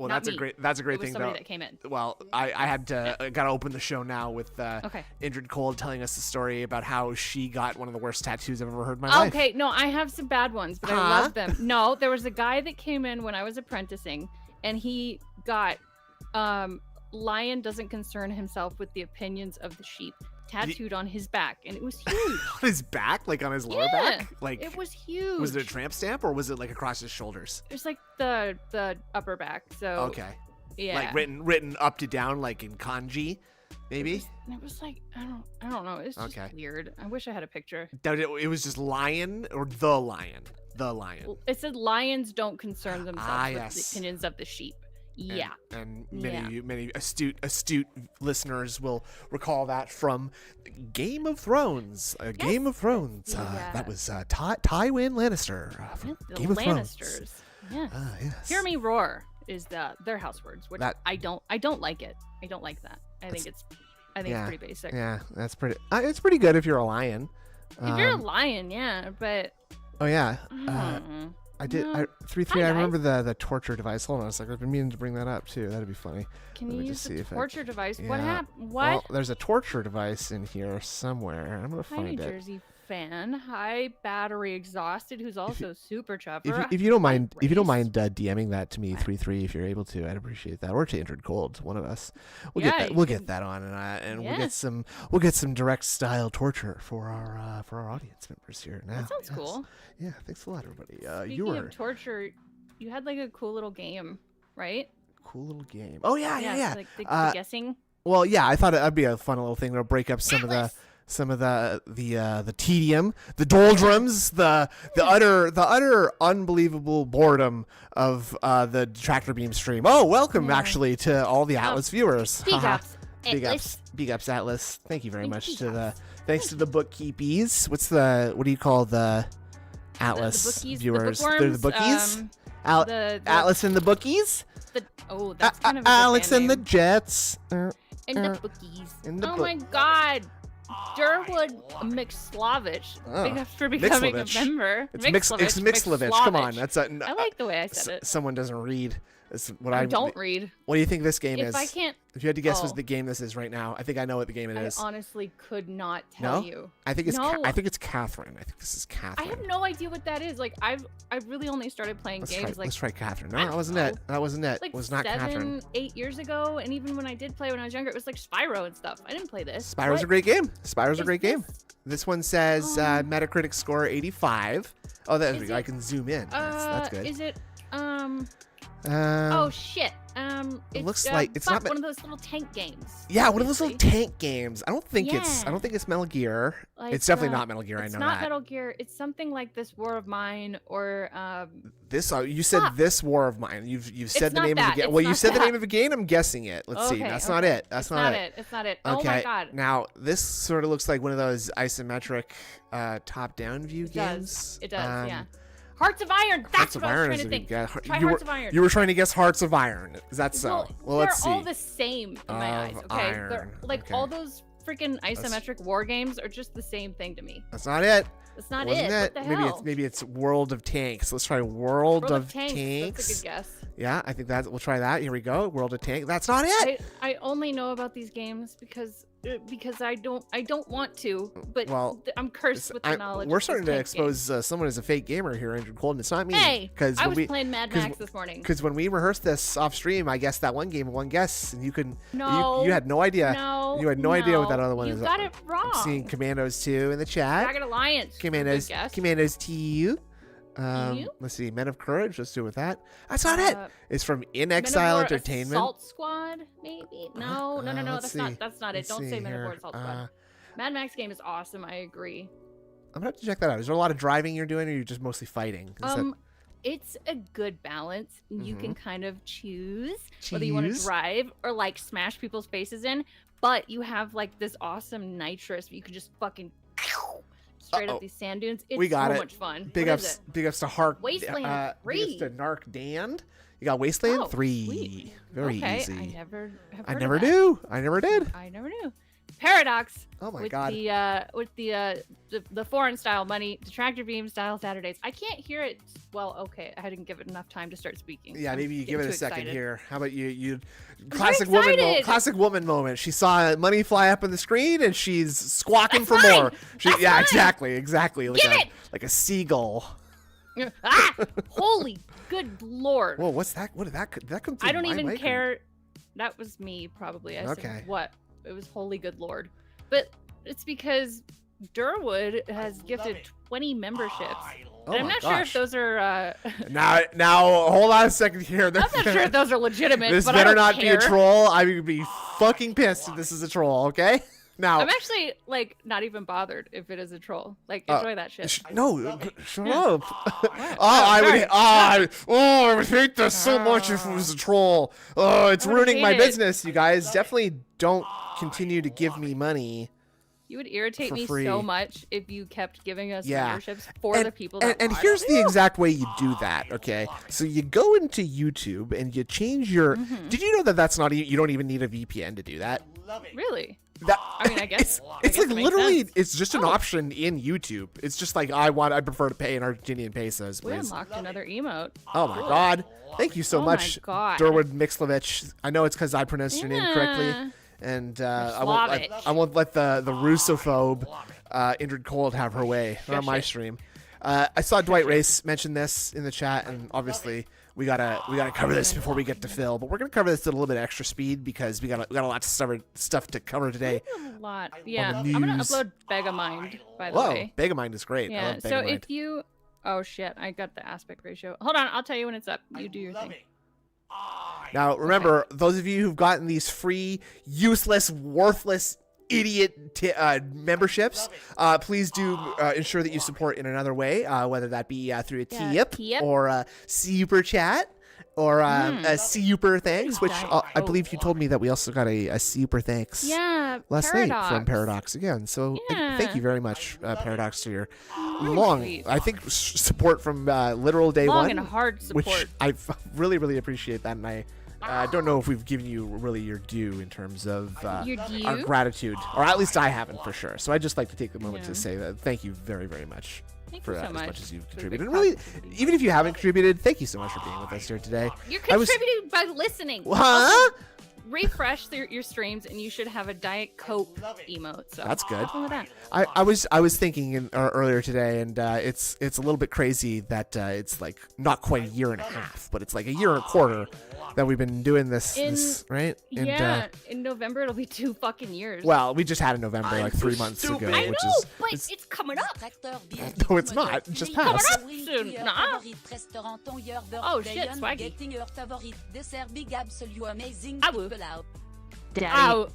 Well, Not that's me. a great It was thing somebody though. that came in. Well, I had to got to open the show now with Okay. Indrid Cold telling us the story about how she got one of the worst tattoos I've ever heard in my life. Okay, no, I have some bad ones, but I love them. No, there was a guy that came in when I was apprenticing, and he got lion doesn't concern himself with the opinions of the sheep tattooed on his back, and it was huge. On his back, like on his lower back, like it was huge. Was it a tramp stamp or was it like across his shoulders? It was like the upper back. So okay, yeah, like written up to down, like in kanji, maybe. It was like I don't know. It's just weird. I wish I had a picture. It was just lion or the lion. The lion. Well, it said lions don't concern themselves with yes. the opinions of the sheep. Yeah. And many astute listeners will recall that from Game of Thrones. Game of Thrones. That was Tywin Lannister from Game of Thrones. Yeah. Yes. Hear me roar is their house words, which I don't like it. I don't like that. I think it's pretty basic. Yeah, that's pretty. It's pretty good if you're a lion. If you're a lion, yeah, but. Oh yeah. I did. No. 3-3. I remember the torture device. Hold on a second. I've been meaning to bring that up too. That'd be funny. Can you use the torture device? Yeah. What happened? What? Well, there's a torture device in here somewhere. I'm gonna find Hi, New it. Jersey fan. Hi, battery exhausted. Who's also super chuffer. If you don't mind, DMing that to me 3-3 if you're able to, I'd appreciate that. Or to Indrid Cold, one of us. We'll get that on, and we'll get some direct style torture for our audience members here now. That sounds cool. Yeah, thanks a lot, everybody. Speaking of torture, you had like a cool little game, right? Cool little game. Oh yeah. Like the guessing. Well, yeah, I thought it'd be a fun little thing to break up some of the tedium, the doldrums, the utter unbelievable boredom of the Detractor Beam stream. Oh, welcome actually to all the Atlas viewers. Big ups, Atlas. Thank you very much thanks to the bookkeepies. What do you call the Atlas viewers? They're the bookies. Atlas and the bookies. That's kind of Alex and the Jets. And the bookies. My God. Durwood Mixlavich. Big ups for becoming a member. It's Mixlavich. Come on, I like the way I said it. Someone doesn't read. I don't read. What do you think this game is? I can't. If you had to guess what the game this is right now, I think I know what the game it is. I honestly could not tell you. I think it's Catherine. I think this is Catherine. I have no idea what that is. Like I've really only started playing games. Let's try Catherine. No, that wasn't it. That wasn't it. Like it was not Catherine. 7-8 years ago, and even when I did play when I was younger, it was like Spyro and stuff. I didn't play this. Spyro's a great game. Spyro's a great game. This one says Metacritic score 85. Oh, I can zoom in. That's good. Is it oh shit. It looks like it's not one of those little tank games. Yeah, one of those little tank games. I don't think it's Metal Gear. Like, it's definitely not Metal Gear. I know that. It's not Metal Gear. It's something like this War of Mine or this. You said this War of Mine. You've said the name of the game. Well, you said the name of the game. I'm guessing it. Let's see. That's not it. That's not it. It's not it. Okay. Oh my God. Now this sort of looks like one of those isometric top-down view games. It does. Yeah. Hearts of Iron. That's what I was trying to think. Try Hearts of Iron. You were trying to guess Hearts of Iron. Is that so? Well, let's see. They're all the same in my eyes. Okay. They're like all those freaking isometric war games are just the same thing to me. That's not it. That's not it. What the hell? Maybe it's World of Tanks. Let's try World of Tanks. That's a good guess. Yeah, I think we'll try that. Here we go. World of Tanks. That's not it. I only know about these games because I don't want to, but I'm cursed with the knowledge. We're starting to expose someone as a fake gamer here, Andrew Colton. It's not me. Hey, I was playing Mad Max this morning. Because when we rehearsed this off stream, I guessed that one game in one guess, and you couldn't. No, you had no idea. No, you had no idea what that other one is. You got it wrong. I'm seeing Commandos 2 in the chat. Dragon Alliance. Commandos TU. Let's see, Men of Courage. Let's do it with that. That's not it. It's from In Exile Entertainment. Assault Squad, maybe. No. That's not it. Don't say Men of War Assault Squad. Mad Max game is awesome. I agree. I'm gonna have to check that out. Is there a lot of driving you're doing, or are you just mostly fighting? It's a good balance. You can kind of choose whether you want to drive or like smash people's faces in, but you have like this awesome nitrous where you can just fucking straight up these sand dunes. It's so much fun. Big ups to Hark. Wasteland 3. Big ups to Narc Dand. You got Wasteland 3. Sweet. Very easy. I never knew. I never did. I never knew. Paradox. Oh my with God. The foreign style money, Detractor Beam style Saturdays. I can't hear it. Well, okay, I didn't give it enough time to start speaking. Yeah, maybe you give it a second here. How about you? Classic woman moment. She saw money fly up on the screen and she's squawking That's for mine. more. Exactly. Like a seagull. Holy good lord. Whoa, what's that? What did that come through? I don't my even mic? care. That was me probably. I Okay. said what? It was holy good lord. But it's because Durwood has gifted 20 memberships. Oh And I'm my not sure if gosh. those are Now hold on a second here. I'm not sure if those are legitimate, This but better I don't not care. be a troll. I would be fucking pissed if this is a troll, okay? Now I'm actually like not even bothered if it is a troll. Like enjoy that shit. no, shut up. What? I would hate this so much if it was a troll. Oh, it's I would ruining my hate it. business, you guys. Definitely don't continue to give me money. You would irritate For me free. so much if you kept giving us Yeah. memberships for the people that And want here's it. the exact way you do that, okay? So you go into YouTube and you change your. Mm-hmm. Did you know that that's not? You don't even need a VPN to do that. Really? That, I mean, I guess it's I guess like it makes literally, sense. it's just an option in YouTube. It's just like I prefer to pay in Argentinian pesos, We please. unlocked another emote. Oh my God! Thank you so Oh much, my God. Durwood Mixlevich. I know it's because I pronounced your name correctly, Yeah. and Slavich. I won't let the Russophobe Indrid Cold have her way on my Shush it. stream. I saw Dwight Race mention this in the chat, and obviously we gotta cover this before we get to Phil. But we're gonna cover this at a little bit extra speed because we got a lot of stuff to cover today. A lot. Yeah. the I'm gonna news. upload Begamind, by the Whoa, way. Begamind is great. I Yeah. love So Begamind. if you oh shit, I got the aspect ratio. Hold on, I'll tell you when it's up. You do your thing. Now, remember, those of you who've gotten these free, useless, worthless, idiot memberships, please do ensure that you support in another way, whether that be through a tip tip. or a super chat or a super thanks, which I believe you told me that we also got a super thanks Yeah. last Paradox. night from Paradox again. So thank Yeah. you very much, Paradox, for your Very long, sweet. I think, support from literal day Long one. and hard support. Which I really, really appreciate that, and I don't know if we've given you really your due in terms of Your due? our gratitude, or at least I haven't for sure. So I just like to take the moment Yeah. to say that thank you very, very much Thank for you so as much much as you've for the contributed. big And really, positivity. even if you haven't contributed, thank you so much for being with us here today. You're I was- contributing by listening. Huh? Also, refresh your streams, and you should have a Diet Coke emote. So That's good. have fun with that. I was thinking earlier today, and it's a little bit crazy that it's like not quite a year and a half, but it's like a year and a quarter that we've been doing this right? And, Yeah, in November it'll be 2 fucking years. well, we just had in November like 3 months ago, I know, which is but it's coming up. no, it's not. It just Coming passed. up soon. Nah. Oh shit, swaggy. Ow.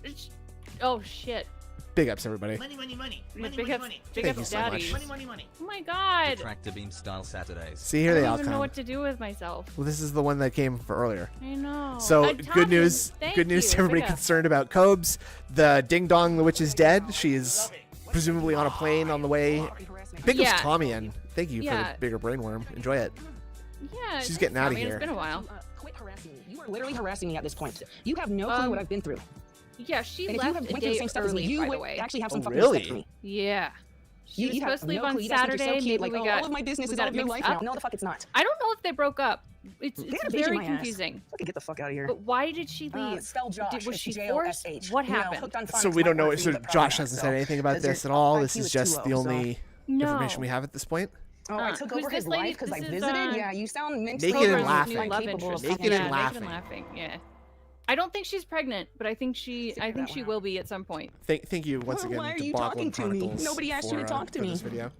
Oh shit. Big ups, everybody. Money, money, money. Yeah, Money, big money, ups, money. big Thank you ups, so daddy. much. Money, money, money. Oh my god. Detractor Beam style Saturdays. See, here I they don't all even know come. what to do with myself. Well, this is the one that came for earlier. I know. So Tell good me. news. Thank Good news you. to everybody Big ups. concerned about Cobes. The ding dong, the witch is dead. She is presumably on a plane on the way. Big ups, Yeah. Tommy, and thank you for Yeah. the bigger brainworm. Enjoy it. Yeah. She's getting outta I mean, here. It's been a while. Quit harassing me. You are literally harassing me at this point. You have no clue Um, what I've been through. Yeah, she And if you left have a went through the day same stuff as me, early, you by the would way. actually have some Oh, fucking really? respect for me. Yeah. She was You supposed have to leave no on clue. You guys think you're Saturday. so cute. Maybe Like, we oh, got all of my business we is got all it of your mixed life up. now. No, the fuck it's not. I don't know if they broke up. It's They had a very baby in my ass. confusing. Fucking get the fuck out of here. But why did she leave? Spell Josh. Was It's she Josh. forced? What You know, happened? hooked on So phonics we don't might know. work for So you, but Josh probably not, hasn't so. said anything about 'Cause this your at all. IQ This is is just too the low, so- only No. information we have at this point. Oh, I took Who's over his this lady? life because I This is, visited? Yeah, you sound mentally Naked and Cobra's laughing. new love incapable of interest. Naked fucking and shit. laughing. Naked and laughing. Yeah. I don't think she's pregnant, but I think that she one will be at some point. Thank you once Well, again why are to you talking to me? BoglimChronicles Nobody asked you to for, talk to for me. this video.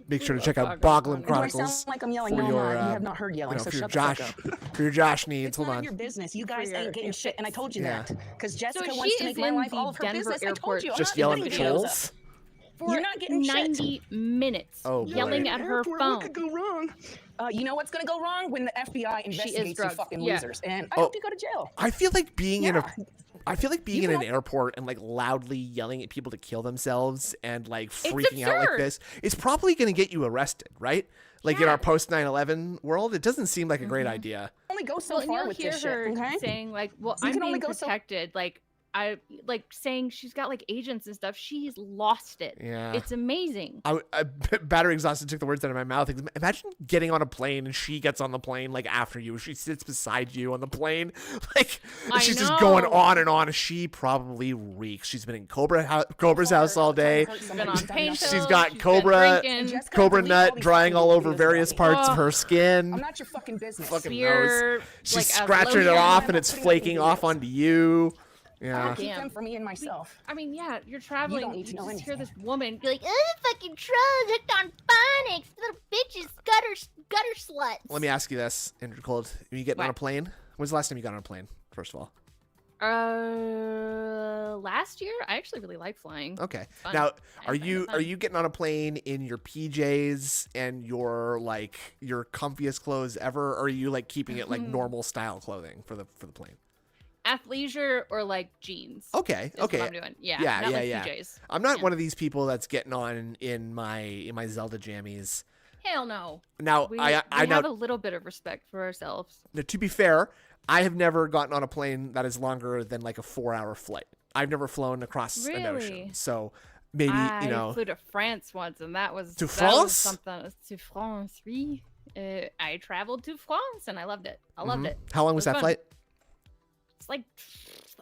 Make sure to love check out BoglimChronicles. Do I BoglimChronicles sound like I'm yelling? for No, your, you have not heard yelling, so for your shut Josh, the fuck up. for your Josh needs. It's Hold none on. of your business. You guys ain't getting shit, and I told you Yeah. that. Because So Jessica she wants to is make my in life the all of her Denver business. I airport told you. I'm Just not yelling putting at videos trolls. up. You're not getting shit. 90 minutes Oh, boy. yelling at her Airport, phone. What could go wrong? You know what's gonna go wrong when the FBI investigates you drugged. fucking Yeah. losers, and I Oh. hope you go to jail. I feel like being in a. Yeah. I feel like being You in an know- airport and like loudly yelling at people to kill themselves and like freaking out like absurd. this is probably going to get you arrested, right? Like in Yeah. our post 9/11 world, it doesn't seem like a great idea. Only go so Well, and far you'll with hear this her shit, okay? saying like, "Well, You I'm can only being go so- protected. Like, like saying she's got like agents and stuff. She's lost it. Yeah. It's amazing. Battery exhausted took the words out of my mouth. Imagine getting on a plane and she gets on the plane like after you. She sits beside you on the plane. Like she's just going on and on. She probably reeks. She's been in Cobra's house all day. She's been on painkillers. She's got been Cobra drinking. Cobra nut drying all over various parts of her skin. I'm not your fucking business. Fucking Spear, nose. She's like, scratching it lotion. off and it's flaking off onto you. Yeah. Keep them for me and myself. I mean, yeah, you're traveling. don't need to You know just hear this anything. woman be like, "Oh, fucking trolls hooked on phonics, little bitches, gutter sluts." Let me ask you this, Andrew Cold. Are you getting on a What? plane? When's the last time you got on a plane, first of all? Last year, I actually really like flying. Okay. Fun. Now, I are had you fun. getting on a plane in your PJs and your comfiest clothes ever, or are you like keeping it like normal style clothing for the plane? Athleisure or like jeans. Okay. is what I'm doing. Yeah. Yeah, Not yeah, like yeah. PJs. I'm not Yeah. one of these people that's getting on in my Zelda jammies. Hell no. Now, We I have know. a little bit of respect for ourselves. Now, to be fair, I have never gotten on a plane that is longer than like a 4-hour flight. I've never flown across an ocean, Really? so maybe I flew to France once, and that was To that France? was something. To France, oui. I traveled to France, and I loved it. I loved it. How long was It that fun. flight? It's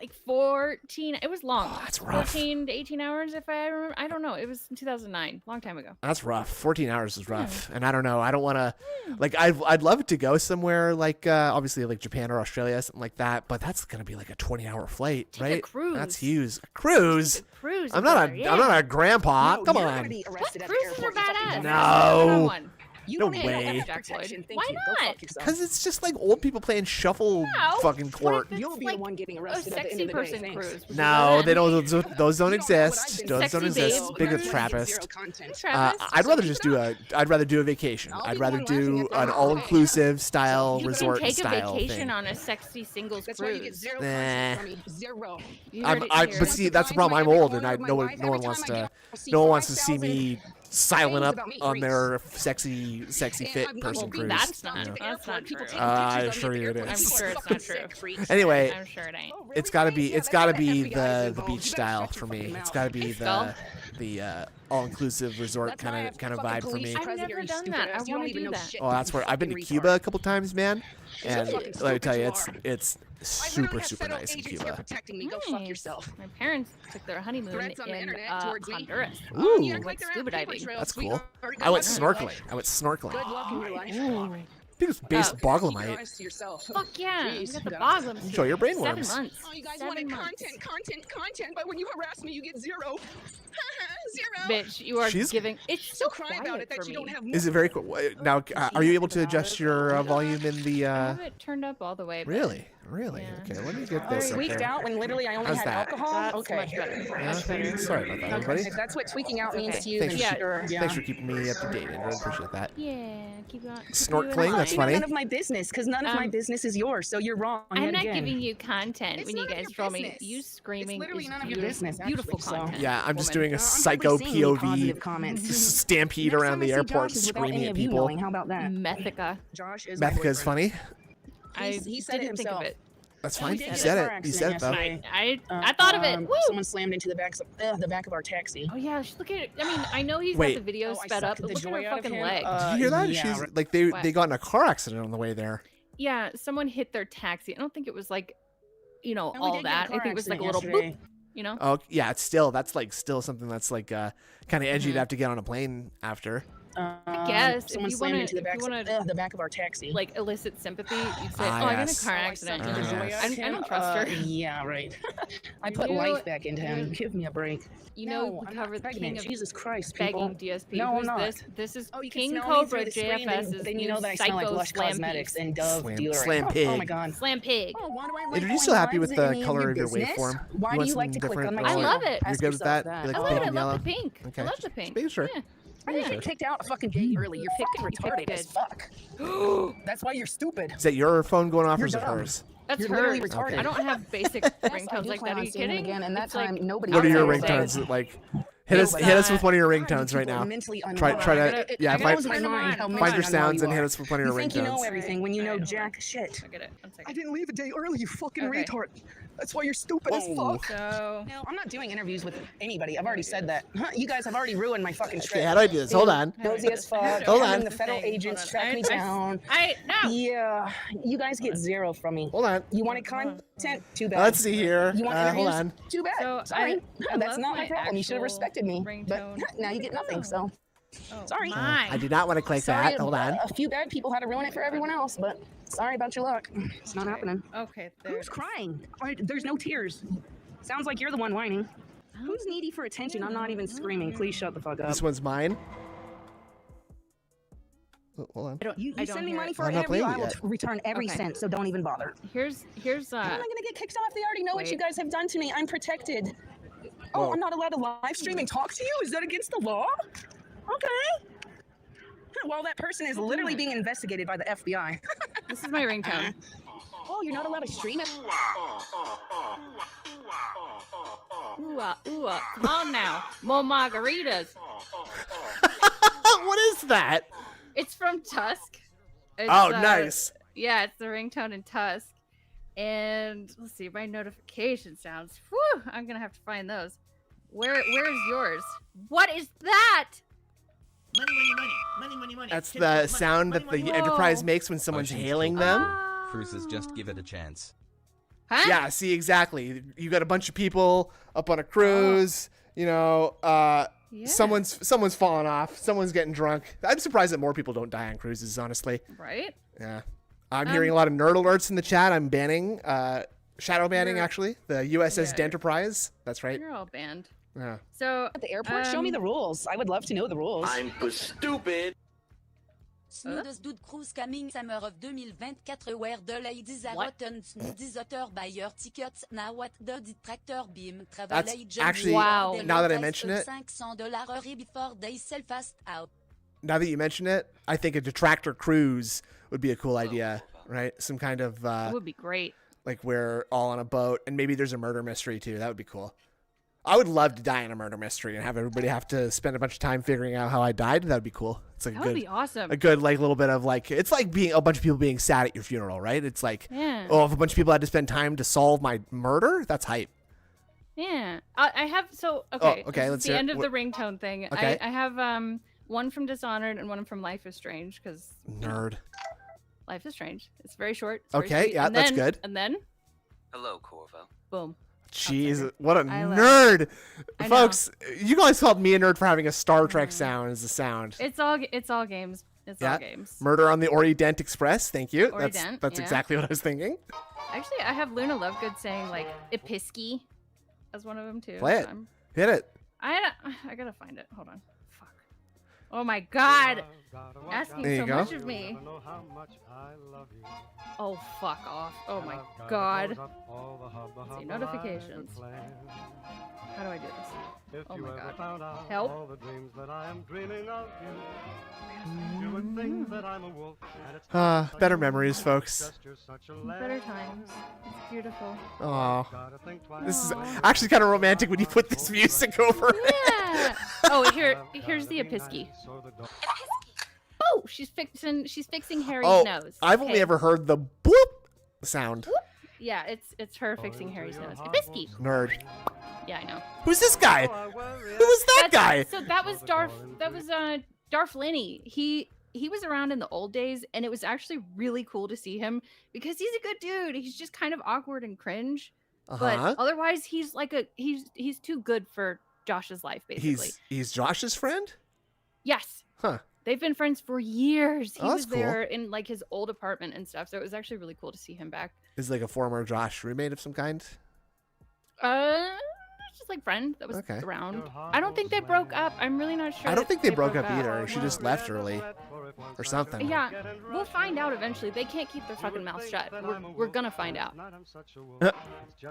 like 14. It was long. Oh, that's rough. 14 to 18 hours, if I remember. I don't know. It was in 2009, long time ago. That's rough. 14 hours is rough. And I don't know. I don't want to, like, I'd love to go somewhere like, obviously, like Japan or Australia, something like that. But that's going to be like a 20-hour flight, Take a right? cruise. That's huge. A cruise? Cruise. I'm not together, I'm not a grandpa. No, Come you're on. already arrested at the Cruises are airport, you fucking badass. dumbass. No. I've been on one. You No don't even way. have Jack protection. Lloyd. Thank Why you. Go not? fuck yourself. Because it's just like old people playing shuffle No. fucking court. What if You'll it's be like the one getting a arrested at the end sexy of the day. person Thanks. cruise? Would you No, go they then? don't. Those don't You don't know what exist. I've been Those Sexy don't exist. babe Big cruise. Trappist. Zero content. Travis? I'd rather just I'd rather do a vacation. I'll I'd be rather one laughing do at the an whole all-inclusive style You resort can take a style vacation thing. on a sexy singles That's why you get cruise. zero Nah. content from me. Zero. You heard it here. But see, that's the problem. I'm old, and no one wants to see me silent up on their sexy fit person cruise. That's not- you know. that's not true. I assure you it I'm is. sure it's not true. Anyway, I'm sure it ain't. it's gotta be the beach style for me. It's gotta be the all-inclusive resort kind of vibe for me. I've never done that. I wanna do that. Oh, that's where I've been to Cuba a couple times, man. And let me tell you, it's super nice in Cuba. Nice. My parents took their honeymoon Threats on the in internet towards me. Honduras. Ooh. We went scuba diving. That's cool. I went snorkeling. Good luck in your life. Ooh. Biggest base Boglimite. Fuck yeah. We Jeez, got the God. boglum. Enjoy your brain 7 worms. months. Oh, you guys 7 wanted months. content, but when you harass me, you get zero. Zero. Bitch, you are She's- giving. It's so cry about quiet it that for you me. don't have Is it very cool? Now, are you able to adjust your volume in I the? have it turned up all the way. but Really? Yeah. Okay, let me get this. up Tweaked there. out when literally I only How's had that? alcohol? That's Okay. much better. Yeah? Much better. Sorry about that, everybody. If that's what tweaking out means okay. to you, Thanks then for- sure. Yeah. Thanks for keeping me up to date, Andrew. I appreciate that. Yeah, keep going. keep Snorkeling, doing that's fine. funny. None of my business, because none of my Um, business is yours, so you're wrong. I'm yet not again. giving you content It's when you none of guys your troll me. business. You screaming literally is none of your beautiful, business, beautiful actually, so- content. Yeah, I'm just woman. doing a I'm psycho hardly seeing any POV, positive comments. stampede Next around time the I see airport, Josh is without screaming any at of you people. knowing. How about that? Methica. Josh is my Methica is boyfriend. funny. I He said it didn't think of himself. it. That's No, fine. he You did said get in a it. car You said it though. accident I thought of it. Woo! Someone slammed into the back of our taxi. Oh yeah, look at it. I mean, I know he's Wait. got the video Oh, I sped up, sucked but the look at joy her out of fucking him. leg. Did you hear that? Yeah, She's right. like they What? got in a car accident on the way there. Yeah, someone hit their taxi. I don't think it was like, No, we all did get in a that. I car think it was like a accident little boop. yesterday. You know? Oh yeah, it's still still something that's like kind of edgy to have to get on a plane after. I guess if someone you slammed wanna- into the if you back, wanna- the back of our taxi. Like elicit sympathy, you'd say, Ah, "Oh, I got in a yes. car Oh, I accident." sucked the joy yes. out of I him. don't trust her. Yeah, right. I put You- life back into him. you- Give me a break. You know, No, we I'm not covered the king pregnant. of Jesus Christ, begging people. DSP. No, I'm Who's not. this? This is Oh, you can King smell me Cobra through the screen, JFS's then you new know that I smell like psycho Lush slam Cosmetics piece. and Dove Slam- deodorant. slam Oh pig. my god. Slam pig. Oh, why do I like Andrew, you going still happy lives? with Is it the any of color of your business? waveform? Why You do want you some like to click different on my I color? love it. You're Ask good with yourself that? You like I the love pink it. I and love yellow? the pink. Okay. I love the pink. Making sure. Yeah. I didn't get kicked out a fucking day early. You're fucking picked retarded good. as fuck. That's why you're stupid. Is that your phone going off or You're is it dumb. hers? That's You're literally hers. retarded. I don't have basic Yes, I ringtones do like plan that. Are on you seeing him kidding? again, and that It's like time nobody. What are your outside of ringtones? saying- Like, hit us with one of your ringtones right now. Mentally Try unwell. to I gotta find blows my mind how find mentally your unwell sounds you and hit are. us with one of your You think you know ringtones. everything when you know Alright, jack shit. I get it. One second. I didn't leave a day early, you fucking Okay. retard. That's why you're stupid as Whoa. fuck. So No, I'm not doing interviews with anybody. I've already said that. You guys have already ruined my fucking trip. Okay, how do I do this? Hold on. Nosy as fuck. Hold Having on. the federal agents track me down. No. Yeah, you guys get 0 from me. Hold on. You wanted content? Too bad. Let's see here. You want Hold interviews? on. Too bad. So Sorry. I That's love not my my problem. You should have actual respected me. But ringtone. now you get nothing, so. Sorry. I did not want to click Sorry, that. Hold on. a few bad people had to ruin it for everyone else, but sorry about your luck. It's not happening. Okay, Who's crying? There's no tears. Sounds like you're the one whining. Who's needy for attention? I'm not even screaming. Please shut the fuck up. This one's mine. Oh, hold on. You I don't send me hear money it. for I'm an not interview, playing I will yet. return every Okay. cent, so don't even bother. Here's How am I gonna get kicked off? They already know what you guys have done to me. I'm protected. Oh, Whoa. I'm not allowed to live stream and talk to you? Is that against the law? Okay. Well, that person is literally being investigated by the FBI. This is my ringtone. Oh, you're not allowed to stream it? Ooh, come on now. More margaritas. What is that? It's from Tusk. It's, Oh, nice. Yeah, it's the ringtone in Tusk. And let's see, my notification sounds. Whew, I'm gonna have to find those. Where's yours? What is that? Money. That's the sound that the Enterprise makes when someone's Ocean's hailing cool. them. Cruises, just give it a chance. Huh? Yeah, see, exactly. You got a bunch of people up on a cruise, Yeah. someone's falling off, someone's getting drunk. I'm surprised that more people don't die on cruises, honestly. Right? Yeah. I'm hearing a lot of nerd alerts in the chat. I'm banning, shadow banning, actually, the USS Yeah. Enterprise. That's right. You're all banned. Yeah. So At the airport, show me the rules. I would love to know the rules. I'm stupid. Snoodos Dude Cruise Coming Summer of 2024 where the ladies are What? rotten snoodisator by your tickets now what the Detractor Beam travel That's agent actually- Wow. now that I mention it- $500 before they sell fast out. Now that you mention it, I think a Detractor cruise would be a cool idea, right? Some kind of, that would be great. like we're all on a boat, and maybe there's a murder mystery too. That would be cool. I would love to die in a murder mystery and have everybody have to spend a bunch of time figuring out how I died. That would be cool. It's like That would be awesome. a good like little bit of like, it's like being a bunch of people being sad at your funeral, right? It's like, Yeah. oh, if a bunch of people had to spend time to solve my murder, that's hype. Yeah. I have okay. okay, This is let's the hear it. end of the ringtone thing. Okay. I have one from Dishonored and one from Life is Strange because Nerd. Life is Strange. It's very short. It's very Okay, sweet. yeah, And that's then- good. And then Hello, Corvo. boom. Jeez, what a I love nerd. I know. Folks, you guys called me a nerd for having a Star Trek sound as a sound. It's all games. It's Yeah. all games. Murder on the Orient Express. Thank you. Orient, that's yeah. exactly what I was thinking. Actually, I have Luna Lovegood saying like Episky as one of them too. Play it. I'm- Hit it. I gotta find it. Hold on. Fuck. Oh my God. Asking There you so go. much of me. Oh fuck off. Oh my God. Let's see, notifications. How do I do this? Oh my God. Help. Better memories, folks. Better times. It's beautiful. Oh, this is actually kind of romantic when you put this music over it. Yeah. Oh, here's the Episky. Oh, she's fixing Harry's Oh, nose. I've only Okay. ever heard the bloop sound. Yeah, it's her fixing Harry's nose. Episky. Nerd. Yeah, I know. Who's this guy? Who was that guy? So that was Darth Linney. He was around in the old days, and it was actually really cool to see him because he's a good dude. He's just kind of awkward and cringe, but otherwise he's like he's too good for Josh's life. Basically, He's Josh's friend? yes. Huh. They've been friends for years. He Oh, that's was there in like his old apartment and stuff, so it was actually really cool to see him back. Is like a former Josh roommate of some kind? Just like friend that was Okay. around. I don't think they broke up. I'm really not sure. I don't if think they broke up either. She No. just left early or something. Yeah, we'll find out eventually. They can't keep their fucking mouth shut. We're gonna find out.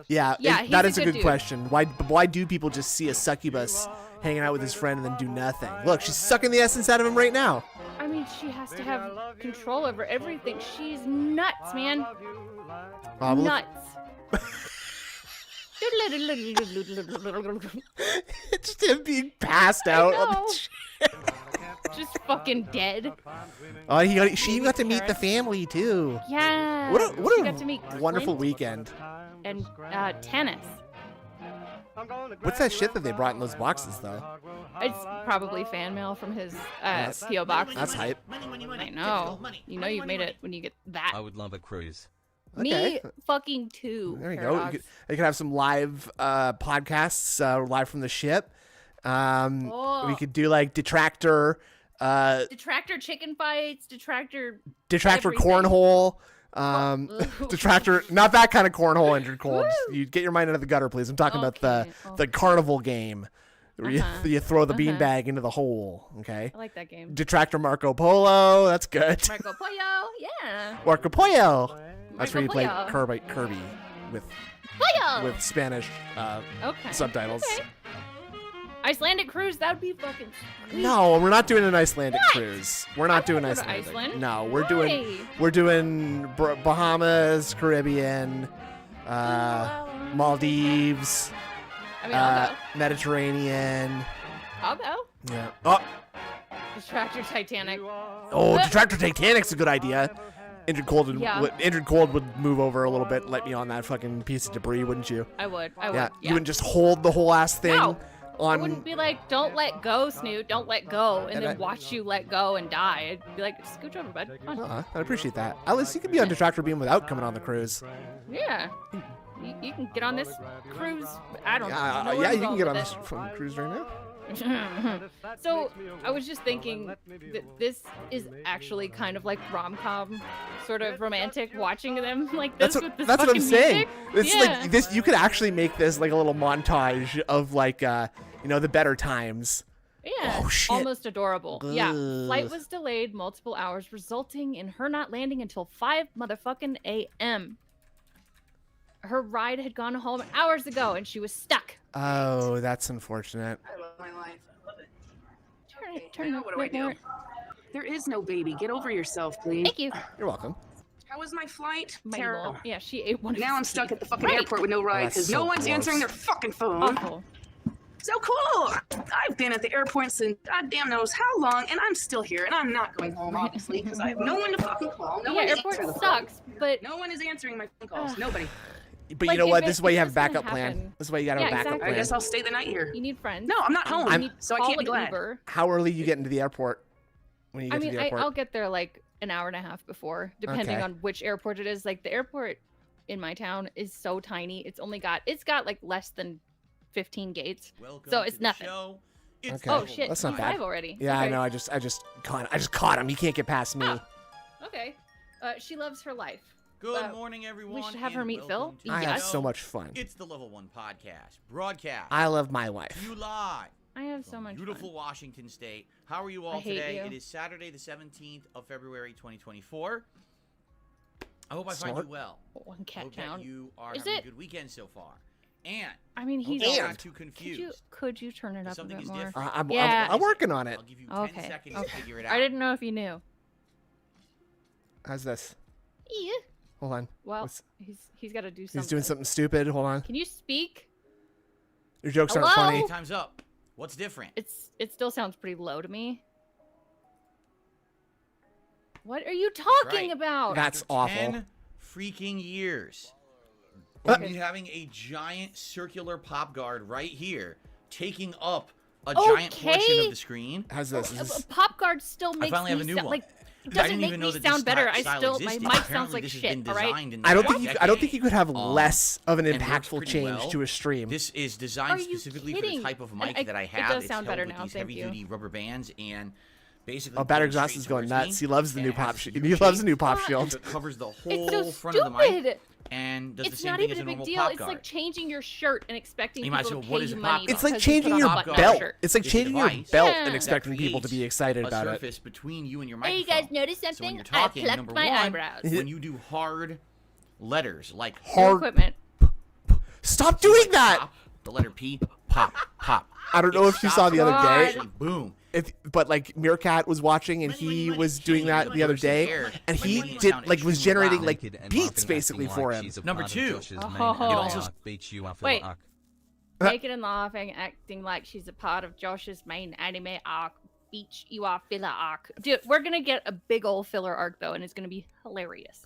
Yeah, Yeah, that he's is a a good good dude. question. Why do people just see a succubus hanging out with his friend and then do nothing? Look, she's sucking the essence out of him right now. I mean, she has to have control over everything. She's nuts, man. Nuts. Just him being passed out. on the know. chair. Just fucking dead. Oh, she got to meet the family too. Yeah. What She a got to meet wonderful Clint. weekend. and tennis. What's that shit that they brought in those boxes, though? It's probably fan mail from his That's- PO box. That's hype. I know. You know you made it when you get that. I would love a cruise. Me fucking too. There you Paradox. go. You could have some live podcasts live from the ship. We could do like Detractor Detractor chicken fights, Detractor everything. cornhole. Detractor, not that kind of cornhole, Injured Cold. You get your mind out of the gutter, please. I'm talking about the carnival game where you throw the beanbag into the hole. Okay. I like that game. Detractor Marco Polo. That's good. Marco Pollo, yeah. Marco Pollo. That's where you play Pollo. Kirby with Pollo. with Spanish subtitles. Okay. Icelandic cruise, that would be fucking sweet. No, we're not doing an Icelandic cruise. We're not doing go to Icelandic. Iceland. No, Why? we're doing Bahamas, Caribbean, Maldives, I mean, I'll go. Mediterranean. I'll go. Yeah. Oh, Detractor Titanic. Detractor Titanic's a good idea. Injured Cold would move over a little bit and let me on that fucking piece of debris, wouldn't you? I would. Yeah. You wouldn't just hold the whole ass thing. No. On... I wouldn't be like, don't let go, Snoot, don't let go, and then watch you let go and die. I'd be like, scooch over, bud. Come on. I appreciate that. At least you could be on Detractor Beam without coming on the cruise. Yeah. You can get on this cruise. I don't know. Yeah, you can get on this fucking cruise right now. So I was just thinking that this is actually kind of like rom-com, sort of romantic, watching them like this with this That's what I'm fucking saying. music. It's like this. You could actually make this like a little montage of like the better times. Yeah, Oh, shit. almost adorable. Yeah, Ugh. flight was delayed multiple hours, resulting in her not landing until 5 motherfucking a.m. Her ride had gone home hours ago, and she was stuck. Oh, that's unfortunate. I love my life. I love it. Turn Now up what do I do? more. There is no baby. Get over yourself, please. Thank you. You're welcome. How was my flight? My Terrible. lol. Yeah, she ate one. of Now his I'm stuck teeth. at the fucking Right. airport with no ride that's because so no one's gross. answering their fucking phone. Awful. So cool. I've been at the airport since goddamn knows how long, and I'm still here, and I'm not going home, obviously, because I have no one to fucking call. No Yeah, one to airport answer the phone. sucks, but No one is answering my phone calls. Nobody. But Like, you know if what? it- This is why you if have a it's gonna backup plan. happen- This is why you got to have a Yeah, backup exactly. I plan. guess I'll stay the night here. you need friends. No, I'm not home, I'm- so I Call can't be an glad. Uber. How early you get into the airport? When you get I to mean, the airport? I'll get there like an hour and a half before, depending Okay. on which airport it is. Like the airport in my town is so tiny; it's got like less than 15 gates. So it's nothing. Okay. Oh shit! That's not he's bad. live already. Yeah, I Okay. know. I just caught him. He can't get past me. Oh. Okay. She loves her life. Good morning, everyone. We should have her and meet Phil. welcome to I the have Yes. so much fun. It's the Level 1 podcast, broadcast. I love my wife. You live. I have so from much beautiful fun. Washington State. How are you all I hate today? you. It is Saturday, the 17th of February, 2024. I hope I find Smart. you well. One I cat hope town. that you are Is having it? a good weekend so far. And I mean, I hope he's. you're And- not too confused. Could you turn it If up a something bit is more? different. Yeah. I'm working on it. I'll give you 10 Okay. seconds Okay. to figure it out. I didn't know if you knew. How's this? Yeah. Hold on. Well, What's- he's got to do something. He's doing something stupid. Hold on. Can you speak? Your jokes aren't Hello? funny. Time's up. What's different? It still sounds pretty low to me. What are you talking right. about? That's After awful. 10 freaking years. We're gonna be having a giant circular pop guard right here, taking up a giant portion Okay. of the screen. How's this? Is this Pop guard still makes finally have me a new sound one. like it I doesn't didn't make even me know that sound this better. I style still my existed. mic sounds Apparently like this has shit. been All right. designed in the I don't last think you could have decade. less of an and works impactful pretty change well. to a stream. This is Are designed you specifically for kidding? the type of And mic that I it have. does It's sound held better with now, these thank you. heavy-duty rubber bands and basically. Oh, Batter goes Exhaust straight is going towards nuts. me, He loves the and new it has pop a shield. huge He loves the shape. new pop What? shield. It covers the It's whole so front of the mic stupid. and does the It's same not thing even as a a big normal deal. pop It's guard. like changing your shirt and expecting You might people say, to what pay is you a money. pop It's guard? like because you changing put your on a button belt. shirt. It's like It's a changing your device belt Yeah. and expecting that people to be creates excited a about it. surface between you and your Hey, you microphone. guys notice So when something? you're talking, I plucked number my one, eyebrows. when you do hard letters like New Hard. equipment. Stop doing that. pop, the letter P, pop, pop. I don't know if you saw the other day. Actually, boom. But like Meerkat was watching and he was doing that the other day, and he was generating like beats basically for him. Number two. Oh. Wait. arc. Naked and laughing, acting like she's a part of Josh's main anime arc. Beach, you are filler arc. Dude, we're gonna get a big old filler arc though, and it's gonna be hilarious.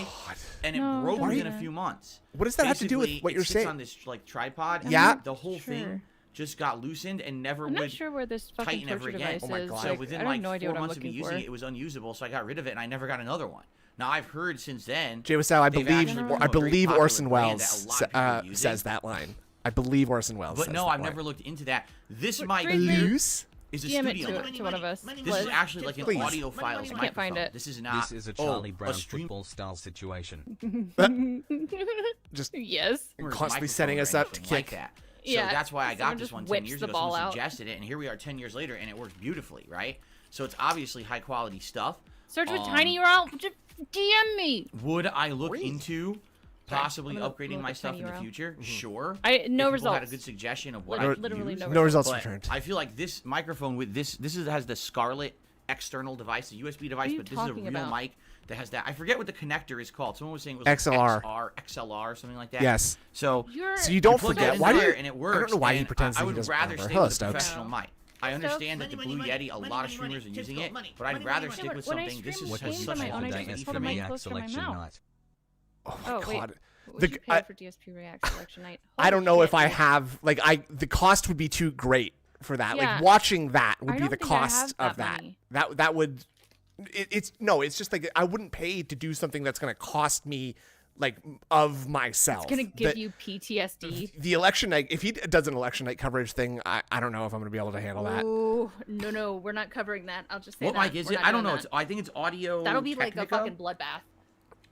right? And it No, broke don't within do a that. few months. What does that have to do with Basically, what it you're sits saying? on this like tripod. Yeah. And the whole thing Sure. just got loosened and never I'm would not sure where this fucking tighten ever torture again. device Oh my is. God. So Like, within I have like no idea 4 what I'm months of me looking using for. it, it was unusable. So I got rid of it and I never got another one. Now I've heard since then. Jay Wasau, I they've believe actually become a very Orson popular brand Welles that a lot of people are using. says that line. I believe Orson Welles. But says no, that I've line. never looked into that. This might Drake, be Drake. Loose. is a DM it studio. to one of us. This is actually like an Please. audiophile microphone. I can't find it. This is not. This is a Charlie Brown stream football style situation. Just Yes. constantly setting us up to anything kick. like that. So Yeah, that's why I got someone this just one 10 whips years the ago. ball Someone out. suggested it, and here we are 10 years later, and it works beautifully, right? So it's obviously high quality stuff. Search with tiny URL. Just DM me. Would I look Great. into possibly I'm gonna upgrading look my at stuff in the TinyURL. future? Sure. No If people results. had a good suggestion of what Like, I could literally use. no No results But returned. I feel like this microphone with this has the Scarlett external device, a USB device, are you but this is a talking real about? mic that has that. I forget what the connector is called. Someone was saying it was XLR. Like XLR, something like that. Yes. So So you don't plug that forget. in Why do there you? and it I works. don't know why he and pretends I that he would doesn't rather remember. stay Hello, with a Stokes. professional mic. I understand that the Blue Yeti, a lot of streamers are using it, but I'd rather stick with When I something. This stream is What games has was on such my own, I longevity just for hold the me. mic React close to my selection mouth. night. Oh my Oh, wait. god. What would you pay I- for DSP React selection night? I don't know Holy if I shit. have the cost would be too great for that. Yeah. Like watching that would I be don't the think I cost have of that that. money. That would it's just like I wouldn't pay to do something that's going to cost me like of myself. It's gonna give The- you PTSD. the election night. If he does an election night coverage thing, I don't know if I'm going to be able to handle that. Oh no, we're not covering that. I'll just say What that. mic is We're it? not I don't doing know. that. I think it's audio. That'll be like a Technica? fucking bloodbath.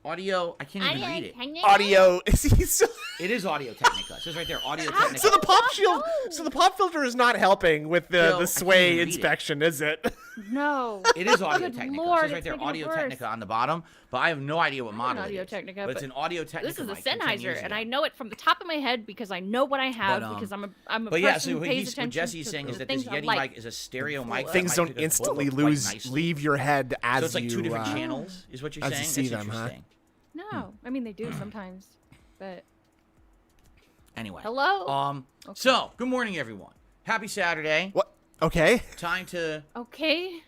Audio. I can't even read it. Audio. So It is Audio Technica. It says right there, Audio Technica. the pop Oh, shield. no. So the pop filter is not helping with Bill, I the can't sway even read it. inspection, is it? No. It is Audio Good Technica. Lord, it says right it's there, making it Audio worse. Technica on the bottom, but I have no idea what I have model an Audio it is. Technica, but it's but an Audio Technica. This is a mic from 10 years Sennheiser, and ago. I know it from the top of my head because I know what I have But, because I'm a But yeah, person so who what, pays attention what Jesse's to saying the is that this things I Yeti like. mic is a stereo mic. that Things might don't pick up instantly both quite lose nicely. leave your head as So it's like you two different channels, is what you're as saying? you see That's them, huh? interesting. No, I mean they do sometimes, but Anyway. hello. So, good morning, everyone. Happy Saturday. What? Okay. Time to Okay.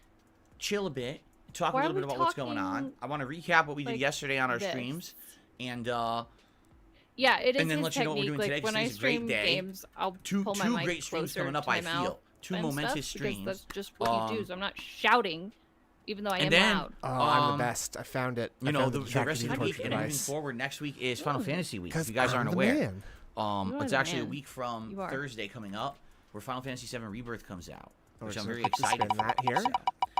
chill a bit, talk Why a are little bit we about what's going on. talking I want to recap what we did like yesterday on our this? streams, and Yeah, it is And then his let you know what we're technique. doing today, Like 'cause when I today's a great stream day. games, I'll two pull my mic great streams closer coming up. to my I mouth feel two and momentous stuff, because streams. That's just what you do. So I'm not shouting, even though I am and then loud. Oh, I'm Um, the best. I found it. you I know, found the Detractor rest of the Beam week torture and moving device. forward, next week is Final Ooh. Fantasy week. If 'Cause you guys I'm aren't the aware, man. You are it's the actually a man. week from You are. Thursday coming up, where Final Fantasy VII Rebirth comes out, Oh, which so I'm very let's just excited spin that for. here. So,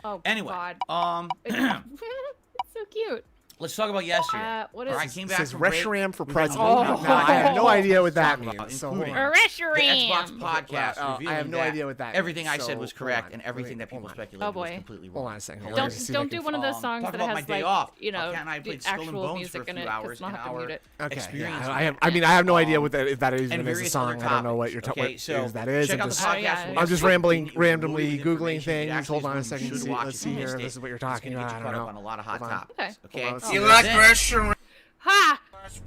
Oh anyway, God. It's so cute. let's talk about yesterday. What All is right, this? came It back says from break. Reshiram for We've got president. some Oh. movie No, I have no news idea what to that talk about, means. So hold including on. the Reshiram. Xbox podcast. I have revealing no that idea what that everything means, I said so was hold correct, on. and everything that Hold people on. speculated Oh, was boy. completely wrong. Hold on a second. Hold on. Don't Let's see if I do can- one of those songs talk that about has my day like off. you know Cat and I the played Skull and actual Bones music for a in few it hours, because I'll an have to hour. mute it. Okay. Experience Yeah, with I mean, I have no idea um, what that is and even as a various song. other I don't know what topics. you're talking Okay, about. so That is. check I'm out the just, podcast. yeah. I'm just Next rambling, week, you can randomly load with googling information that things. actually Hold on a is one you second. should See, watch let's if see you here. missed This is it. what you're It's gonna talking get you about. I caught don't up on know. a lot of hot Hold on. topics. Okay. Okay. Hold on, So see, like then Ha!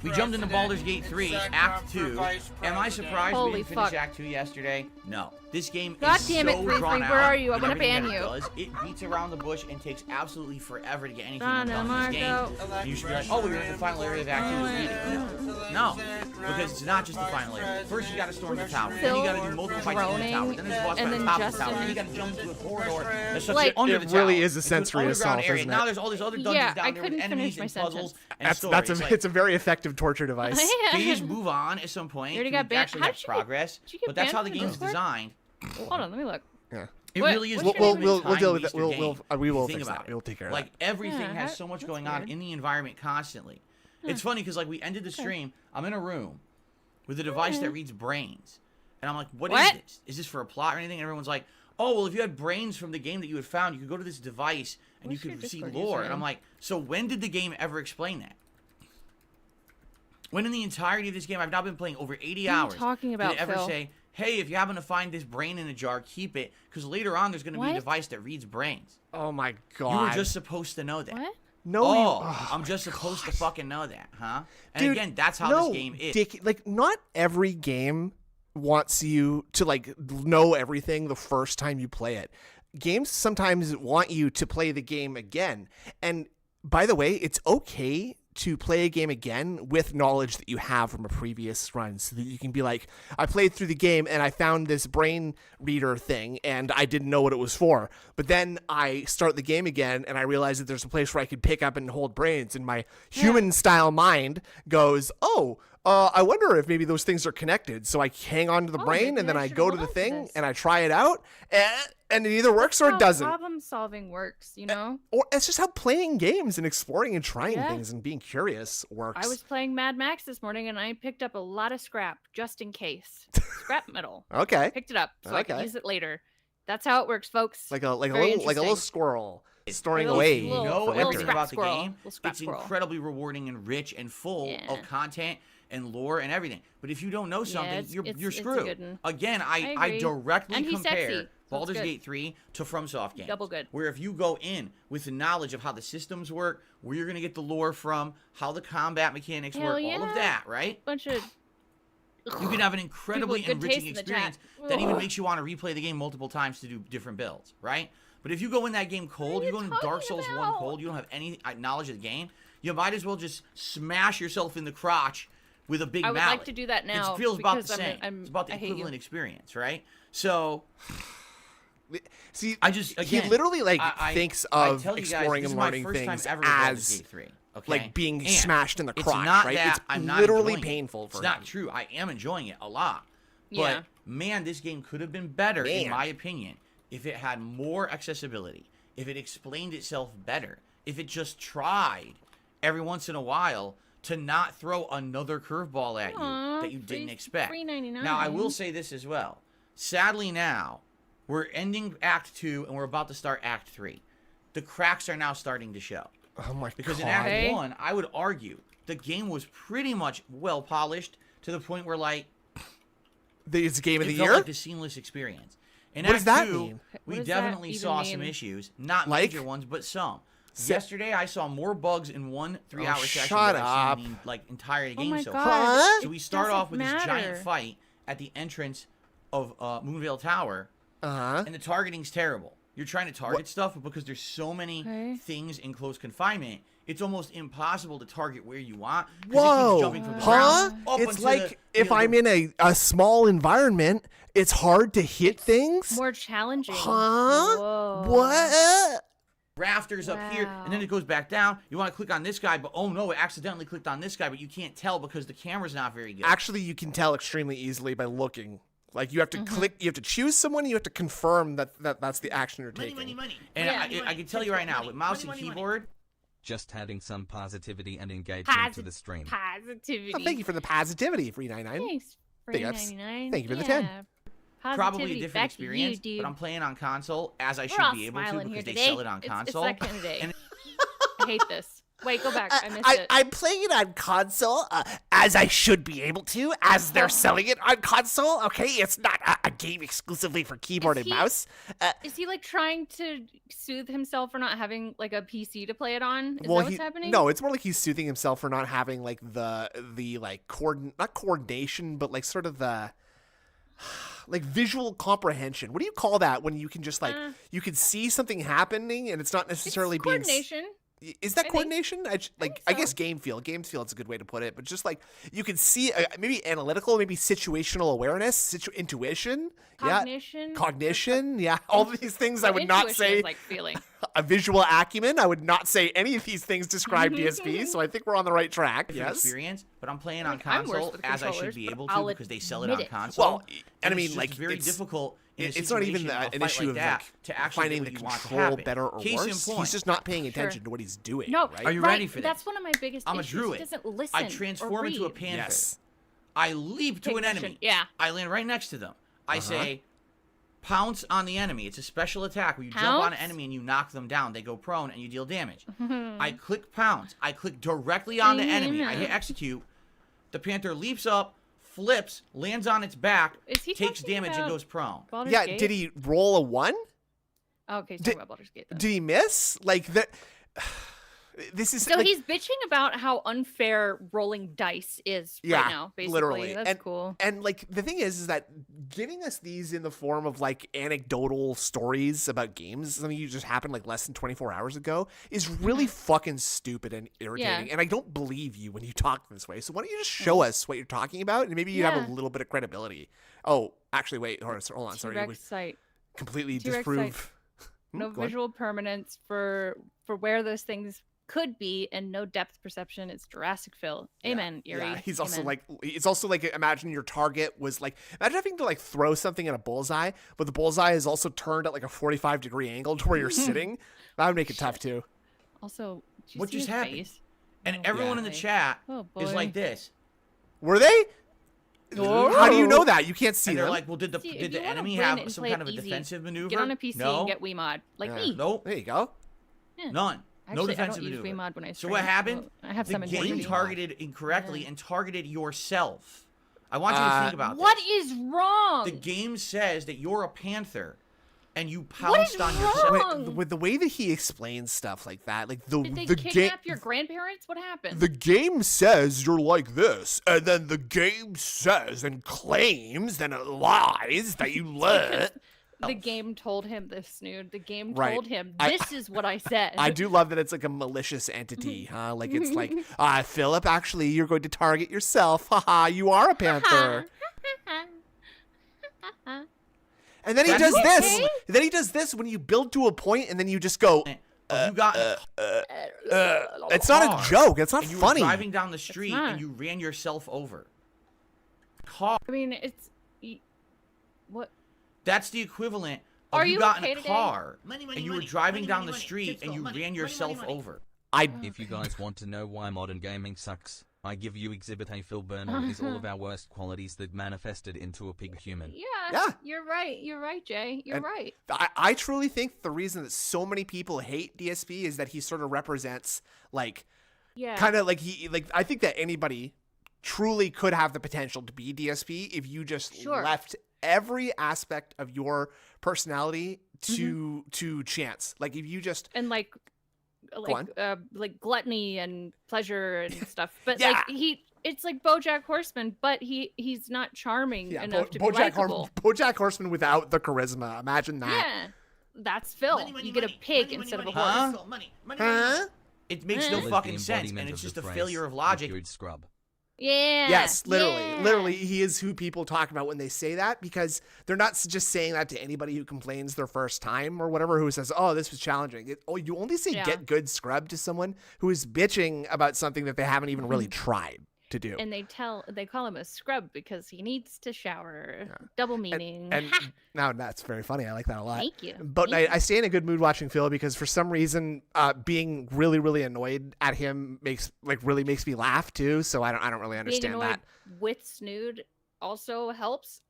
we jumped into Baldur's Gate 3, Act 2. Am I surprised Holy we didn't finish fuck. Act 2 yesterday? No. This game God is damn it, so 3-3, drawn where out are you? I in wanna everything ban that it you. does. It beats around the bush and takes absolutely forever to get anything Donna done in this game. Marco. And you should be like, oh, we were in the final area of Act 2 this meeting. No, because it's not just the final area. First you gotta storm the tower, then you gotta do multiple fights in the tower, then there's a boss fight and on then top of the tower, Justin- then you gotta jump into a corridor that's such Like- under It the tower. really is a into an sensory underground assault, area. isn't Now it? there's all these other dungeons Yeah, down I there with couldn't enemies finish and my puzzles sentence. and That's stories. Like, it's a very effective torture device. can you just move on at some point? You already Can got we banned. actually How have did you get- progress? did you get But that's banned how the from game's Discord? designed. Hold on, let me look. Yeah. It What- really is. what's a your name? We'll time deal with that. waster We will game. fix Think that. about it. We'll take care of Like that. everything Yeah, has so much that's going on weird. in the environment constantly. It's funny because like we ended the stream. I'm in a room with a device that reads brains, and I'm like, what is What? this? Is this for a plot or anything? And everyone's like, oh well, if you had brains from the game that you had found, you could go to this device and What's you your could see Discord lore. And username? I'm like, so when did the game ever explain that? When in the entirety of this game, I've now been playing over 80 What are you hours. talking about, did it ever Phil? say, hey, if you happen to find this brain in a jar, keep it, because later on there's going to be a What? device that reads brains. Oh my god. You were just supposed to know that. What? no. Oh, I'm just supposed to fucking know that, huh? And Dude, again, that's how no, this game is. Like not every game wants you to like know everything the first time you play it. Games sometimes want you to play the game again. And by the way, it's okay to play a game again with knowledge that you have from a previous run, so that you can be like, I played through the game and I found this brain reader thing and I didn't know what it was for. But then I start the game again and I realize that there's a place where I could pick up and hold brains, and my human style mind goes, oh, I wonder if maybe those things are connected. So I hang on to the brain, maybe and then I I should go hold to the on to thing, this. and I try it out, and it either works or it How doesn't. Problem solving works, you know. Or it's just how playing games and exploring and trying Yeah. things and being curious works. I was playing Mad Max this morning, and I picked up a lot of scrap just in case. Scrap metal. Okay. Picked it up so I could Okay. use it later. That's how it works, folks. Like a Very little interesting. squirrel storing Little- away. You little- know for little everything winter. scrap about the squirrel. game. Little scrap It's squirrel. incredibly rewarding and rich and full Yeah. of content and lore and everything. But if you don't know something, it's- you're it's a screwed. good one. Again, I agree. directly And he's compare sexy, so Baldur's it's good. Gate 3 to FromSoft games. Double good. Where if you go in with the knowledge of how the systems work, where you're going to get the lore from, how the combat mechanics Hell work, all of yeah. that, right? Bunch of You can have an incredibly People with good enriching taste in the experience chat. that even Ugh. makes you want to replay the game multiple times to do different builds, right? But if you go in that game cold, are you you go in talking Dark Souls 1 about? cold, you don't have any knowledge of the game, you might as well just smash yourself in the crotch with a big I would mallet. like to do that now It feels about the because same. I'm- It's about the I hate you. equivalent experience, right? So See, I just again, he literally like I thinks I of tell you guys, exploring this and is my learning first time things ever with Baldur's as Gate 3, okay? like being And smashed in the crotch, it's not right? That It's I'm not literally enjoying it. painful for It's not him. true. I am enjoying it a lot. Yeah. But man, this game could have been better, in Man. my opinion, if it had more accessibility, if it explained itself better, if it just tried every once in a while to not throw another curveball at Aw, you that you didn't expect. $3.99. Now, I will say this as well. Sadly now, we're ending Act 2 and we're about to start Act 3. The cracks are now starting to show. Oh my Because in god! Act Okay. 1, I would argue the game was pretty much well polished to the point where, like, It's game of it the felt year. like a seamless experience. In What does Act that 2, mean? we What does that definitely even saw some mean? issues. Not Like? major ones, but some. So- Yesterday, I saw more bugs in one 3-hour session shut than I've seen up. in the like, entire Oh game my so god. far. Huh? So we It start doesn't off with this giant matter. fight at the entrance of Moonvale Tower, Uh-huh. and the targeting's terrible. You're trying to target stuff, but because there's so many Okay. things in close confinement, it's almost impossible to target where you want. 'cause it keeps Whoa! jumping from the Huh? ground up It's onto like the, if I'm in a small environment, it's hard to hit things. More challenging. Huh? Whoa. What? rafters up here, and then it goes back down. You want to click on this guy, but oh no, it accidentally clicked on this guy, but you can't tell because the camera's not very good. Actually, you can tell extremely easily by looking. Like you have to Mm-hmm. click, you have to choose someone, you have to confirm that's the action you're taking. money. And Yeah. I can tell you right now, with mouse and keyboard, Just adding some positivity and engagement to the stream. Positivity. Oh, thank you for the positivity, $3.99. Thanks. Big ups. $3.99. Thank you for the 10. probably a Positivity different back to you, experience, dude. but I'm playing on console as I We're should all be able to smiling because here they today. sell it on console. It's that kind of day. And I hate this. Wait, go back. I missed it. I'm playing it on console as I should be able to, as they're selling it on console. Okay, it's not a game exclusively for keyboard and Is he- mouse. Is he like trying to soothe himself for not having like a PC to play it on? Is Well, that what's happening? no, it's more like he's soothing himself for not having like the like not coordination, but like sort of the like visual comprehension. What do you call that when you can just like you can see something happening and it's not necessarily It's being coordination. Is that think. coordination? I think guess so. game feel. Game feel is a good way to put it. But just like you can see, maybe analytical, maybe situational awareness, intuition, Cognition. cognition, yeah. All these things I would not Intuition say. is like feeling. A visual acumen. I would not say any of these things describe DSP. So I think we're on the right track. different Yes. experience, but I'm playing on Like, I'm worse console with as I should controllers, be but able to I'll because they sell it admit on it. console. Well, and I it's mean, just like, very it's- difficult. In a It's not even situation, a an fight issue like of that, like to actually finding get the what you want to control happen. better or Case in worse. point, He's just not paying attention to what he's doing. No, right? Are you right, ready for That's this? one of my biggest I'm a issues. druid. He doesn't listen. I transform or into a read. panther. Yes. I leap to Take an action. enemy. Yeah. I land right next to them. I say, pounce on the enemy. It's a special attack where you jump on an Pounce? enemy and you knock them down. They go prone and you deal damage. I click pounce. I click directly on the enemy. I hit execute. The panther leaps up, flips, lands on its back, Is he takes talking damage, and about goes prone. Baldur's Yeah. Gate? Did he roll a 1? Oh, okay, he's did- talking about Baldur's Gate. Then. Did he miss? Like that. This is So like, he's bitching about how unfair rolling dice is Yeah, right now, basically. literally. That's cool. And like the thing is that giving us these in the form of like anecdotal stories about games, something you just happened like less than 24 hours ago, is really fucking stupid and irritating. Yeah. And I don't believe you when you talk this way. So why don't you just show us what you're talking about, and maybe you have Yeah. a little bit of credibility. Oh, actually, wait, hold on, sorry, T-Rex we site. completely T-Rex disprove. No Go on. visual permanence for where those things could be, and no depth perception. It's Jurassic Phil. Amen, Erie. Yeah, he's also Amen. like, it's also like, imagine your target was like, imagine having to like throw something at a bullseye, but the bullseye is also turned at like a 45-degree angle to where you're sitting. That would make it tough too. Also, did you What see just his happened? face? And Oh, everyone in boy. the chat Oh, is boy. like this. Were they? Oh. How do you know that? You can't see And they're them. like, well, did See, if the you wanna enemy win have and some play kind it of a easy, defensive maneuver? Get on a PC No. and get Wiimod. Like Yeah. me. Nope. There you go. Yeah. None. No Actually, defensive I don't use maneuver. Wiimod when I So stream. what happened? I have The some game integrity. targeted incorrectly Yeah. and targeted yourself. I want you to think about What this. is wrong? The game says that you're a panther, and you What is pounced on yourself. wrong? With the way that he explains stuff like that, like Did they the game, kidnap your grandparents? What happened? the game says you're like this, and then the game says and claims, then it lies that you learn. The game told him this, Snood. The game Right. told him, I- this is what I said. I do love that it's like a malicious entity, huh? Like it's like, Philip, actually, you're going to target yourself. Haha, you are a panther. And then he That's does this. okay. Then he does this when you build to a point, and then you just go. You got It's not a car, joke. It's not and you funny. were driving down the street not. and you ran yourself over. Car. I mean, it's... What? That's the equivalent of Are you you got okay in a today? car Money, money, and you were money, driving money, down money, the money. street Let's and go. you Money, ran money, yourself money, money. over. I If you guys want to know why modern gaming sucks, I give you Exhibit A. Phil Burnham is all of our worst qualities that manifested into a pig human. Yeah. You're right. You're right, Jay. You're And- right. I truly think the reason that so many people hate DSP is that he sort of represents like Yeah. kind of like I think that anybody truly could have the potential to be DSP if you just Sure. left every aspect of your personality to chance. Like if you just And like gluttony and pleasure and stuff. But Yeah. like it's like BoJack Horseman, but he's not charming enough to be likable. BoJack Horseman without the charisma. Imagine that. Yeah. That's Phil. Money, money, You get a money, pig money, instead money, of a money, horse. Huh? let's go. Money, money, money, money. Huh? It makes Eh. no Phil is fucking the sense, embodiment and it's of just a the failure of phrase, logic. "Good scrub." Yeah. Yes, literally. yeah. Literally, he is who people talk about when they say that because they're not just saying that to anybody who complains their first time or whatever, who says, oh, this was challenging. You only say Yeah. get good scrub to someone who is bitching about something that they haven't even really tried to do. And they call him a scrub because he needs to shower. Double meaning. And now that's very funny. I like that a lot. Thank you. But Thank I stay in a good mood watching Phil because for some reason, being really, really annoyed at him really makes me laugh too. So I don't really being understand annoyed that. with Snood also helps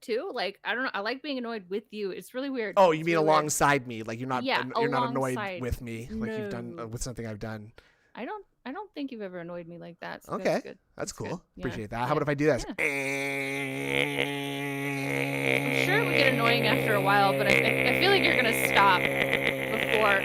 too. Like I don't know. I like being annoyed with you. It's really weird. Oh, you It's mean really weird. alongside me? Like you're not Yeah, you're not annoyed alongside. with me like you've done No. with something I've done. I don't think you've ever annoyed me like that. So Okay, that's good. that's good. cool. Yeah. Appreciate that. Yeah. How about if I do this? Yeah. I'm sure it would get annoying after a while, but I feel like you're gonna stop before.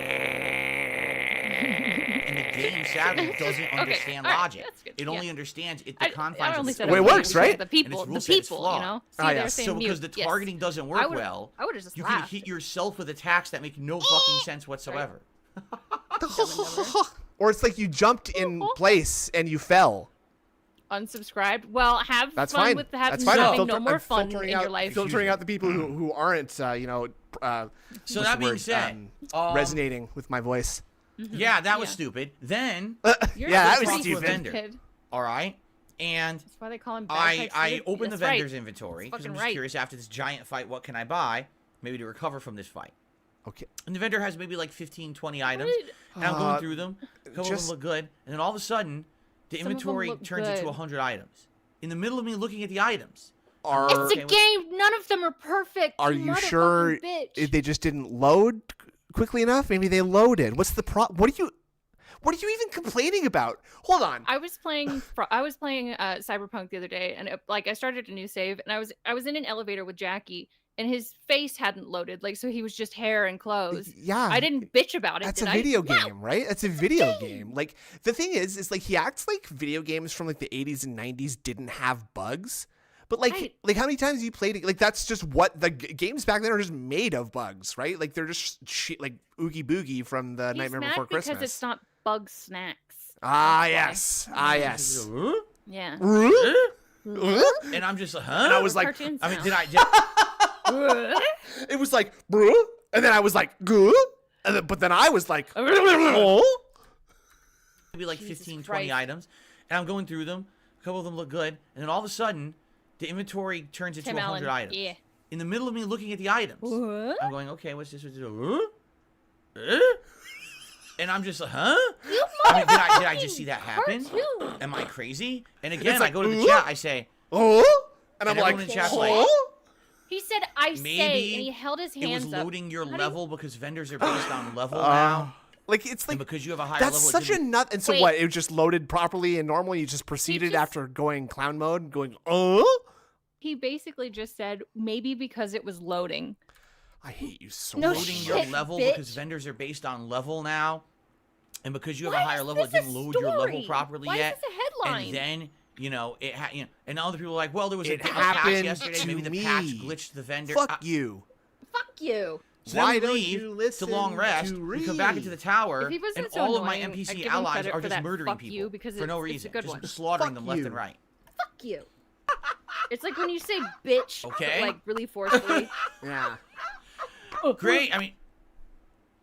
And the game sadly doesn't Okay, understand all right, logic. that's good, It yeah. only understands the I confines only of said the Well, it okay, works, we said right? The people, And the its rule set is people, flawed. you know. See, Ah, they're yes. saying So because mute. the Yes. targeting doesn't I work would've- well, I would have just you laughed. can hit yourself with attacks that make no fucking sense whatsoever. Or it's like you jumped in place and you fell. Unsubscribed. Well, have That's fun fine. with That's having fine. no more I'm fun in filtering your out, life. filtering out the people who aren't, So what's that the being word? said, Resonating with my voice. yeah, that was Yeah. stupid. Then, You're Yeah, that pretty was stupid. Vendor. all right, and That's why they call him bad I type Snood. opened the That's right. vendor's inventory because I'm Fucking just right. curious after this giant fight, what can I buy? Maybe to recover from this fight. Okay. And the vendor has maybe like 15, 20 items. What? And I'm Uh, going through them. A couple of just- them look good. And then all of a sudden, the Some of them inventory look turns into good. 100 items. In the middle of me looking at the items. Are It's Okay, a game. None of them are perfect. Are you sure Bitch. they just didn't load quickly enough? Maybe they loaded. What's the problem? What are you even complaining about? Hold on. I was playing Cyberpunk the other day, and I started a new save, and I was in an elevator with Jackie, and his face hadn't loaded, so he was just hair and clothes. Yeah. I didn't bitch about it. That's did a I? video No. game, right? That's a video game. Like the thing is like he acts like video games from like the 80s and 90s didn't have bugs. But Right. how many times have you played it? Like that's just what the games back then are just made of bugs, right? Like they're just like Oogie Boogie from the He's Nightmare mad Before because Christmas. it's not bug snacks. Ah That's why. yes. Ah yes. Yeah. And I'm just like, huh? And I was like, Cartoon I mean, sound. it was like, bruh, and then I was like, good, but then I was like, oh. maybe like Jesus 15, 20 Christ. items, and I'm going through them. A couple of them look good, and then all of a sudden, the inventory turns into Tim 100 Allen, items. yeah. In the middle of me looking at the items, What? I'm going, okay, what's this? What's this? And I'm just like, huh? I mean, did I just see that happen? Cartoon. Am I crazy? And again, It's like, I go to the chat, I say, Oh, and I'm And like, everyone in chat's like, oh. He said, "I say," maybe and he held his it was hands up. loading your How do you- level because vendors are based on level now. Like it's And like because you have a higher that's level, such a nut. And so Wait. what? It just loaded properly and normal. You just proceeded just- after going clown mode, and going, He basically just said maybe because it was loading. I hate you so No much. loading shit, your level bitch. because vendors are based on level now. And because you have Why a higher is level, it this a didn't load your level story? properly Why yet. is this a headline? And then, and other people are like, well, there was a It patch happened yesterday. to Maybe the me. patch glitched the vendor. Fuck you. Fuck you. So Why then we don't leave you listen to long rest. to We come back Ree? into the tower, If he wasn't and so all of my annoying, I'd NPC give him allies credit are for just that murdering fuck people you, because for no it's a reason, good just one. slaughtering Fuck them left you. and right. Fuck you. It's like when you say bitch, Okay. like really forcefully. Yeah. Great. I mean,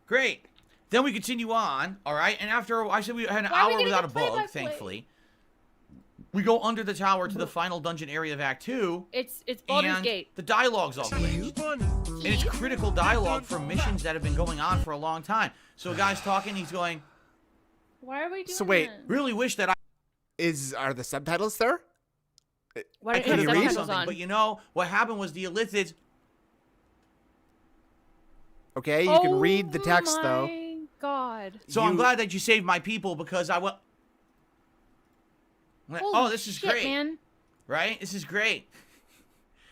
great. Then we continue on. All right. And after I said we had an Why are we hour getting without a a play-by-play? bug, thankfully. We go under the tower to the final dungeon area of Act 2. It's Baldur's And Gate. the dialogue's all glitched. And it's critical dialogue from missions that have been going on for a long time. So a guy's talking, he's going, Why are we doing So wait, that? really wish that I Are the subtitles there? Why I don't could you read have something. subtitles on? But you know, what happened was the illicits. Okay, you can read the text though. Oh my God. So I'm You- glad that you saved my people because I will. Oh, Holy this is shit, great. man. Right? This is great.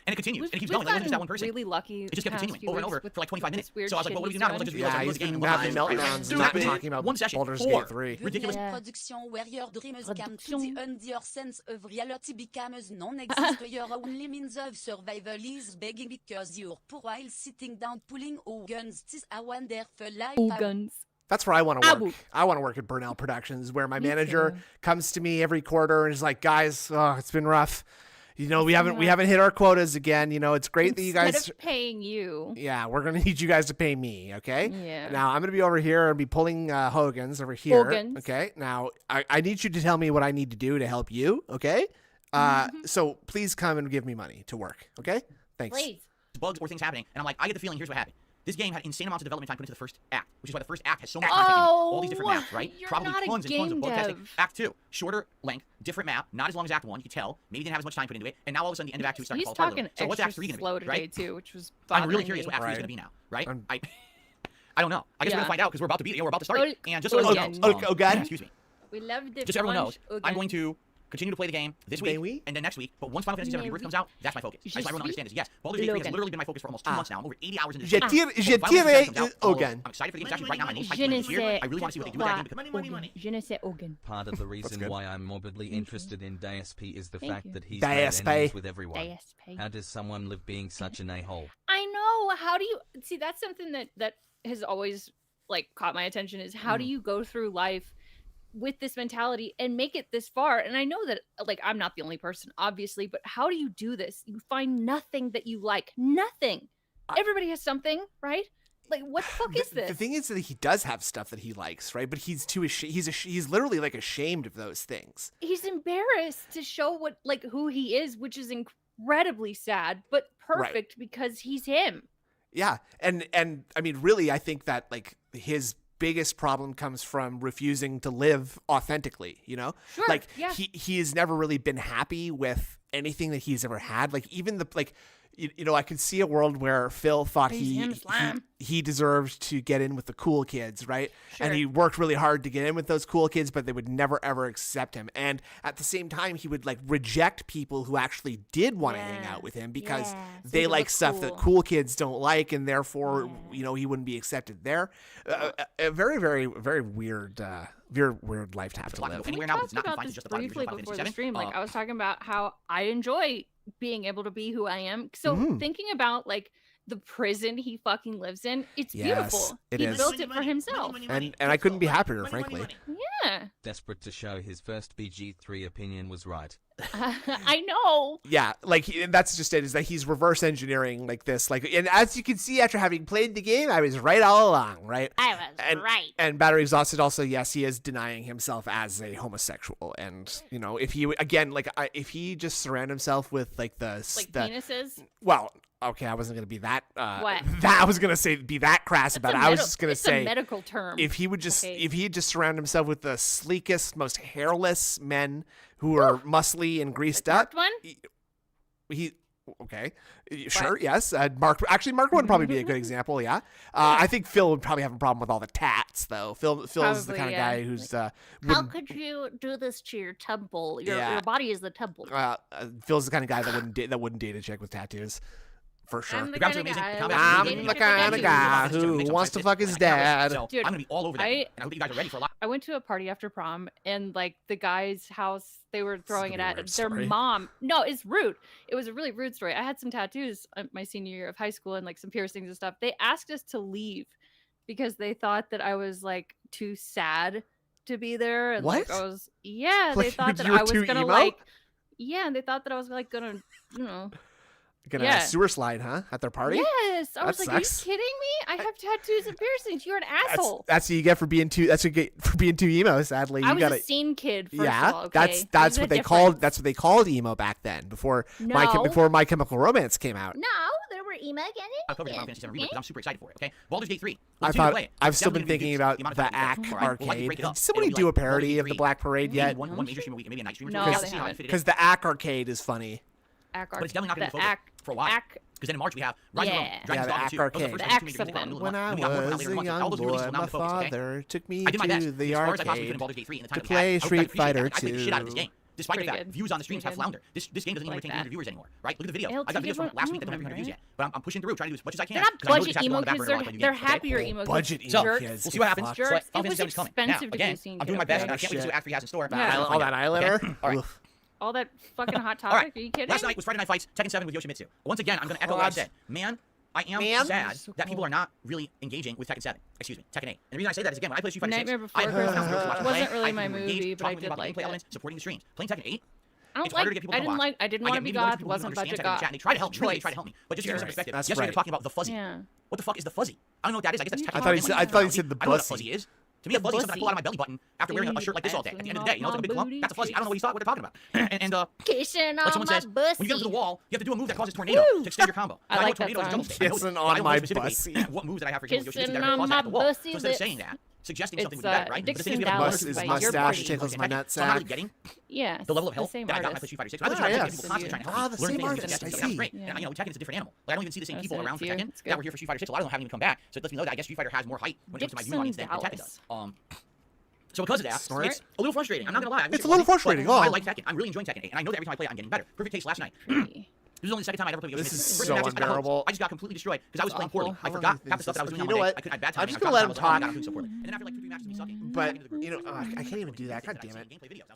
And it continues. And it keeps going. It wasn't just that one person. Really lucky. It just kept the past continuing few over and weeks over with for like 25 minutes. this weird So I was like, shit well, what do we do he's now? doing. Let's just realize Yeah, I he's love the game. been I'm having behind. meltdowns and not Stupid. talking about One session. Baldur's 4. Gate 3. Ridiculous. Production warrior dreamers cam to the undear sense of reality becomes non-exist. Your only means of survival is begging because you're poor while sitting down pulling guns. This a wonderful life. Oh, guns. That's where I want to Abu. work. I want to work at Burnell Productions, where my Me manager too. comes to me every quarter and is like, "Guys, it's been rough. You know, we haven't rough. hit our quotas again. You know, it's great that you Instead guys. of paying you. Yeah, we're gonna need you guys to pay me. Okay. Yeah. Now I'm gonna be over here and be pulling Hogan's over here. Hogan's. Okay. Now I need you to tell me what I need to do to help you. Okay. So please come and give me money to work. Okay. Thanks. Please. Bugs or things happening. And I'm like, I get the feeling, here's what happened. This game had insane amounts of development time put into the first act, which is why the first act has so much Oh, content in it. All these different maps, right? you're Probably not a tons and tons of game bug testing. dev. Act 2, shorter length, different map, not as long as Act 1, you can tell. Maybe didn't have as much time put into it. And now all of a sudden the end of Act 2 is starting He's to fall apart a talking little. So what's Act extra 3 going to slow be, today right? too, which was I'm really bothering curious me. what Act 3 is Right. going to be now, right? I'm- I don't know. I guess we're going Yeah. to find out because we're about to be, we're about to start Oh, it. And just so everyone oh, knows, oh, God. excuse me. We love the Just so everyone knows, bunch I'm going to continue to play the game this May week we? and then next week. But once Final Fantasy VII Rebirth comes out, that's my focus. I just want everyone to understand is yes, Baldur's Gate 3 has Logan. literally been my focus for almost 2 months now. I'm over 80 hours into Je this game. tire, So je when Final Fantasy VII tire comes out, Hogan. I'm excited for the game. It's actually right now my most hyped Je game ne of the year. sais I really want to see what they do with that game. Because Hogan. Je ne sais Hogan. Part of the reason good. why I'm morbidly interested in DSP is the Thank fact you. that he's DSP. made enemies with everyone. DSP. How does someone live being such an a-hole? I know. How do you see? That's something that has always like caught my attention. Is how do you go through life with this mentality and make it this far? And I know that like I'm not the only person, obviously, but how do you do this? You find nothing that you like. Nothing. Everybody has something, right? Like what the fuck is this? The thing is that he does have stuff that he likes, right? But he's too he's literally like ashamed of those things. He's embarrassed to show what like who he is, which is incredibly sad, but perfect because he's him. Yeah, and I mean, really, I think that like his biggest problem comes from refusing to live authentically. You know, Sure, like yeah. he has never really been happy with anything that he's ever had. Like even the like. You know, I could see a world where Phil thought he deserved to get in with the cool kids, right? Sure. And he worked really hard to get in with those cool kids, but they would never ever accept him. And at the same time, he would like reject people who actually did want to hang out with him because Yeah. So they he could like look stuff that cool. cool kids don't like, and therefore, you know, he wouldn't be accepted there. A very, very, very weird life to have to live. Anywhere We now, talked it's not about confined to this just the product briefly of Final before Fantasy the stream. Like VII. I was talking about how I enjoy being able to be who I am. So Mhm. thinking about like the prison he fucking lives in. It's Yes, beautiful. it He is. built it for himself. And I couldn't be happier, frankly. Yeah. Desperate to show his first BG3 opinion was right. I know. Yeah, like that's just it. Is that he's reverse engineering like this, like, and as you can see after having played the game, I was right all along, right? I was right. And Battery Exhausted also, yes, he is denying himself as a homosexual, and you know, if he again, like, if he just surround himself with like penises. Well, okay, I wasn't gonna be that. What? That I was gonna say be that crass about it. I was just gonna it's say a medical term. if he would just if he had just surround himself with the sleekest, most hairless men who are muscly and greased up. One? He okay, sure, yes. Mark would probably be a good example. Yeah, I think Phil would probably have a problem with all the tats though. Phil's the kind of guy who's how could you do this to your temple? Your body is the temple. Phil's the kind of guy that wouldn't date a chick with tattoos. For sure. I'm the kind of guy who wants to fuck his dad. So Dude, I'm gonna be all over that. And I hope you guys are ready for a lot. I went to a party after prom, and like the guy's house, they were throwing it at their story. mom. No, it's rude. It was a really rude story. I had some tattoos my senior year of high school and like some piercings and stuff. They asked us to leave because they thought that I was like too sad to be there. And What? like I was, yeah. Like, They thought that you were I was too gonna emo? like, yeah. And they thought that I was like gonna, you know. Gonna sewer slide, huh? At their party? Yes. I was That like, sucks. are you kidding me? I have tattoos and piercings. You're an asshole. That's what you get for being too. That's what you get for being too emo. Sadly, I you was gotta. a scene kid. First Yeah, of all, okay? that's There's what a they difference. called. That's what they called emo back then. Before No. My Chemical Romance came out. No, there were emo again. I'll cover the Final Fantasy VII Reboot because I'm super excited for it. Okay, Baldur's Gate 3. I've still been thinking about the ACK arcade. Did somebody do a parody of the Black Parade yet? One major stream a week, maybe a night stream or two. No, Just they to see how I haven't. fit it in. Because the ACK arcade is funny. But it's definitely not going to be focused for a while. Because then in March we have Rise of Rome, Dragon's the Dogma ACK 2. Those are arcade. first The two ACK major releases something. we're When I gonna do. was a young boy, my father took me I did my best to the as far as I possibly could in arcade Baldur's Gate 3 in the time to that we had. play I hope you guys Street appreciate Fighter that. I played the shit out of this 2. game. Despite the Pretty fact good. views on the streams have Pretty good. floundered. This game doesn't even Like retain 800 that. viewers anymore, right? Look at the video. It'll I got take videos from it last week that from- don't have 300 views yet. But I'm pushing through, trying to do as much as I can. They're not 'cause I know budget this has to go emo on the back kids. burner while I play new They're games, okay? happier emo Budget kids. emo Jerks. kids. We'll see what happens. Fuck. So, Jerks. Final It was Fantasy VII is coming. Now, expensive to do again, scene I'm doing my best, and I kid, can't wait to see what Ad Free has in store. Yeah. All that eyeliner. All right. Oof. All that fucking hot All right. topic. Are you kidding? Last night was Friday Night Fights, Tekken 7 with Yoshimitsu. Once again, I'm going to echo what I said. Man, I am sad that people are not really engaging with Tekken 7. Excuse me, Tekken 8. And the reason I say that is, again, when I play Street Fighter 6, Nightmare Before I have Christmas to watch them wasn't play. really I my can engage, movie, but I talk with me did about the like gameplay it. elements, supporting the streams. Playing Tekken 8, I it's harder to get people to come watch. I didn't I want get to be maybe one or two God. people who Wasn't understand budget Tekken in the God. chat, and they try to help me. Really, they Choice. try to help me. But just to give you some Choice. perspective, That's yesterday we were right. talking about the fuzzy. Yeah. What the fuck is the fuzzy? I don't know what that is. I guess that's I technically. thought you said the I know what a bussy. fuzzy is. To me, a fuzzy is something I pull out of my belly button after wearing a shirt like this all day. At the end of the day, you know, it's like a big clump. That's a fuzzy. I don't know what they're talking about. And Kissing like on someone my says, bussy. when you get to the wall, you have to do a move that causes tornado to extend your combo. I Now, like know that tornado is a song. double stick. I know Kissing I on know my specifically bussy. what moves that I have for Yoshimitsu Kissing that on cause that my at the wall. So bussy instead of saying lips. that, suggesting It's, something would be better, right? But the Dixon thing is, we have Dallas to His by learn You're mustache Pretty. tickles my So I'm not nutsack. really getting Yes. the level of the help same that I got in my artist. Street Fighter 6. I was just yes. trying to get people constantly trying to help the me. Learn same things, artist, suggestions, I that was see. great. Yeah. And you know, Tekken is a different animal. Like I don't even see the same I've people seen it around for too. Tekken It's that were good. here for Street Fighter 6. A lot of them haven't even come back. So it lets me know that I guess Street Fighter has more height when it comes to my viewing audience than Tekken does. So because of that, Snort. it's a little frustrating. I'm not gonna lie. I wish It's it a little wasn't, frustrating, but I oh. like Tekken. I'm really enjoying Tekken 8, and I know that every time I play it, I'm getting better. Perfect taste last night. This is only the second time I'd ever played Yoshimitsu. This is First so match was at home. unbearable. I just got completely destroyed because I was playing poorly. I How forgot long do you half the stuff that I was think doing this all is? day. I had bad I'm timing. just I gonna got let I him was like, oh my talk. God, I'm doing so poorly. And then after like 2-3 matches of me sucking, But, into the group. you know, I can't even do that. God damn it.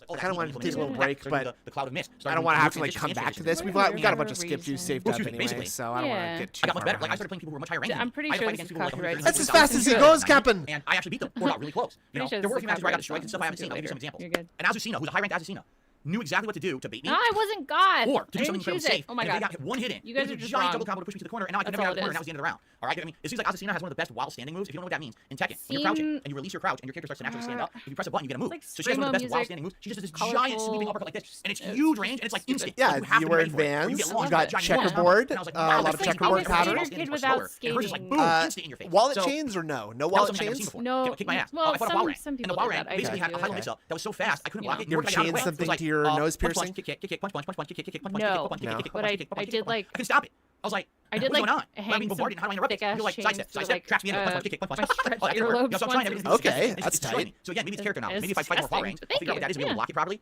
I kinda wanted to take a little break, but the cloud of mist. I don't want to have to like come back to this. We've got a bunch of skip juice saved up Excuse me, anyway, basically. so I don't want Yeah. to get too I got much far better. Like I behind. started playing people who were much higher ranked. I'm pretty I sure fight this against is people who were copyrighted. like That's as fast as he goes, Captain. And I actually beat them or got really close. You know, Pretty sure there were a this few is matches where I got copyrighted destroyed and stuff. I haven't seen. I'll give you some examples. You're good. And Azucena, who's a high ranked Azucena, knew exactly what to do to bait me. No, I wasn't God. Or to do I something didn't incredibly choose it. safe. Oh my and if God. they got one hit in, You guys it are was a just giant wrong. double combo to push me to the corner, and now I could That's never all get out of it the corner, and that was the end of the round. All right, I mean, it seems like Azucena has one of the best wild standing moves. If you don't know what that means, in Tekken, when you're crouching and you release your crouch and your character starts to naturally stand up, if you press a button, you get a move. Like So she has one of the best screamo wild music, standing moves. She just does this colorful. giant sweeping uppercut like this, and it's huge range, and it's like instant. Yeah, Like, have you to be were ready for it. Or you advanced. get You launched got with a giant checkerboard, and I was like, a wow, lot this of thing checkerboard is powerful. patterns. It's getting Without slower. And hers is like skating. boom, instant in your face. Wallet So- chains or no? No that was wallet something I've never seen chains? before. No, Kick my ass. well, I fought a WoW rank. some And the people WoW do rank that. I basically can't had a do high it. mix up that was so fast I couldn't block it. You ever Nor could I get out of chain the way. It was something like, to your nose punch, punch, piercing? kick, kick, punch, punch, punch, punch, kick, kick, punch, punch, No. kick, punch, kick, No. kick, But punch, kick, punch, I kick, did, punch. like- I couldn't stop it. I was like, I did what's like going on? hang I'm being some bombarded. How do I interrupt it? thick-ass You're like, chains sidestep, to, sidestep, like, traps me in, punch, punch, kick, kick, punch, punch. my Oh, that's everywhere. earlobes You know, so I'm trying once. everything. Okay, It's that's destroying tight. me. So again, maybe it's character knowledge. It's Maybe if I fight more WoW disgusting. ranks, I'll Thank figure out what that is and be able to you. block it properly.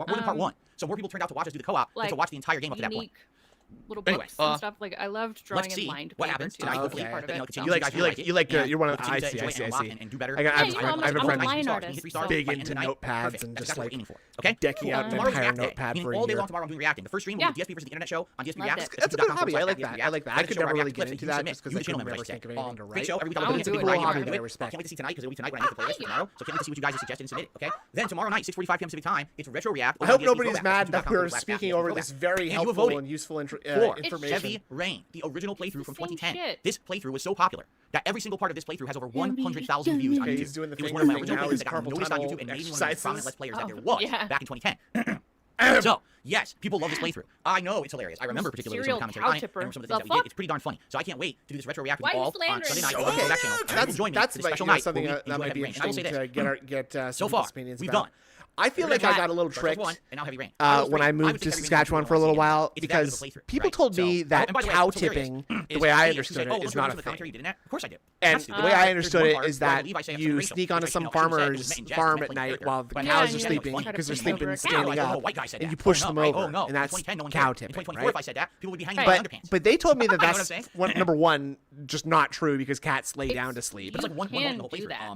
more than part 1. So more people turned out to watch us do the co-op than to watch the entire game up to that point. Little Anyway, books and stuff. Like I loved drawing let's in see lined what paper happens too. tonight. That was Hopefully, part of you know, it. you're one of I see. and do better. I have a friend line artist, who's so- big into notepads and just like okay, decking out an tomorrow's entire React Day. notepad Meaning for a all day year. long tomorrow I'm doing reacting. The first stream will be DSP versus the internet show on DSP Loved Reacts. it. That's a good hobby. I like that. I could never really get into that just because I channel could never members think of anything to Great write. show. Every week I I'll would do do it. it. I Cool hobby that I can't respect. wait to see tonight because it'll be tonight when I make the playlist for tomorrow. So can't wait to see what you guys have suggested and submit it. Okay. Then tomorrow night, 6:45 p.m. Pacific time, it's Retro React. I hope nobody's mad that we're speaking over this very helpful and useful for information. Heavy Rain, the original playthrough from the same 2010. shit. This playthrough was so popular that every single part of this playthrough has over 100,000 views on Okay, YouTube. he's doing the It was finger one of my thing original now, playthroughs his that got carpal noticed on tunnel YouTube and made me one of the most exercises. prominent Let's Players that there Oh, was yeah. back in 2010. So, yes, people love this playthrough. I know it's hilarious. I remember particularly some of the commentary on it and some of the things that we did. It's pretty darn funny. So I can't wait to do this retro react with Why you you all on slandering Sunday night. me? Go to the back channel. And you join me That's for this special like, night something where we that enjoy might be Heavy Rain. And I will say interesting this. to get So some far, opinions we've about. done. I feel like I got a little tricked One, and now Heavy Rain. when I moved to Saskatchewan for a little while because people told me that cow tipping, the way I understood it, is not a thing. Of course I do. And the way I understood it is that you sneak onto some farmer's farm at night while the cows are sleeping because they're sleeping standing up, and you push them over, and that's cow tipping, right? But they told me that that's number one, just not true because cats lay down to sleep. But it's like one can the whole do playthrough. that.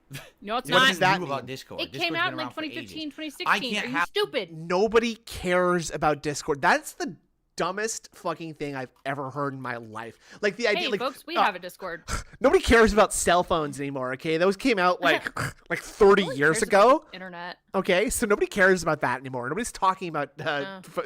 No, it's What not. does that new mean? about Discord? It Discord's came out been in like around for 2015, ages. 2016. I can't Are you have- stupid? Nobody cares about Discord. That's the dumbest fucking thing I've ever heard in my life. Like the idea, Hey, like folks, we have a Discord. nobody cares about cell phones anymore. Okay, those came out like 30 Nobody years cares about ago. the Internet. Okay, so nobody cares about that anymore. Nobody's talking about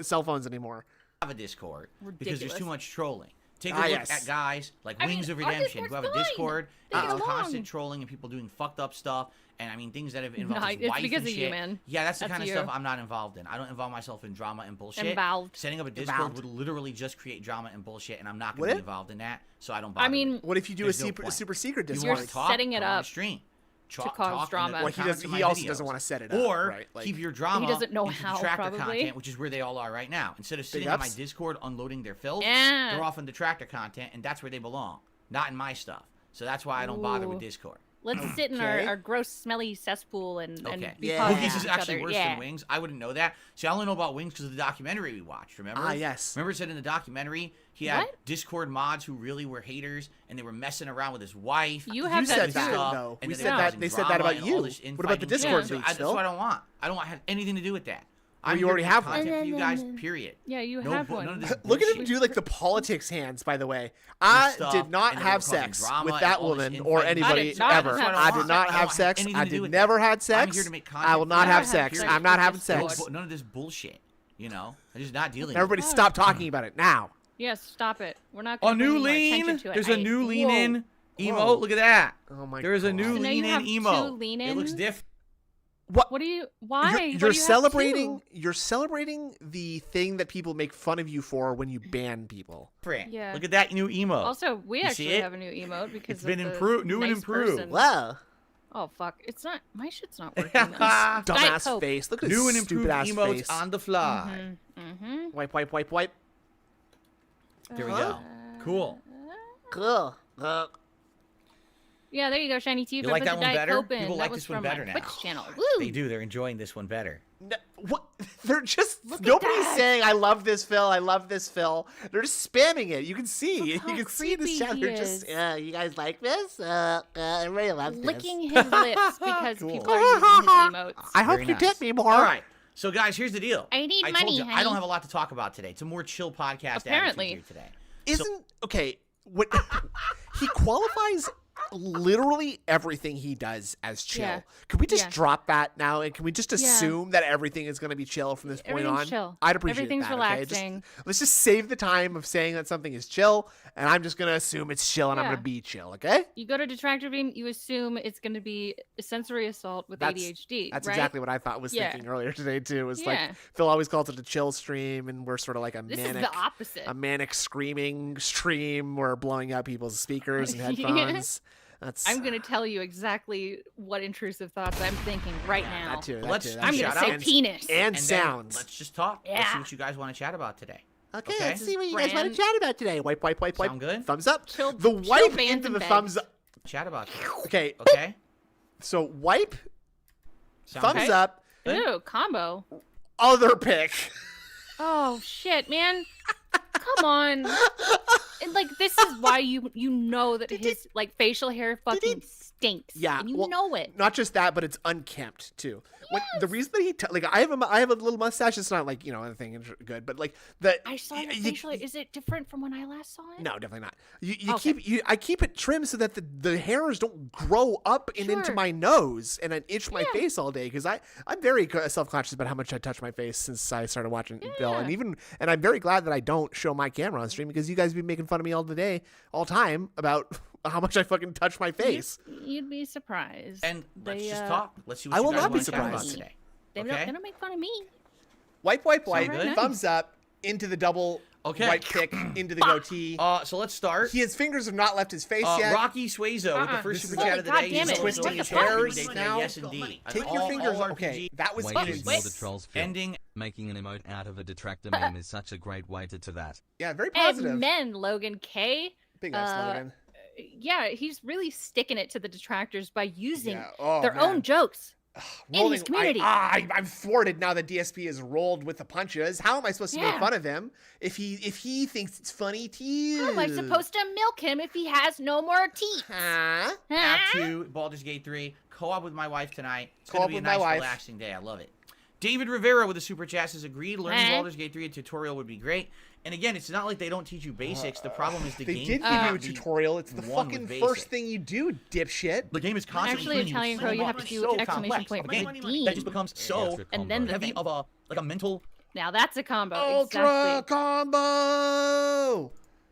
cell phones anymore. Have a Discord because there's Ridiculous. too much trolling. Take a Ah, look yes. at guys like I mean, Wings of our Redemption who have a Discord's fine. Discord. They And get it's along. constant trolling and people doing fucked up stuff. And I mean things that have involved No, his it's wife because and of shit. you, man. Yeah, that's the That's kind of you. stuff I'm not involved in. I don't involve myself in drama and bullshit. Involved. Setting up a Discord Involved. would literally just create drama and bullshit, and I'm not Would going to it? be involved in that, so I don't bother. I mean, What if you do There's a no super, point. super secret you Discord? want to talk, setting it come on up stream. to cause Talk in the drama. Well, comments he of my also videos. doesn't want to set it up, Or right? Like, keep your drama. He doesn't know into how, Detractor probably. content, which is where they all are right now. Instead of sitting Big on my ups. Discord unloading their filth, Yeah. they're off on Detractor content, and that's where they belong, not in my stuff. So that's why I don't bother with Ooh. Discord. Let's sit in our gross, smelly cesspool and be Yeah. positive Cookies to is each actually other. worse than wings. I wouldn't know that. See, I only know about wings because of the documentary we watched. Remember? Ah, yes. Remember it said in the documentary he had What? Discord mods who really were haters and they were messing around with his wife. You have said that that, too. though. And We then said were that. causing They said that drama about and all you. this What about the infighting. Discord So leaks, that's Phil? what I don't want. I don't want to have anything to do with that. I'm you here already to have make one. content for you guys. Period. Yeah, you No have bu- one. none of this Look at him bullshit. do like the politics hands, by the way. I stuff, did not and they were have causing sex drama with and that all this woman or infighting. anybody I did not ever. have I sex. did not I have don't sex. anything I to do did with never that. had I'm sex. here to make I will content not for have you. sex. Period. I'm not having No, sex. None of this bullshit. You know, I'm just not dealing Everybody with it. stop talking about it now. Yes, stop it. We're not A going to new bring more lean. attention to it. There's a new lean in emote. Whoa. Look at that. Oh my There is a God. new So now lean you have in two emote. lean It looks ins? different. What do you? Why? Why You're do you have celebrating. two? You're celebrating the thing that people make fun of you for when you ban people. Yeah. Look at that new emote. Also, we You see actually it? have a new emote because It's been of the improved, new and nice improved. person. Wow. Oh fuck! It's not. My shit's not working. Diet Dumbass Coke. face. Look at New his and improved stupid ass emotes face. on the fly. Mm-hmm. Wipe, wipe, wipe, wipe. There we go. Cool. Cool. Yeah, there you go, Shiny T. You like that one Diet better? Coke in. People That like was this one from my better now. Twitch channel. Woo! They do. They're enjoying this one better. No, what? They're just Look at nobody's that. saying I love this Phil. I love this Phil. They're just spamming it. You can see. Look You how can see this creepy chat. he They're just. is. You guys like this? Everybody loves this. Licking his lips because Cool. people are using his emotes. I hope Very you nice. tip me more. All right. So, guys, here's the deal. I need told money, you, I honey. don't have a lot to talk about today. It's a more chill podcast. Apparently. attitude here today. Isn't okay? What he qualifies literally everything he does as chill. Yeah. Can we just Yeah. drop that now, and can we just assume that everything is going to be chill from this point Everything's on? chill. I'd appreciate Everything's that. Okay? relaxing. Let's just save the time of saying that something is chill, and I'm just going to assume it's chill, and I'm Yeah. going to be chill. Okay? You go to Detractor Beam, you assume it's going to be a sensory assault with ADHD. That's right? exactly what I thought was Yeah. thinking earlier today too. Was Yeah. like Phil always calls it a chill stream, and we're sort of like a This manic, is the opposite. a manic screaming stream. We're blowing out people's speakers and headphones. That's I'm going to tell you exactly what intrusive thoughts I'm thinking right now. that too. Well, let's- that too, I'm that gonna too. say And- penis. and And then sounds. let's just talk. Let's see Yeah. what you guys want to chat about today. Okay, Okay. let's see what you guys want Brand. to chat about today. Wipe, wipe, wipe, wipe. Sound good? Thumbs up. Chill- the chill wipe bands into and the bags. thumbs up. Chat about today. Okay. Okay. So wipe, Sound thumbs good? up, Good? Ew, combo. other pick. Oh shit, man. Come on. And like this is why you know that his like facial hair fucking stinks. Yeah, And you well, know it. Not just that, but it's unkempt too. When, the reason that he like I have a little mustache. It's not like anything good, but like that. I saw your facial hair. Is it different from when I last saw it? No, definitely not. You Okay. I keep it trimmed so that the hairs don't grow up and into Sure. my nose and itch my Yeah. face all day because I'm very self-conscious about how much I touch my face since I started watching Bill, and I'm very glad that I don't show my camera on stream because you guys be making fun of me all time about how much I fucking touch my face. You'd be surprised. And let's They, just talk. Let's see what I you will guys not be want to chat about surprised. today. They Okay. don't make fun of me. Wipe, wipe, Sound wipe. good? Thumbs up into the double Okay. wipe kick into the goatee. So let's start. His fingers have not left his face yet. Rocky Suezo with the first This super is- chat of the God day. damn He's it. Twisting twisting his his hairs hairs now. now. Yes, indeed. Take your fingers. Okay, that was Waiting it. for the trolls feel. Ending. Making an emote out of a detractor meme is such a great way to that. Yeah, very positive. Amen, Logan K. Big up, slogan. Yeah, he's really sticking it to the detractors by using Yeah. Oh, their man. own jokes. in his community. I'm thwarted now that DSP is rolled with the punches. How am I supposed to make Yeah. fun of him if he thinks it's funny too? How am I supposed to milk him if he has no more teeth? Huh? Act Huh? 2, Baldur's Gate 3, co-op with my wife tonight. It's Co-op going to be a with my nice, wife. relaxing day. I love it. David Rivera with the super chat says, agreed, learning Eh? Baldur's Gate 3 a tutorial would be great. And again, it's not like they don't teach you basics. The problem is the They game did give you a cannot be tutorial. It's the one fucking with first basic. thing you do, dipshit. The game is constantly Actually, teaching Italian you Crow, so you have much, to do so exclamation complex point of a game redeem. that just becomes so Extra And then combo. the heavy of a mental Now that's a combo. Ultra Exactly. combo.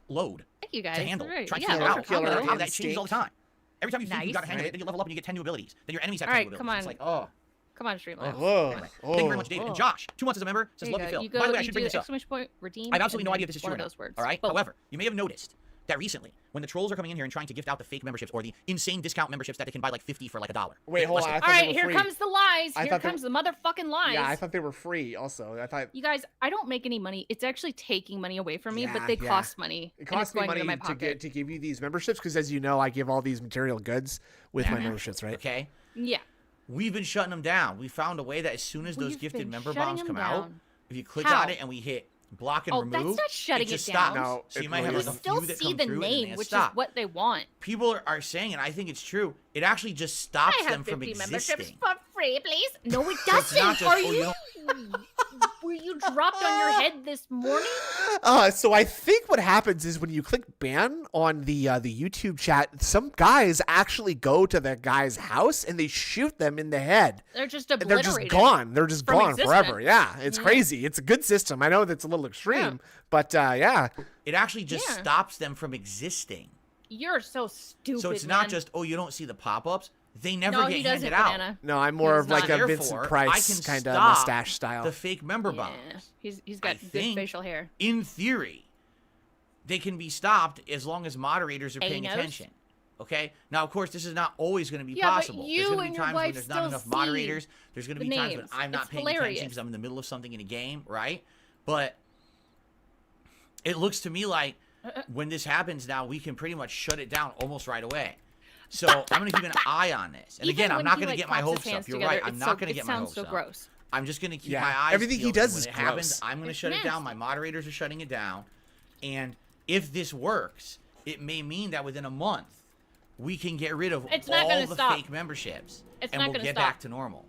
load Thank you guys. to handle. Right. Try to Yeah, figure it ultra out. killer On combo. top of that, it changes all the time. Every time you think you got a hang of Nice. it, then you level up and you get 10 new abilities. Then your enemies have All 10 right, new come abilities. It's on. like, oh. Come on, Streamlabs. Whoa. Anyway, thank you very much, David. Oh. And Josh, 2 months as a member, says, There love you you, go. Phil. You By the way, I you should do bring this up. exclamation point redeem. I have absolutely and no then idea if this is one true of or those not. words. All right. Both. However, you may have noticed that recently, when the trolls are coming in here and trying to gift out the fake memberships or the insane discount memberships that they can buy like 50 for like $1. Wait, hold on. I All thought they right, were here free. comes the lies. I Here thought they comes the motherfucking lies. Yeah, I thought they were free. Also, I thought You guys, I don't make any money. It's actually taking money away from me, Yeah, but they yeah. cost money. it and it's cost me going money into my to pocket. give you these memberships because, as you know, I give all these material goods with my memberships, right? Okay. Yeah. We've been shutting them down. We found a way that as soon as those We've gifted been member shutting bombs them come out, down. if you click How? on it and we hit block and Oh, remove, that's not shutting it just it down. stops. No, So it you might really have You like a still few that see come the through and then name, they which stop. is what they want. People are saying, and I think it's true, it actually just stops I have them from 50 existing. memberships for free, please. No, it So it's not doesn't. just, Are oh, you you? Were you dropped on your head this morning? So I think what happens is when you click ban on the YouTube chat, some guys actually go to that guy's house and they shoot them in the head. They're just And they're obliterated. just gone. They're just from gone existence. forever. Yeah, it's crazy. It's a good system. I know that's a little extreme, but yeah. It actually just Yeah. stops them from existing. You're so stupid. So it's not man. just, oh, you don't see the pop-ups. They never no, get he handed doesn't, out. Banana. No, I'm more He's of like not. a Therefore, Vincent I Price can kind of stop mustache style. The fake member Yeah. bombs. He's got good think facial hair. In theory, they can be stopped as long as moderators are paying Anos? attention. Okay? Now, of course, this is not always going to be Yeah, but possible. you There's going to and be your times when wife there's not still enough see moderators. There's going to the be times when names. I'm not It's paying hilarious. attention because I'm in the middle of something in a game, right? But it looks to me like when this happens now, we can pretty much shut it down almost right away. So I'm going to keep an eye on this. And Even again, I'm when not he, going to like, get my claps his hopes up. hands You're together, right. I'm it's not so- going to it get my sounds hopes so up. gross. I'm just going to keep Yeah, my eyes everything he peeled, does and is when it happens, gross. I'm going to It's shut it down. nasty. My moderators are shutting it down. And if this works, it may mean that within a month, we can get rid of It's not all gonna the stop. fake memberships. It's and not we'll gonna get stop. back to normal.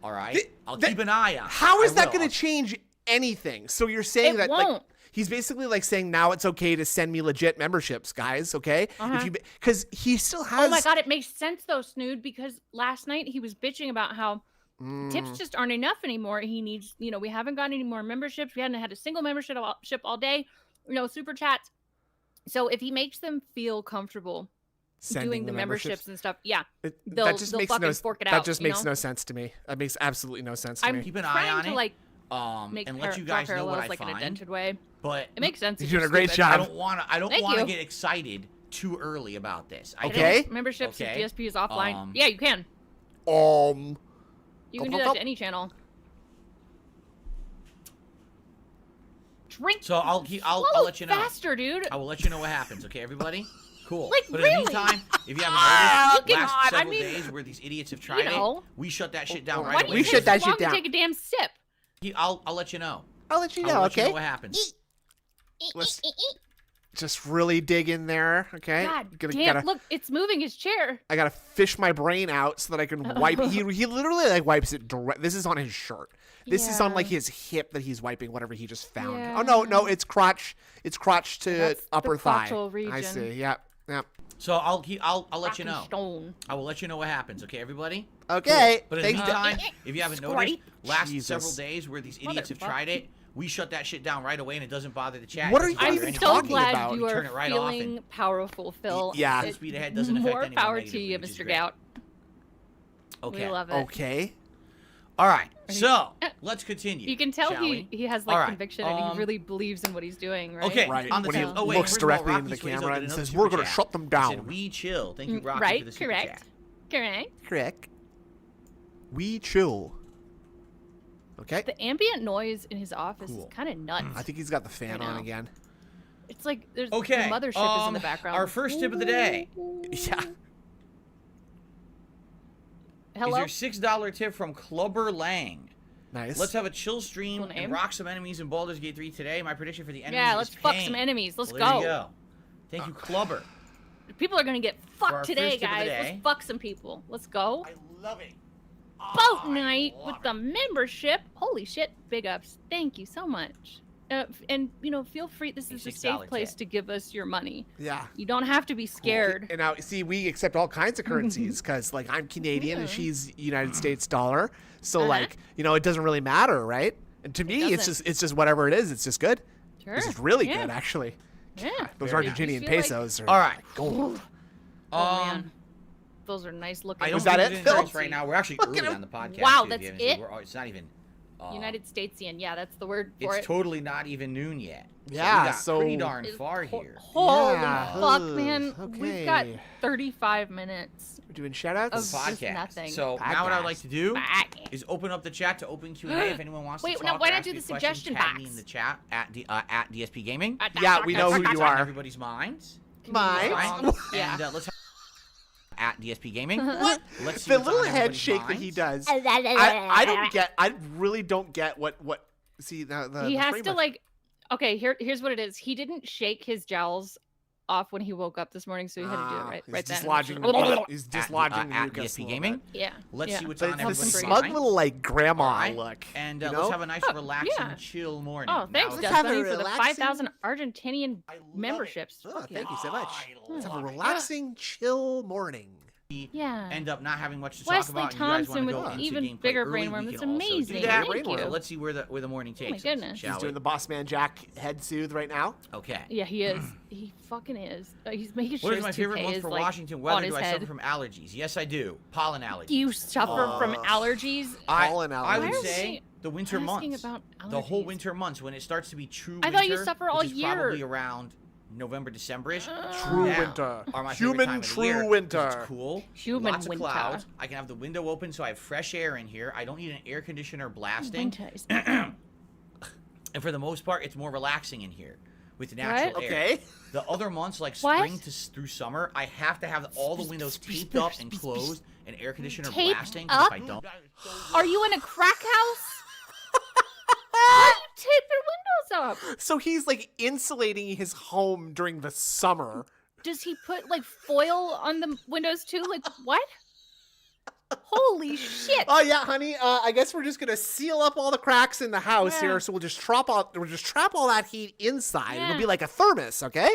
All right? I'll That- keep an eye on it. How is I that will. going to change anything? So you're saying It that like won't. he's basically like saying now it's okay to send me legit memberships, guys. Okay, if you because he still has. Oh my god, it makes sense though, Snood, because last night he was bitching about how tips just aren't enough anymore. He needs, we haven't gotten any more memberships. We hadn't had a single membership all day. Super chats. So if he makes them feel comfortable Sending doing the memberships and stuff, yeah, they'll that just makes fucking no fork it that out. just makes no sense to me. That makes absolutely no sense to I'm me. Keep an eye trying on to it. like And make let you guys know what I parallels like in a find. dented way. But It makes sense. You're if doing a great stupid. job. I don't want to Thank you. get excited too early about this. I Okay. don't. Memberships Okay. if DSP is offline. Um, Yeah, you can. You can do that to any channel. Drink. So I'll Swallow let you know. faster, dude. I will let you know what happens. Okay, everybody. Cool. Like, but in the really? meantime, if you haven't noticed, You last cannot. I several mean, days where these idiots have tried know. it, we shut that shit down Why right do away. you shut take that so shit long to down. take a damn sip? I'll let you know. I'll let you I'll know. let you Okay. know what happens. Let's just really dig in there. Okay. God Gotta- damn! gotta- Look, it's moving his chair. I gotta fish my brain out so that I can wipe. He literally like wipes it direct. This is on his shirt. This is on Yeah. like his hip that he's wiping whatever he just found. Yeah. Oh no, it's crotch. It's crotch to That's the upper thigh. crotchal I region. see. Yep. So I'll let you Rockin' know. Stone. I will let you know what happens. Okay, everybody. Okay. But in the Thanks. meantime, if you haven't noticed, Squirty. last Jesus. several days where these idiots have Motherfucker. tried it, we shut that shit down right away, and it doesn't bother the chat. What It are doesn't you I'm bother even so anyone. talking glad about? you are Turn it right off and- feeling powerful, Phil. Yeah. The speed ahead doesn't affect More anyone power to negatively, you, which is Mr. great. Gout. Okay. We love it. Okay. All right. So let's continue. You can tell shall he we? has All like right, conviction and he really believes in what he's doing, right? Okay. Right. On the When he tip. Oh, wait, looks first of all, directly into Rocky the Sways camera did and another says, super "We're gonna chat. shut them He down." said, "We chill." Thank you, Rocky, Right? for the super Correct. chat. Correct. Correct. We chill. Okay. The ambient noise in his office Cool. is kind of nuts. I think he's got the fan I on know. again. It's like there's Okay. the mothership is in the background. Our first tip of the day Yeah. is Hello. your $6 tip from Clubber Lang. Nice. Let's have a chill stream Cool name. and rock some enemies in Baldur's Gate 3 today. My prediction for the enemies Yeah, is let's fuck pain. some enemies. Let's Well, there you go. go. Thank you, Clubber. People are gonna get our fucked today, first tip of the guys. day. Let's fuck some people. Let's go. I love it. Boat night with the membership. Holy shit! Big ups. Thank you so much. And feel free. This is a safe $6 place tip. to give us your money. Yeah. You don't have to be scared. And now, see, we accept all kinds of currencies because, like, I'm Canadian and she's United States dollar. So, like, it doesn't really matter, right? And to me, it's doesn't. just whatever it is. It's just good. Sure. This is really Yeah. good, actually. Yeah. Those Very Argentinian nice. I feel like- pesos are All right. gold. Oh man, those are nice looking. I don't Was that think it, we're doing Phil? this right now. We're actually early on the podcast. Wow, too, if you that's haven't seen. it? It's not even United Statesian. Yeah, that's the word for It's it. totally not even noon yet. Yeah, we got so- pretty darn It's far here. Holy Yeah. fuck, Ugh, man. We've got okay. 35 minutes. We're doing Of shoutouts. just Podcast. nothing. So now what I'd like to do Back. is open up the chat to open Q&A if anyone wants Wait, to no, talk. why or not ask do me the a question, suggestion tag me box? in the chat at DSPgaming. Yeah, we know who That's you on are. everybody's minds. Mine. Yeah. And let's have at DSPgaming. What? Let's see The what's on little head everybody's shake that he minds. does. I don't get. I really don't get what. See, the He the has frame to of- like. Okay, here's what it is. He didn't shake his jowls off when he woke up this morning, so he had to do it right he's then. dislodging. He's dislodging the at mucus a little DSPgaming. bit. Yeah. Let's yeah. see what's The, on the everybody's smug minds. little like grandma Alright, look. And you let's know? have a nice, relaxing, yeah. chill morning. Oh, thanks, Now, Let's have a Dustin, for the relaxing- 5,000 Argentinian I love it. memberships. Oh, Fuck yeah. thank you so much. I Let's have a love it. relaxing, chill morning. Yeah. End up not having much to Wesley talk about. and you guys Thompson wanna with go into even gameplay bigger early, brainworm. we That's can also do amazing. that. Thank brainworm. you. So let's see where the morning takes us, goodness. shall He's we? doing the Bossman Jack head soothe right now. Okay. Yeah, he is. He fucking is. He's making sure What is his my favorite toupee month is, for like, Washington on weather? his Do I head. suffer from allergies? Yes, I do. Pollen allergies. You suffer from allergies? Pollen I would allergies. Why are say we the winter asking months. about The whole allergies? winter months when it starts to be true I winter. thought you suffer all which is year. probably around November, December-ish. True now winter. Are my favorite Human time of the true year, 'cause winter. It's cool. Human lots winter. of clouds. I can have the window open so I have fresh air in here. I don't need an air conditioner blasting. Winter is- And for the most part, it's more relaxing in here with natural What? air. Okay. The other months, like What? spring through summer, I have to have all the windows taped up and closed and air conditioner Taped blasting. 'Cause up? if I don't, Are you in a crack house? Why do you tape your windows up? So he's like insulating his home during the summer. Does he put like foil on the windows too? Like what? Holy shit! Oh yeah, honey. I guess we're just gonna seal up all the cracks in the house Yeah. here. So we'll just trap all that heat inside. It'll be Yeah. like a thermos, okay?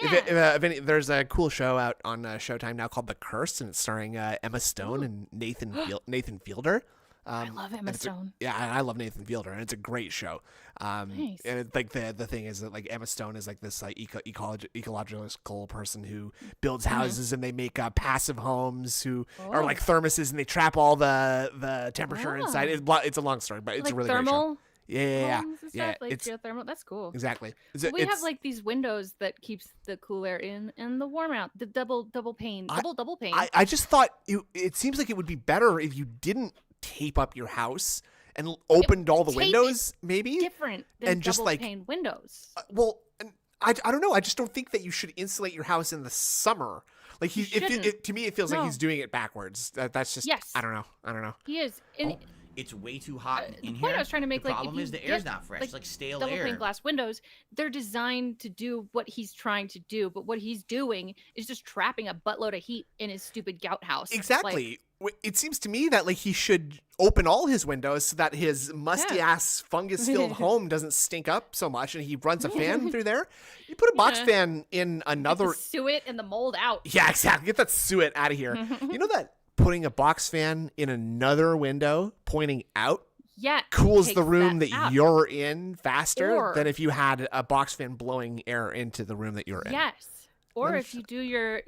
Yeah. There's a cool show out on Showtime now called The Curse, and it's starring Emma Stone and Nathan Fielder. I love Emma Stone. Yeah, I love Nathan Fielder, and it's a great show. Nice. And it's like the thing is that like Emma Stone is like this like ecological person who builds houses and they make passive homes who are like thermoses and they trap all the temperature inside. It's a long story, but it's Like a really great show. thermal Yeah, homes and yeah. stuff, like It's geothermal. That's cool. exactly. We have like these windows that keeps the cool air in and the warm out. The double pane. Double pane. I just thought it seems like it would be better if you didn't tape up your house and opened all the tape windows, maybe. Different than and just, double like, pane windows. Well, and I don't know. I just don't think that you should insulate your house in the summer. Like You shouldn't. to me, it feels like No. he's doing it backwards. That's just Yes. I don't know. He is. And it's way too hot in the here. point I was trying to make, the like, if problem you is the air's get, not fresh, like stale double air. pane glass windows, they're designed to do what he's trying to do, but what he's doing is just trapping a buttload of heat in his stupid gout house. Exactly. It seems to me that like he should open all his windows so that his musty ass fungus filled home doesn't stink up so much, and he runs a fan through there. You put a box fan in another. Like, suet and the mold out. Yeah, exactly. Get that suet out of here. You know that putting a box fan in another window pointing out Yeah. cools the takes room that out. you're in faster Or- than if you had a box fan blowing air into the room that you're in. Yes. Or Let me if you do your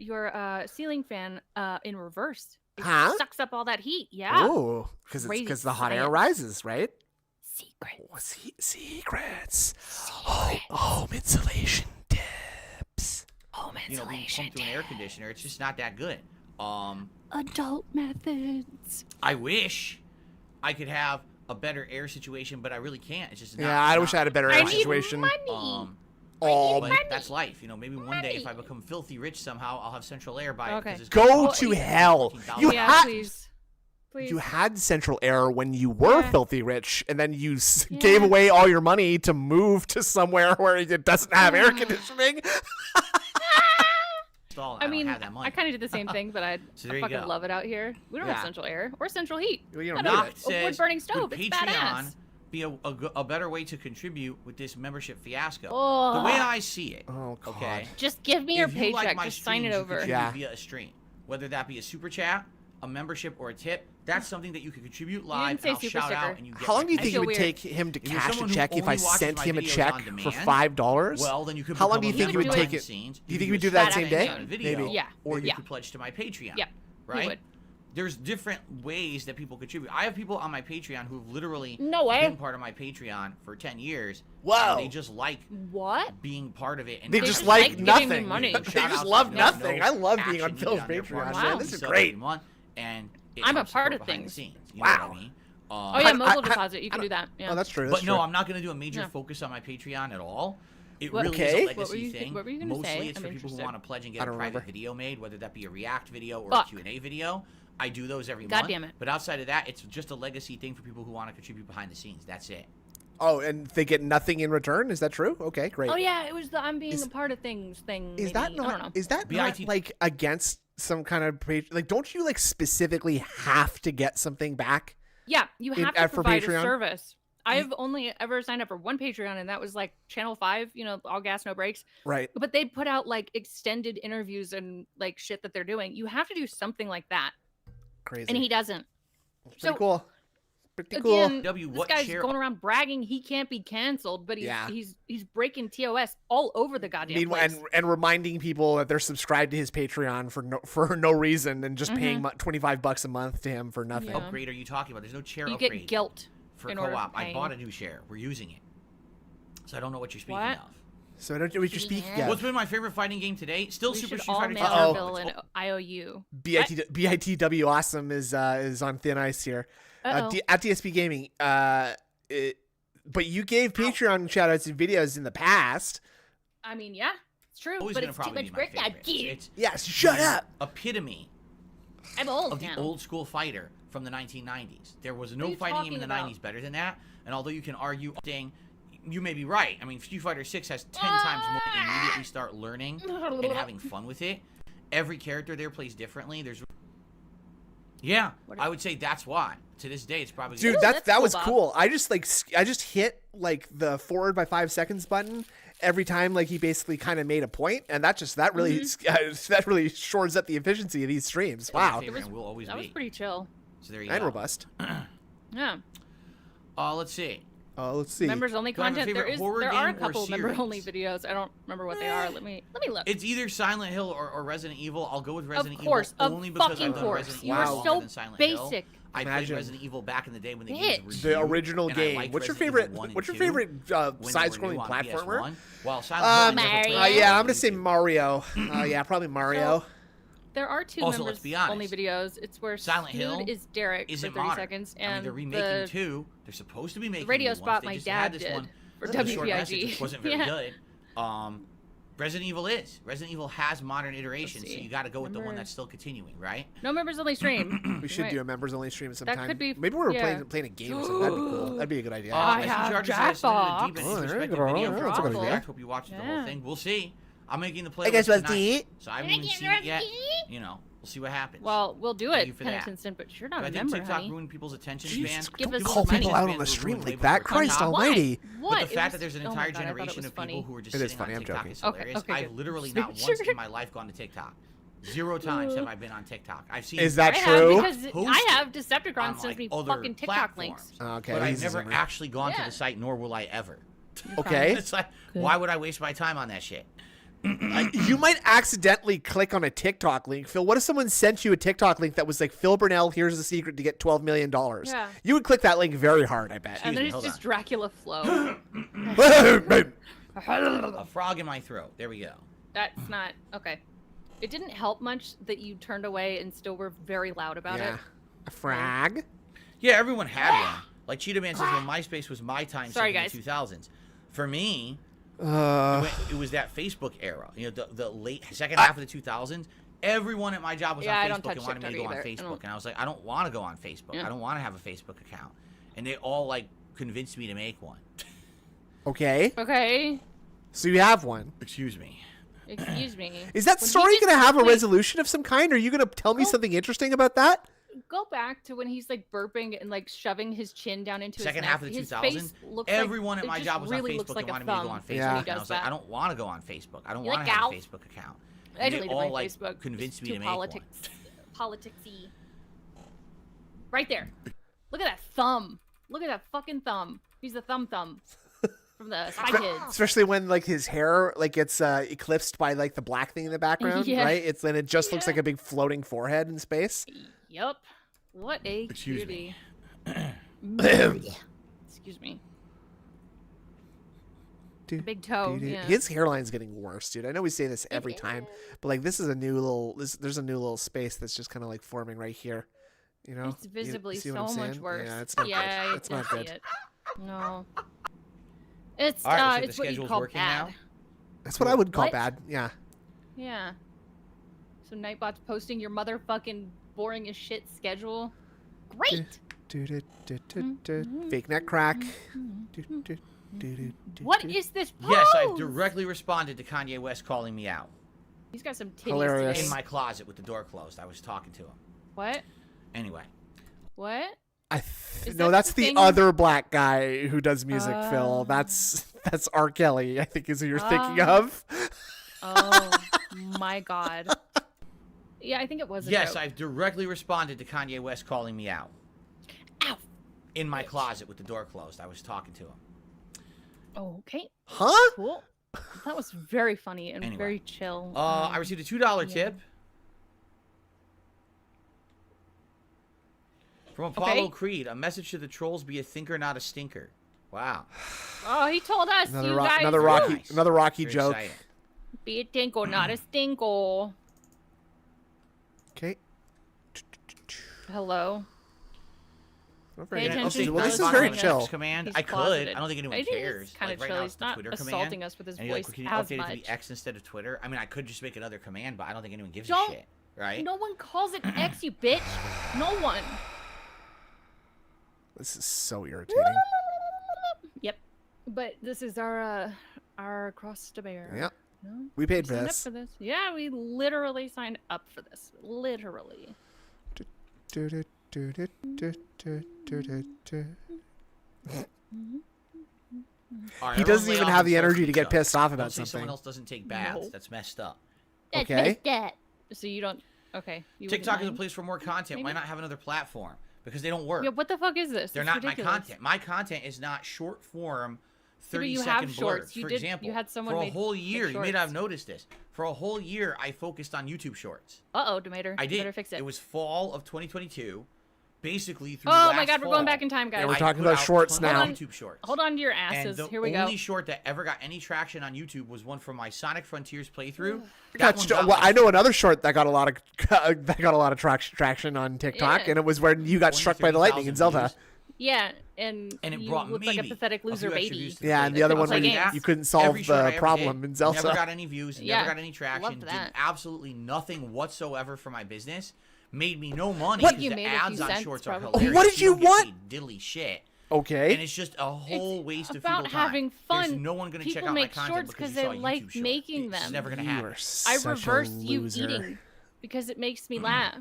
ceiling fan in reverse, it Huh? sucks up all that heat. Yeah. Oh, Crazy because the hot air science. rises, right? Secret. Oh, secrets. Home insulation tips. Home You know, when you pump through an air conditioner, it's just not that good. Adult methods. I wish I could have a better air situation, but I really can't. It's just not. Yeah, I wish I had a better I air need situation. money. Oh, but money. that's life. You know, maybe one day if I Money. become filthy rich somehow, I'll have central air by Okay. because it's go gonna to cost hell. $14,000. You Yeah, had please. Please. you had central air when you were Yeah. filthy rich, and then you gave away all your money to move to somewhere where it doesn't have air conditioning. Install it. I don't mean, have that money. I kind of did the same thing, but I So there you fucking go. love it out here. We don't Yeah. have central air or central heat. Well, you I don't don't need have it. Knock a says, wood-burning stove. would It's Patreon badass. be a better way to contribute with this membership fiasco? Oh. The way I see it, Oh, God. okay? Just give me your If you like paycheck. my Just sign it streams, you over. contribute Yeah. via a stream, whether that be a super chat, a membership, or a tip. That's something that you can contribute live, say and I'll super shout out, sticker. and you get How long my do you I think feel it would weird. take him to If you're cash a someone who check if only I watches sent my him a videos check on for demand, $5? Well, then you could. How long do you become a think he would member take behind it? the scenes. Do you think could he'd do that a same day? video, Maybe. Yeah. Or Maybe. you could pledge to my Patreon. Yeah, he Right. would. there's different ways that people contribute. I have people on my Patreon who've literally No way. been part of my Patreon for 10 years. Wow. And they just like What? being part of it. And They not just having like giving nothing. me money. They shout-outs just and love no nothing. I love being on action Phil's needed their Patreon, part. man. They This is sub great. every month, and it I'm a helps part support of behind the things. scenes, you know what Wow. I mean? Oh yeah, mobile I- deposit. You can do that. Yeah. Oh, that's true. But That's no, true. I'm not going to do a major Yeah. focus on my Patreon at all. It What- really Okay. is a What were legacy you- thing. what were you gonna Mostly say? it's I'm for people who interested. want to pledge and I get a don't private remember. video made, whether that be a React video or Fuck. a Q&A video. I do those every God month. damn it. But outside of that, it's just a legacy thing for people who want to contribute behind the scenes. That's it. Oh, and they get nothing in return? Is that true? Okay, great. Oh yeah, it was the I'm being Is- a part of things thing. Is that maybe. I don't know. not? Is that BIT not like against some kind of like? Don't you like specifically have to get something back? Yeah, you in- have to for provide Patreon? a service. I've only ever signed up for one Patreon, and that was like Channel 5, you know, all gas, no breaks. Right. But they put out like extended interviews and like shit that they're doing. You have to do something like that, Crazy. and he doesn't. Pretty So cool. Pretty cool. again, W, this what guy's share- going around bragging he can't be canceled, but Yeah. he's breaking TOS all over the goddamn Meanwhile, place. and reminding people that they're subscribed to his Patreon for no reason and just paying $25 a month to him for nothing. Yeah. Upgrade are you talking about? There's no chair You upgrade get guilt for in order to co-op. I pay. bought a new share. We're using it. So I don't know what you're speaking What? of. So I don't know what you're speaking Yeah. of. What's been my favorite fighting game today? Still We Super should Street all Fighter mail 2. our Uh-oh. bill and IOU. BITW Awesome is on thin ice here. Uh-oh. At DSPgaming. But you gave Patreon shoutouts and videos in the past. I mean, yeah, it's true, Always but gonna it's too probably much be my work. God, favorite. damn. It's Yes, shut my up. epitome I'm old of the now. old school fighter from the 1990s. There was What are no you fighting game in the talking 90s better than that. And although you can argue, you may be right. I mean, Street Fighter 6 has 10 times more to immediately start learning and having fun with it. Every character there plays differently. Yeah, I would say that's why. To this day, it's probably Dude, Ooh, that that's cool, was Bob. cool. I just hit like the forward by 5 seconds button every time like he basically kind of made a point, and that really that really shores up the efficiency of these streams. Wow. favorite and will always That was be. pretty chill. So there you And go. robust. Yeah. Let's see. Let's see. Members only Do I have a content. favorite horror There are a game or couple member only series? videos. I don't remember what they are. Let me look. It's either Silent Hill or Resident Evil. I'll go with Resident course, Evil of only because fucking I've done course. Resident You Evil are longer so than Silent Hill. basic. I played Imagine. Resident Evil back in the day when the Bitch. games were The new, original and I game. liked What's your Resident favorite? Evil 1 and What's your 2 favorite when they were new side-scrolling on platformer? PS1, while Silent Hill I never played Mario. on Yeah, I'm gonna say YouTube. Mario. Yeah, probably Mario. There are two Also, members let's be honest, only videos. It's where Silent Snood Hill is Derek for Isn't 30 modern. seconds, I mean, and they're remaking 2. They're supposed to be making radio new spot ones. They my just dad had this did one for with a short WPIG. message, which wasn't very Yeah. good. Resident Evil has modern iterations, so see. you got to go with the one Remember- that's still continuing, right? No members only stream. We should Right. do a members only stream sometime. could be- Maybe we're yeah. playing a game or something. That'd be cool. That'd be a good idea. I I see have Jarvis said I submitted a Jackbox. deep and Oh, there you introspective go. video Yeah, for that's a good RawPhil. idea. I hope you watched the whole Yeah. thing. We'll see. I'm making the Hey playlist guys, let's tonight, eat. so I haven't even seen it yet. You know, we'll see what happens. Well, we'll do Thank it, you for that. Penitent Sin, but you're Do not I a think member, TikTok honey. ruined people's attention Jesus, span? Give don't us call some people money. out on the Spans stream ruined like way that. before Christ TikTok. almighty. What? But the It fact was- that there's an oh my entire God, I thought it generation was of funny. people who are just It is sitting funny, on I'm TikTok joking. is hilarious. Okay, I've good. literally Just not making once sure. in my life gone to TikTok. 0 times have I been on TikTok. I've seen Is that I true? have because Posted I have on Decepticon sends like me other fucking TikTok links. platforms. Okay, but I've he's a never zoomer. actually gone to Yeah. the site, nor will I ever. Okay. It's like, why would I waste my time on that shit? You might accidentally click on a TikTok link. Phil, what if someone sent you a TikTok link that was like, Phil Burnell, here's the secret to get $12 million? Yeah. You would click that link very hard, I bet. And me, then it's hold just on. Dracula flow. A frog in my throat. There we go. That's not okay. It didn't help much that you turned away and still were very loud about Yeah. it. A frag? Yeah, everyone had one. Like Cheetah Man says, when MySpace was my time Sorry, in the guys. 2000s. For me, Uh, it was that Facebook era. You know, the late second half of the 2000s. Everyone at my job was Yeah, I on don't Facebook touch and wanted me to go TikTok on either. I Facebook. don't- And I was like, I don't want to go on Facebook. Yeah. I don't want to have a Facebook account. And they all like convinced me to make one. okay. Okay. So you have one. Excuse me. Excuse me. Is that When he story just- going to have a wait, resolution of some kind? Or are you going to tell me Go- something interesting about that? Go back to when he's like burping and like shoving his chin down into Second his half neck. of the His 2000s, face looks everyone like, at my it job just was really on looks Facebook like and a wanted me to go thumb on Facebook. Yeah. when he And I does was like, that. I don't want to go on Facebook. I don't You want like to have Gal? a Facebook account. I And they deleted all my like Facebook. convinced me Too to make one. politicsy. Right there. Look at that thumb. Look at that fucking thumb. He's the thumb from the Spy Kids. Especially when like his hair like gets eclipsed by like the black thing in the background, Yeah. right? It just looks Yeah. like a big floating forehead in space. Yup. What a Excuse cutie. me. Excuse me. Dude, Big toe. dude. Yeah. His hairline's getting worse, dude. I know we say this every time, but like this is a new little. There's a new little space that's just kind of like forming right here. You know, It's visibly you see what so I'm much saying? worse. Yeah, it's not yeah, good. It's not good. It. No. It's All right, so it's the what you schedule's call working bad. now? That's what I would call What? bad. Yeah. Yeah. So Nightbot's posting your motherfucking boring as shit schedule. Great. Fake neck crack. What is this pose? Yes, I've directly responded to Kanye West calling me out. He's got some titties Hilarious. today. In my closet with the door closed. I was talking to him. What? Anyway. What? Is No, that that's the the thing? other black guy who does music, Phil. That's R. Kelly, I think is who you're thinking of. Oh my god. Yeah, I think it was a Yes, joke. I've directly responded to Kanye West calling me out. Ow. In my closet with the door closed. I was talking to him. Okay. Huh? Cool. That was very funny and Anyway. very chill. I received a $2 tip from Apollo Creed. A message to the trolls: be a thinker, not a stinker. Wow. Oh, he told us Another, you guys another Nice. Rocky, another Rocky Very joke. exciting. be a tinko, not a stinko. Okay. Hello. Not Pay very attention nice. to Well, this those is very things. chill. Command. He's I could. closeted. I don't think anyone It is cares. kind of Like, chill. right now He's it's the not Twitter assaulting command. us with his And you're voice like, can you as update it to much. be X instead of Twitter? I mean, I could just make another command, but I don't think anyone gives Don't- a shit, right? No one calls it X, you bitch. No one. This is so irritating. Yep. But this is our cross to bear. Yeah. No? We paid for Signed up this. for this. Yeah, we literally signed up for this. Literally. All right, He everyone doesn't lay even off have and the start energy to get pizza. pissed off Don't about say someone something. else doesn't take baths. No. That's messed up. Okay. So you don't. Okay. You TikTok is a wouldn't place for more content. Why Maybe? not have another platform? Because they don't work. mind? Yeah. What the fuck is this? They're It's not ridiculous. my content. My content is not short form, but 30 you have second shorts. blurbs. You For did- example, you had someone for a make- whole make year, you may not have shorts. noticed this. For a whole year, I focused on YouTube Shorts. Uh-oh, Demeter. I did. Better fix it. It was fall of 2022, basically through Oh last my god, we're going fall. back in time, guys. Yeah, we're I talking put about out shorts tons of now. YouTube Shorts. Hold on to your And asses. the Here we go. only short that ever got any traction on YouTube was one from my Sonic Frontiers playthrough. Got That one st- got well, like I know another short that got a lot of traction on TikTok, Yeah. and it was where you got struck by the lightning in 23,000 Zelda. views. Yeah, and And it you brought look maybe like a pathetic loser few extra baby. views to Yeah, play and the other that. one Play when games. you couldn't solve Every short I the ever problem did, in Zelda. Never got any views, Yeah, never got any traction, loved did that. absolutely nothing whatsoever for my business. Made me no money What? because You the made a few ads on cents, shorts are probably. hilarious. What did you don't get want? paid diddly shit. Okay. And it's just a whole waste of about feeble time. having fun. There's no one going to check People out my make content shorts because 'cause you saw they a like YouTube short. making It's them. never going to You happen. are I such a reverse you loser. eating because it makes me laugh.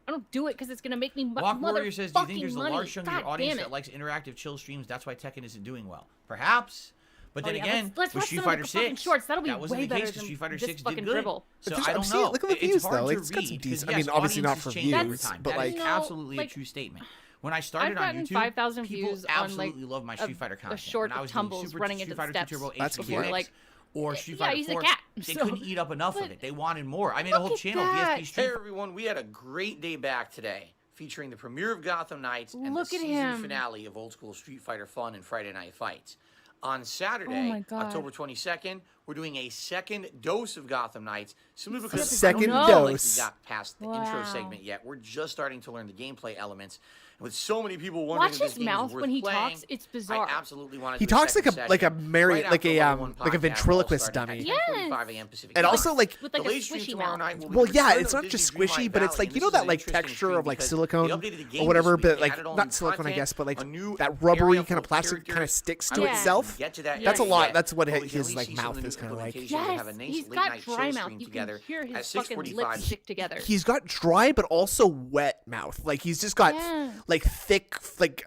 I don't do it because it's gonna make me Walk Warrior says, do you think there's a money. large chunk of your God audience damn that it. likes interactive chill streams? That's why Tekken isn't doing well. Perhaps. But then yeah, again, let's with watch Street some of Fighter the fucking 6, shorts. That'll be that wasn't way the case better 'cause than Street Fighter this 6 fucking did good. dribble. So Just- I I'm don't seeing- know. look at the It's views, hard though. to It's got some read, decent- 'cause I mean, yes, obviously not audiences for change over views, time. but, That like- is No, absolutely like, a true statement. When I started I've on gotten YouTube, 5,000 people views on, absolutely like, loved my Street Fighter content. short When I of was doing tumbles Super running Street into Fighter steps 2 Turbo That's before, cute. like, or Street yeah, Fighter he's a 4, cat, they so- couldn't eat up enough of but it. They wanted more. I made a whole look at channel, that. DSP Street. Hey everyone, we had a great day back today, featuring the premiere of Gotham Knights and Look the at season him. finale of Old School Street Fighter Fun and Friday Night Fights. On Oh Saturday, my God. October 22nd, we're doing a second dose of Gotham Knights, simply because second we don't feel like dose. we got past the Wow. intro segment yet. We're just starting to learn the gameplay elements. And with so many people wondering Watch if this his game mouth is worth when he playing, talks. It's bizarre. I absolutely want to He do talks second like a session Mary- right like after a, Level 1 like a podcast, ventriloquist all starting dummy. at Yes. 10:45 a.m. Pacific And time. also, like, with like The a late stream squishy tomorrow mouth. night will be well, the yeah, return it's of not Disney just Dreamlight squishy, but it's Valley, like, and you this know is that an like interesting texture stream of like because silicone they updated the game or whatever, this week. but They like added all not new silicone, I content, guess, but like a new that rubbery area kind of for plastic kind of characters. sticks I to don't Yeah. think itself. we can get to that That's a yet, lot. That's what but we his can at least like see some mouth of the is kind of like. implementation. We have a Yes, nice he's late got night dry chill mouth. stream You can together hear at his fucking 6:45. lips stick together. He's got dry but also wet mouth. Like he's just got Yeah. like thick like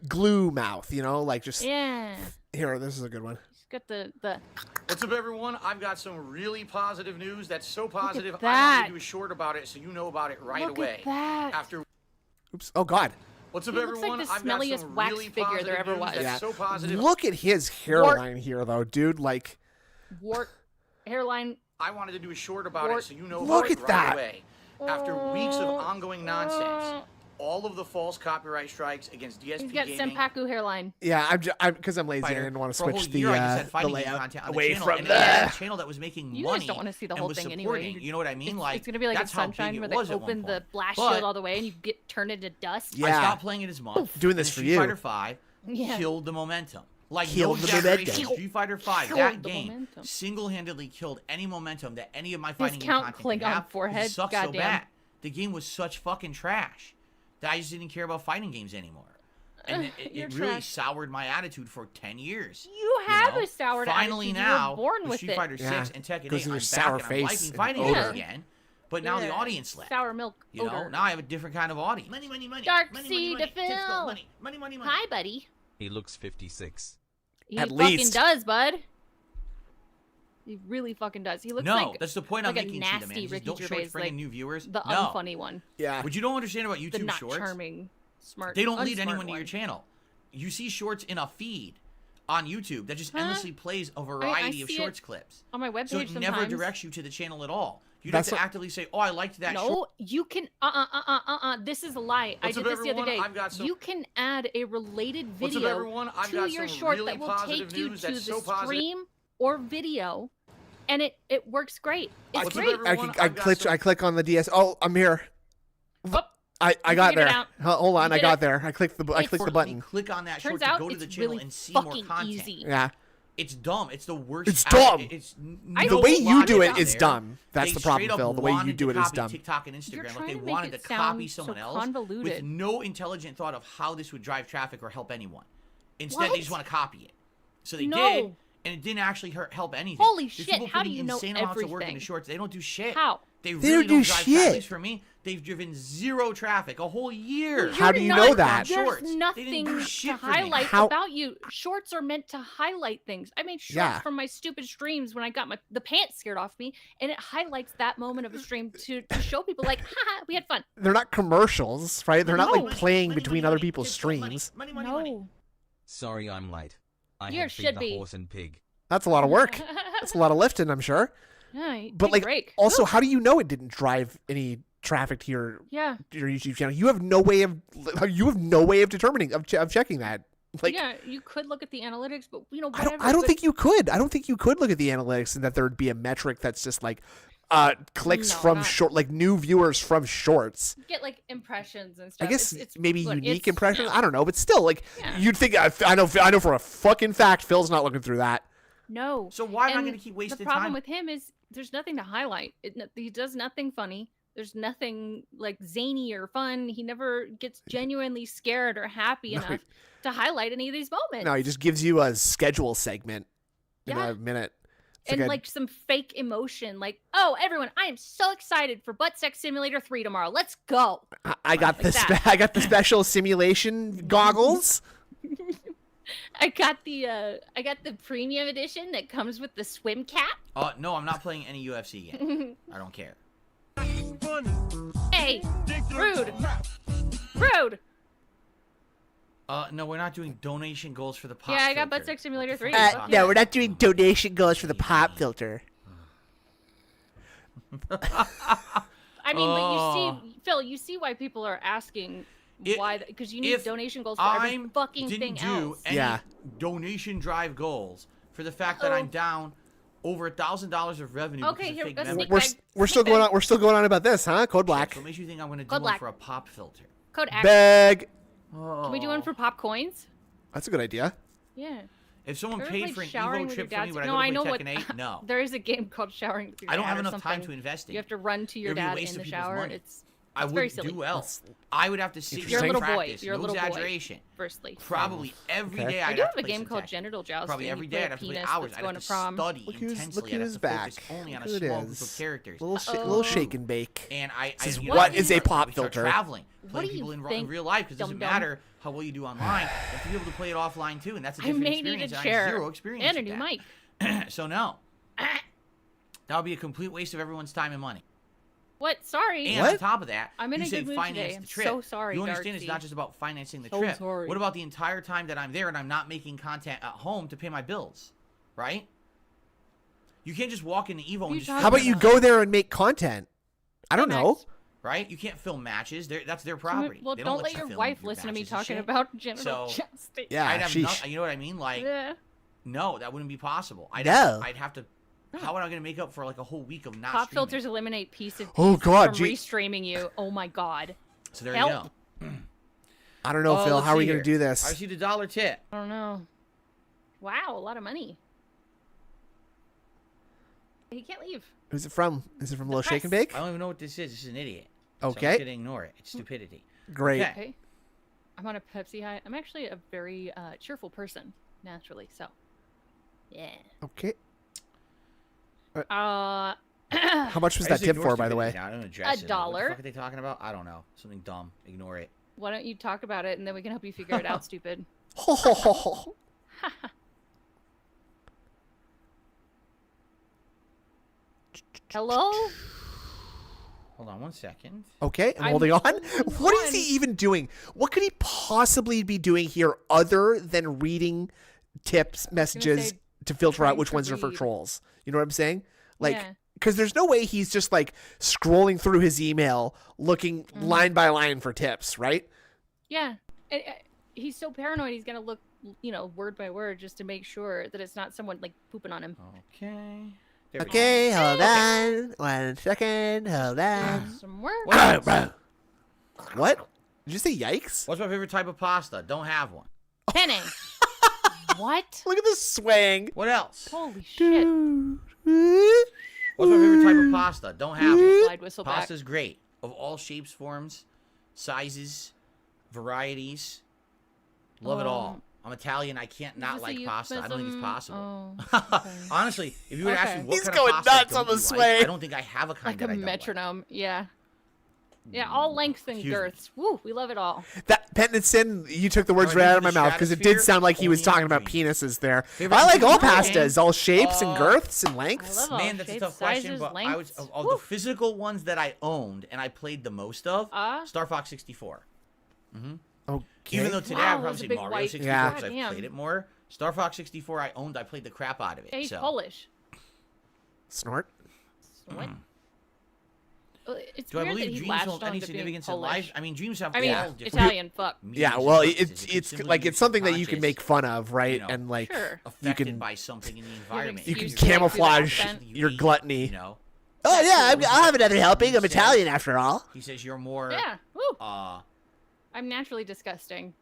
glue mouth, you know, like just Yeah. here. This is a good one. He's got the What's up, everyone? I've got some really positive news. That's so positive, I that. want to do a short about it so you know about it right look away. at that. After Oops. Oh God. What's up, He looks like everyone? the I've got smelliest some wax really figure there positive ever news was. That's Yeah. so positive. Look at his hairline here, though, dude. Like, wart hairline. I wanted to do a short about Wart. it so you know Look about it at right that. away. After weeks of ongoing nonsense, all of the false copyright strikes against DSPgaming. He's got Senpaku hairline. Yeah, because I'm lazy and I didn't want to For a switch whole the year, I just had fighting game layout content on the away channel, from and the. it was a channel that was making You money guys don't want to see the and whole was thing supporting. anyway. You know what I mean? It's, Like it's gonna be like a that's how big Sunshine it where they was at one open the point. blast But shield all the way and you get turned into dust. Yeah. I stopped playing it as much. Doing this and for Street you. Fighter 5 Yeah. killed the momentum. Like Killed no the momentum. exaggeration, Street Fighter 5, Killed that the game momentum. single-handedly killed any momentum that any of my fighting game Discount content Klingon could have. forehead, It sucked so goddamn. bad. The game was such fucking trash that I just didn't care about fighting games anymore. And You're it really trash. soured my attitude for 10 years. You have know? a sour Finally attitude. now, You were born with with Street it. Fighter 6 Yeah, and Tekken 8, goes in I'm your back sour and I'm face liking and fighting odor. games again. But now the Yeah. audience left. Sour milk You know, odor. now I have a different kind of audience. Money, money, money. Dark money, sea money, to money. Kids go, fill. money, money, money, money. Hi, buddy. He looks 56. He At fucking least. does, bud. He really fucking does. He looks No, like that's the point I'm like a making to the man. nasty Just Ricky don't show Gervais, its friggin' like new viewers. the No. unfunny one. Yeah. What you don't understand about The YouTube not Shorts, charming, smart. they don't lead unsmart anyone to one. your channel. You see shorts in a feed on YouTube that just Huh? endlessly plays a variety of see it shorts clips. On my webpage So it sometimes. never directs you to the channel at all. You'd That's have to what- actively say, "Oh, I liked that short." No, you can. This is a lie. What's I up, did this the other everyone? day. I've got some- You can add a related What's up, video everyone? I've to got your some short really that will positive take you news to that's the so positive. stream or video, and it works great. It's What's up, great. everyone? I I've got click. some- I click on the DS. Oh, I'm here. Oh, I you got figured it there. out. Hold on, You I did got it. there. I clicked the It's the Or button. Click on that Turns short to out go to the it's channel really and see more fucking content. easy. Yeah. It's dumb. It's the worst. It's dumb. It's I no The way you logic do it out is there. dumb. That's They the problem, straight up Phil. The way you wanted do to it is copy dumb. TikTok and You're Instagram, like trying they to make wanted it to copy sound someone so else with convoluted. no intelligent thought of how this would drive traffic or help anyone. Instead, What? they just want to copy it. So they No. did, and it didn't actually help anything. Holy There's shit, people how do putting you know insane amounts of work into everything? shorts. They don't do shit. How? They They really don't do drive shit. traffic. At least for me, they've driven zero traffic a whole year. How do you not- know that? There's Shorts. They didn't nothing do to shit for me. highlight How- about you. Shorts are meant to highlight things. I made shorts Yeah. from my stupid streams when I got the pants scared off me, and it highlights that moment of a stream to show people like, haha, we had fun. They're not commercials, right? They're not No. like playing Money, between money, other money. people's Kids go, money, streams. money, money, money. No. Sorry I'm late. I You had should feed the be. horse and pig. That's a lot of work. That's a lot of lifting, I'm sure. Yeah, But take a like, break. also, how do you know it didn't drive any traffic to your Yeah. YouTube channel? You have no way of determining of checking that. Like, Yeah, you could look at the analytics, but you know, I whatever. don't but think you could. I don't think you could look at the analytics and that there would be a metric that's just like clicks No, from not- short, like new viewers from shorts. you get like impressions and I stuff. guess it's maybe look, unique it's- impressions. no. I don't know, but still, like Yeah. you'd think. I know for a fucking fact, Phil's not looking through that. No. So why am I And going to keep wasting the problem time? with him is there's nothing to highlight. He does nothing funny. There's nothing like zany or fun. He never gets genuinely scared or happy No, enough to highlight any of these moments. No, he just gives you a schedule segment in Yeah. a minute. It's and a- like some fake emotion, like, oh, everyone, I am so excited for Butt Sex Simulator 3 tomorrow. Let's go. I got the that. I got the special simulation goggles. I got the premium edition that comes with the swim cap. No, I'm not playing any UFC yet. I don't care. Hey, rude. Rude. No, we're not doing donation goals for the pop Yeah, I got filter. Butt Sex Simulator 3. Fuck No, yeah. we're not doing donation goals for the pop filter. I mean, but Oh. you see, Phil, you see why people are asking why, because you need if donation goals for every I fucking didn't thing do else. any Yeah. donation drive goals for the fact that I'm down over $1,000 of revenue Okay, because here, of fake let's members. sneak We're back. we're still going on. We're still going on about this, huh? Code Black. So what makes you think I'm going to do Code one Black. for a pop filter? Code X. Beg. Can we do one for pop coins? That's a good idea. Yeah. If someone Ever paid played for an Showering Evo with trip your for me, dad's- would I No, go I to know play what. Tekken 8? No. There is a game called Showering with Your I don't Dad have or enough time something. to invest in. You have to run to your It would be a dad waste in of the people's shower. money. It's I very wouldn't silly. do well. I would have to sit You're a here and little boy. practice. You're a no little boy. exaggeration. Firstly. Probably every Okay. day I I'd do have have to a play game some called Tekken. Genital Joust. Probably and every you day play I'd have to play penis hours. that's I'd going have to to prom. study Look who's intensely. I'd have to back. focus only on a Look who it small group is. of characters. Little shake and bake. And I This is you what know, is a pop we start filter. Traveling, What playing do you people in think, real life because it doesn't dum-dum? matter how well you do online. You have to be able to play it offline too, and that's a I different may need experience. a and I chair have zero experience and a with new that. mic. So no, that would be a complete waste of everyone's time and money. What? Sorry. And on top of that, I'm in you a say good mood finance today. the I'm trip. so sorry, You understand it's Darcy. not just about financing the So trip. sorry. What about the entire time that I'm there and I'm not making content at home to pay my bills, right? You can't just walk into Evo and You just. talking How about you about? go there and make content? I don't Hey, know. Max. right? You can't film matches. That's their property. Well, They don't let you your film wife listen to me matches and talking shit. about genital So, justice. Yeah, I'd have sheesh. you know what I mean? Like, Yeah. no, that wouldn't be possible. I'd No. have to. How am I going to make up for like a whole week of not Pop streaming? filters eliminate pieces Oh, God, from gee. restreaming you. Oh my god. So there Help. you go. I don't know, Oh, Phil. let's How are see we going here. to do I this? received a $1 tip. I don't know. Wow, a lot of money. He can't leave. Who's it from? Is it from Little The Shake and press. Bake? I don't even know what this is. This is an idiot. So I'm Okay. just gonna ignore it. It's stupidity. Great. Okay. Okay. I'm on a Pepsi high. I'm actually a very cheerful person, naturally. So, yeah. Okay. Uh, How much was I that just tip ignore for, by the way? stupidity now. I don't address it. What the $1. fuck are they talking about? I don't know. Something dumb. Ignore it. why don't you talk about it and then we can help you figure it out, stupid. Hello? Hold on one second. Okay, I'm I'm holding on. holding What is he on. even doing? What could he possibly be doing here other than reading tips, messages say, to filter out trying which to ones are for read. trolls? You know what I'm saying? Like, Yeah. because there's no way he's just like scrolling through his email, looking line by line for tips, right? Yeah. He's so paranoid he's going to look, word by word just to make sure that it's not someone like pooping on him. Okay. There we go. Okay, hold on. 1 second. Hold on. Some work. What else? What? Did you say yikes? What's my favorite type of pasta? Don't have one. Penny. What? Look at this swaying. What else? Holy shit. What's my favorite type of pasta? Don't have one. Slide whistle back. Pasta's great. Of all shapes, forms, sizes, varieties. Love it all. I'm Italian. I can't not Is this a like pasta. I don't think it's possible. Oh, okay. Honestly, if you would ask me Okay. what He's kind going of pasta nuts don't on the you sway. like, I don't think I have a kind Like that a I don't like. metronome. Yeah. Yeah, all lengths and Excuse me. girths. Woo, we love it all. That Penton, you took the words Alright, right out of my the mouth because it did stratosphere, sound like he was only talking in about dreams. penises there. Favorite I like all food pastas, all shapes and Uh, girths and I lengths. love all Man, that's a shapes, tough question, sizes, but lengths. of the physical ones that I owned and I played the most of, Star Fox 64. Okay. Even though today Wow, I'd that was probably a say big Mario white 64 Yeah. because I've Goddamn. played it more. Star Fox 64 I owned, I played the crap out of it. Yeah, he's so. Polish. Snort. What? It's Do I weird that believe he dreams latched hold on any to being significance in Polish. life? I mean, dreams have I mean, all different Italian, fuck. meanings Yeah, and well, purposes. It could it's simply like be it's something that you can subconscious, make fun of, right? you know, And like Sure. affected can- by something in the environment. you can Excuse me, like, do that camouflage accent. your gluttony. You know, Oh yeah, That's I'll have another what helping. I'm he said. Italian after all. he says you're more. Yeah. Woo. I'm naturally disgusting.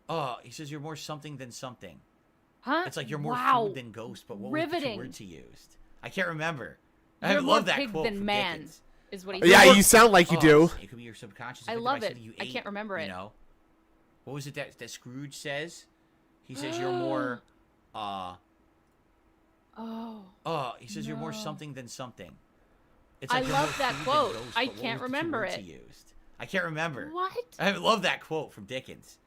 He says you're more something than something. Huh? It's like you're more wow. food than ghost. But what were the Riveting. two words he used? I can't remember. You're I more love that pig quote than from man, Dickens. is what he Yeah, said. you sound like you do. It could be your subconscious. I affected love by it. something you I ate, can't remember it. You know, what was it that Scrooge says? He says you're more. Oh. He says you're more No. something than something. It's I you're love more that food than quote. ghost, I but what can't were the two remember words it. he used? I can't remember. What? I love that quote from Dickens.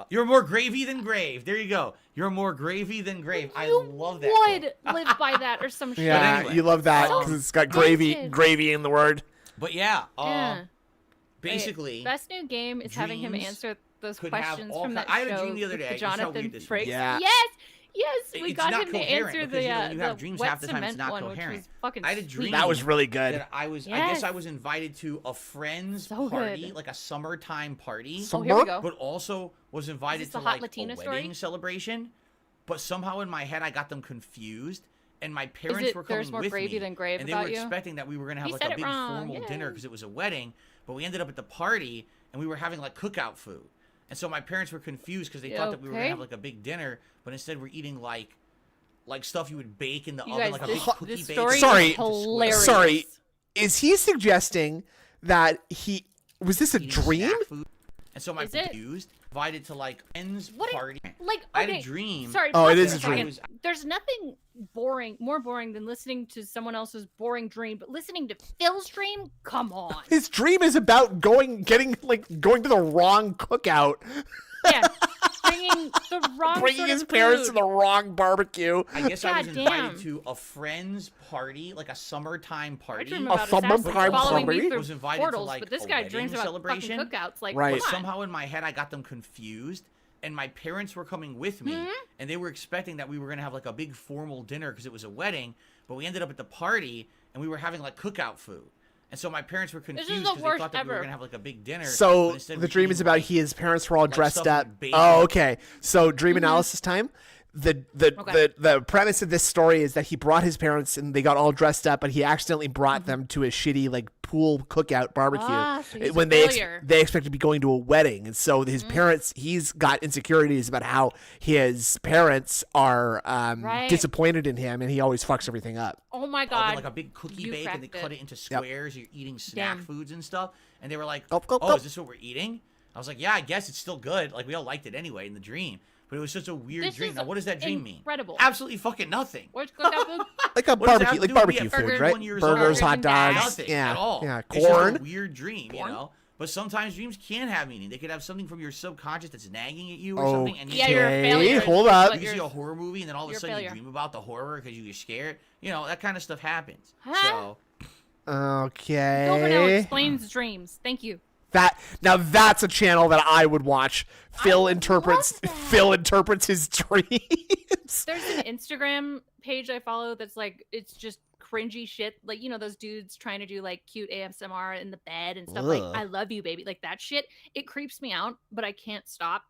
You're more gravy than grave. There you go. You're more gravy than grave. I You love that. would quote. live by that or some shit. Yeah, anyway. you love that So because it's got gravy, vintage. gravy in the word. But yeah, Yeah. basically, Best new game is having him dreams answer those could have questions all from kind- that I had a show. dream the other with day. This is how Jonathan weird this was. Frakes. Yeah. Yes, we It's got not him to coherent answer because, the you know, when you have the dreams, wet half the time it's cement not one, coherent. which was fucking I had a sweet. dream That was really good. that I guess Yes. I was invited to a friend's So party, good. like a summertime party, Oh, here we go. but also was invited this to the hot like Latina a story? wedding celebration. But somehow in my head I got them confused, and my parents it were There's coming More with Gravy me, Than Grave and they about were you? expecting that we were gonna have He like said a it big wrong, formal dinner yay. because it was a wedding. But we ended up at the party, and we were having like cookout food, and so my parents were confused because they You thought that we were gonna okay? have like a big dinner, but instead we're eating like stuff you would bake in the You oven, guys, like a this, big cookie this baker. story Sorry. is hilarious. Sorry. Is he suggesting that he was this a eating dream? snack food. And so my Is it? confused, invited to like friend's What? party. Like, I had a okay, dream. Sorry. Oh, it pause is for a dream. second. There's nothing more boring than listening to someone else's boring dream, but listening to Phil's dream, come on. His dream is about going to the wrong cookout, Yeah, bringing the wrong bringing sort his of parents food. to the wrong barbecue. I guess I was God damn. invited to a friend's party, like a summertime I party. dream A about summer assassins prime following party? me through Was invited to, portals, like, but this a guy wedding dreams about celebration. fucking cookouts. Like, Right. But come on. somehow in my head I got them confused, and my parents were coming with me, Mm-hmm. and they were expecting that we were gonna have like a big formal dinner because it was a wedding. But we ended up at the party, and we were having like cookout food. And so my parents were is confused the because they worst thought that we were ever. gonna have like a big dinner. but So instead the we're dream eating, is about like, his parents were all like dressed stuff up. with bacon. Oh, okay. So dream analysis time. The Okay. the premise of this story is that he brought his parents and they got all dressed up, but he accidentally brought them to a shitty like pool cookout barbecue So he's when a they failure. they expect to be going to a wedding, and so his parents, he's got insecurities about how his parents are Right. disappointed in him, and he always fucks everything up. Oh my With, god. like a big cookie You bake and they cracked cut it. it into squares. You're eating snack Damn. foods and stuff. And they were like, Gulp, gulp, oh, gulp. is this what we're eating? I was like, yeah, I guess it's still good. Like, we all liked it anyway in the dream. But it was such a weird This dream. is Now, what does that dream mean? incredible. Absolutely fucking nothing. Where's cookout food? Like a What does that barbecue, have like to do with barbecue me? food, Burgers, right? 1 years old. Burgers, hot and dogs, Nothing yeah, at all. yeah, It's just corn. a weird dream, you know? But sometimes dreams can have meaning. They could have something from your subconscious that's nagging at you or something. And Yeah, you're a failure. Hold up. But you see you're- a horror movie and then all of a you're a sudden you failure. dream about the horror because you get scared. You know, that kind of stuff happens. Huh? So, Okay. Silvernail explains dreams. Thank you. That's a channel that I would watch. Phil interprets love that. Phil interprets his dreams. There's an Instagram page I follow that's like, it's just cringy shit. Like, you know, those dudes trying to do like cute ASMR in the bed and stuff. Ugh. Like, I love you, baby. Like that shit. It creeps me out, but I can't stop.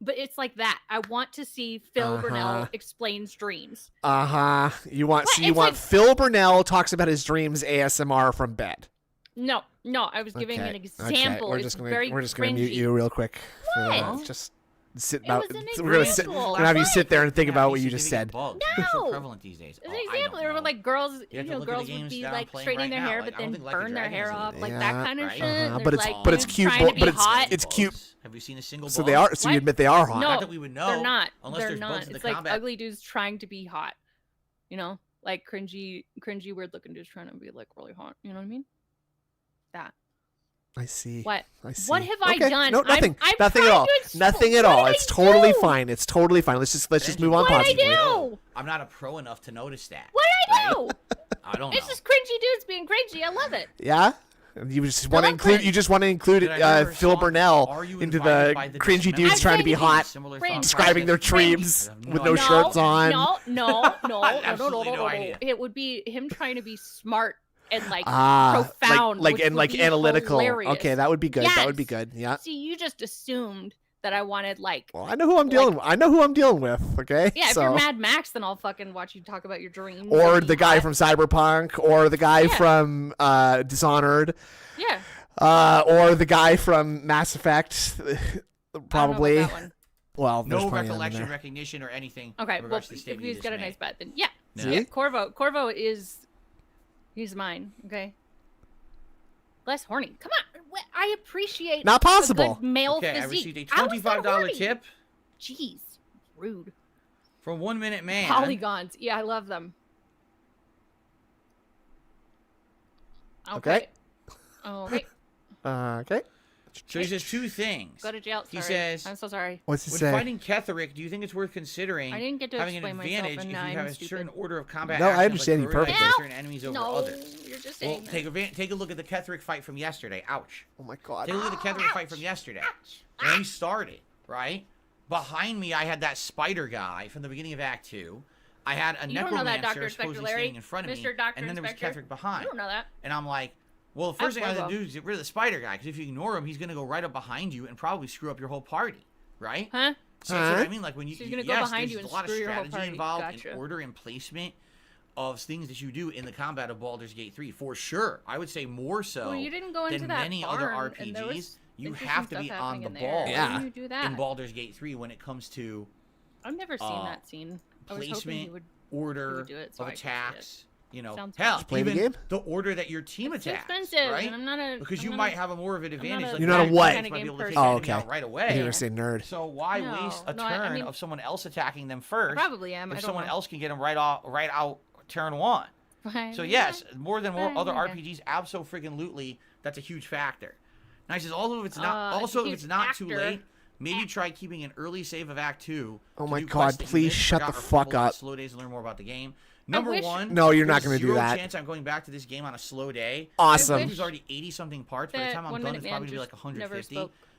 But it's like that. I want to see Phil Burnell explains dreams. You want What? you It's want like- Phil Burnell talks about his dreams ASMR from bed. No, I was giving an example. We're It's just gonna very mute cringy. you real quick. for that. What? Just sit It about. was an We're gonna sit. example. We're gonna have you sit there and think yeah, about these what you just said. significant bugs. They're so No. prevalent these days. It's Oh, an I example. don't There were know. like girls, You you have to know, look at the girls would games be that I'm like playing straightening right their hair, now. but Like, I don't then think Like a burn their hair Dragon's up, in like it. that kind of Right? shit. But There's, it's like, but it's cute. trying to But be it's hot. it's cute. Have you seen a single So bug? they are. So you What? admit they are hot. No, Not that we would know. They're not. Unless They're there's not. bugs in the It's like combat. ugly dudes trying to be hot. You know, like cringy, weird looking dudes trying to be like really hot. You know what I mean? That. I see. What? I see. What have I Okay. done? No, nothing. I'm nothing at trying all. to Nothing at what all. did It's I totally do? fine. It's totally fine. Let's just move on What did I positively. do? I'm not a pro enough to notice that. What did I do? I don't know. It's just cringy dudes being cringy. I love it. Yeah. You just want to love include. cringe. You just want to include Did I hear her Phil song, Burnell Are You into Invited the by the cringy Dismembered? dudes trying to be I'm hot, Similar Cringe. thought describing their process. dreams I have with no no idea. shirts on. No. Absolutely no idea. It would be him trying to be smart and like Ah, profound, like which and would like be analytical. hilarious. Okay, that would be good. That would be Yes. good. Yeah. See, you just assumed that I wanted like. Well, I know who I'm dealing. I know who I'm dealing with. Okay. Yeah, if so. you're Mad Max, then I'll fucking watch you talk about your dreams. Or and be the guy hot. from Cyberpunk, or the guy Yeah. from Dishonored, Yeah. or the guy from Mass Effect. Probably. I don't know about that one. Well, there's No plenty of them recollection, there. recognition, or anything. Okay, in well, regards to the if state of he's got a dismay. nice bet, then yeah. No. So, yeah, Corvo he's mine. Okay. Less horny. Come on, I appreciate. Not a possible. good male Okay, I physique. received a How is that $25 horny? tip Jeez, rude. from 1 Minute Man. Polygons. Yeah, I love them. Okay. Okay. Okay. So he says two things. Go to jail. He Sorry. says, I'm so sorry. What's he when say? fighting Ketheric, do you think it's worth considering I didn't get to having an explain myself, advantage and if now you I'm have a stupid. certain order of combat No, I actions, understand you like career perfectly. against certain enemies over No, others? you're just Well, saying that. take a look at the Ketheric fight from yesterday. Ouch. Oh my god. Take a look at the Ketheric fight from yesterday. When we started, right? Behind me, I had that spider guy from the beginning of Act 2. I had a You don't know that, Dr. necromancer Inspector supposedly Larry. standing in front of me, Mr. Dr. and then there was Inspector. Ketheric behind. You don't know that. And I'm like, well, the first thing I have to Corvo. do is get rid of the spider guy, because if you ignore him, he's going to go right up behind you and probably screw up your whole party, right? Huh? So that's what I mean. Like when you, So he's gonna go yes, behind there's you and a lot of screw your whole strategy party. involved Gotcha. in order and placement of things that you do in the combat of Baldur's Gate 3, for sure. I would say more so Well, you didn't go into than that many other barn, and there RPGs. was You interesting have to stuff be on happening the in there. ball Why Yeah. didn't you do that? in Baldur's Gate 3 when it comes to I've never seen that scene. I was hoping he placement, would. order do it so of I could see attacks. You know, Sounds hell, fun. Play the even game? the order that your team It's too attacks, expensive, right? and I'm not a. Because I'm you not might a- have a more of an advantage. a Like You're not a that what? might be game able to take person. the Oh, enemy out okay. right You away. were saying nerd. So why No, waste a no, I turn mean- of someone else attacking them I first? probably am. I If don't someone know. else can get them right out turn one. Fine. So yes, more than more other Okay. RPGs, abso-freaking-lutely, that's a huge factor. Now he says, although if it's not, it's a if it's huge not too factor. late, maybe try keeping an early save of Act 2. Oh to my do God, quests that you please missed, shut forgot, the or fuck fumbled on up. Slow days to learn more about the game. Number wish- one. No, you're not there's gonna do zero that. chance I'm going back to this game on a slow day. Awesome. It was already 80 something parts. By the That time I'm 1 done, Minute it's Man probably gonna be just like never 150. spoke.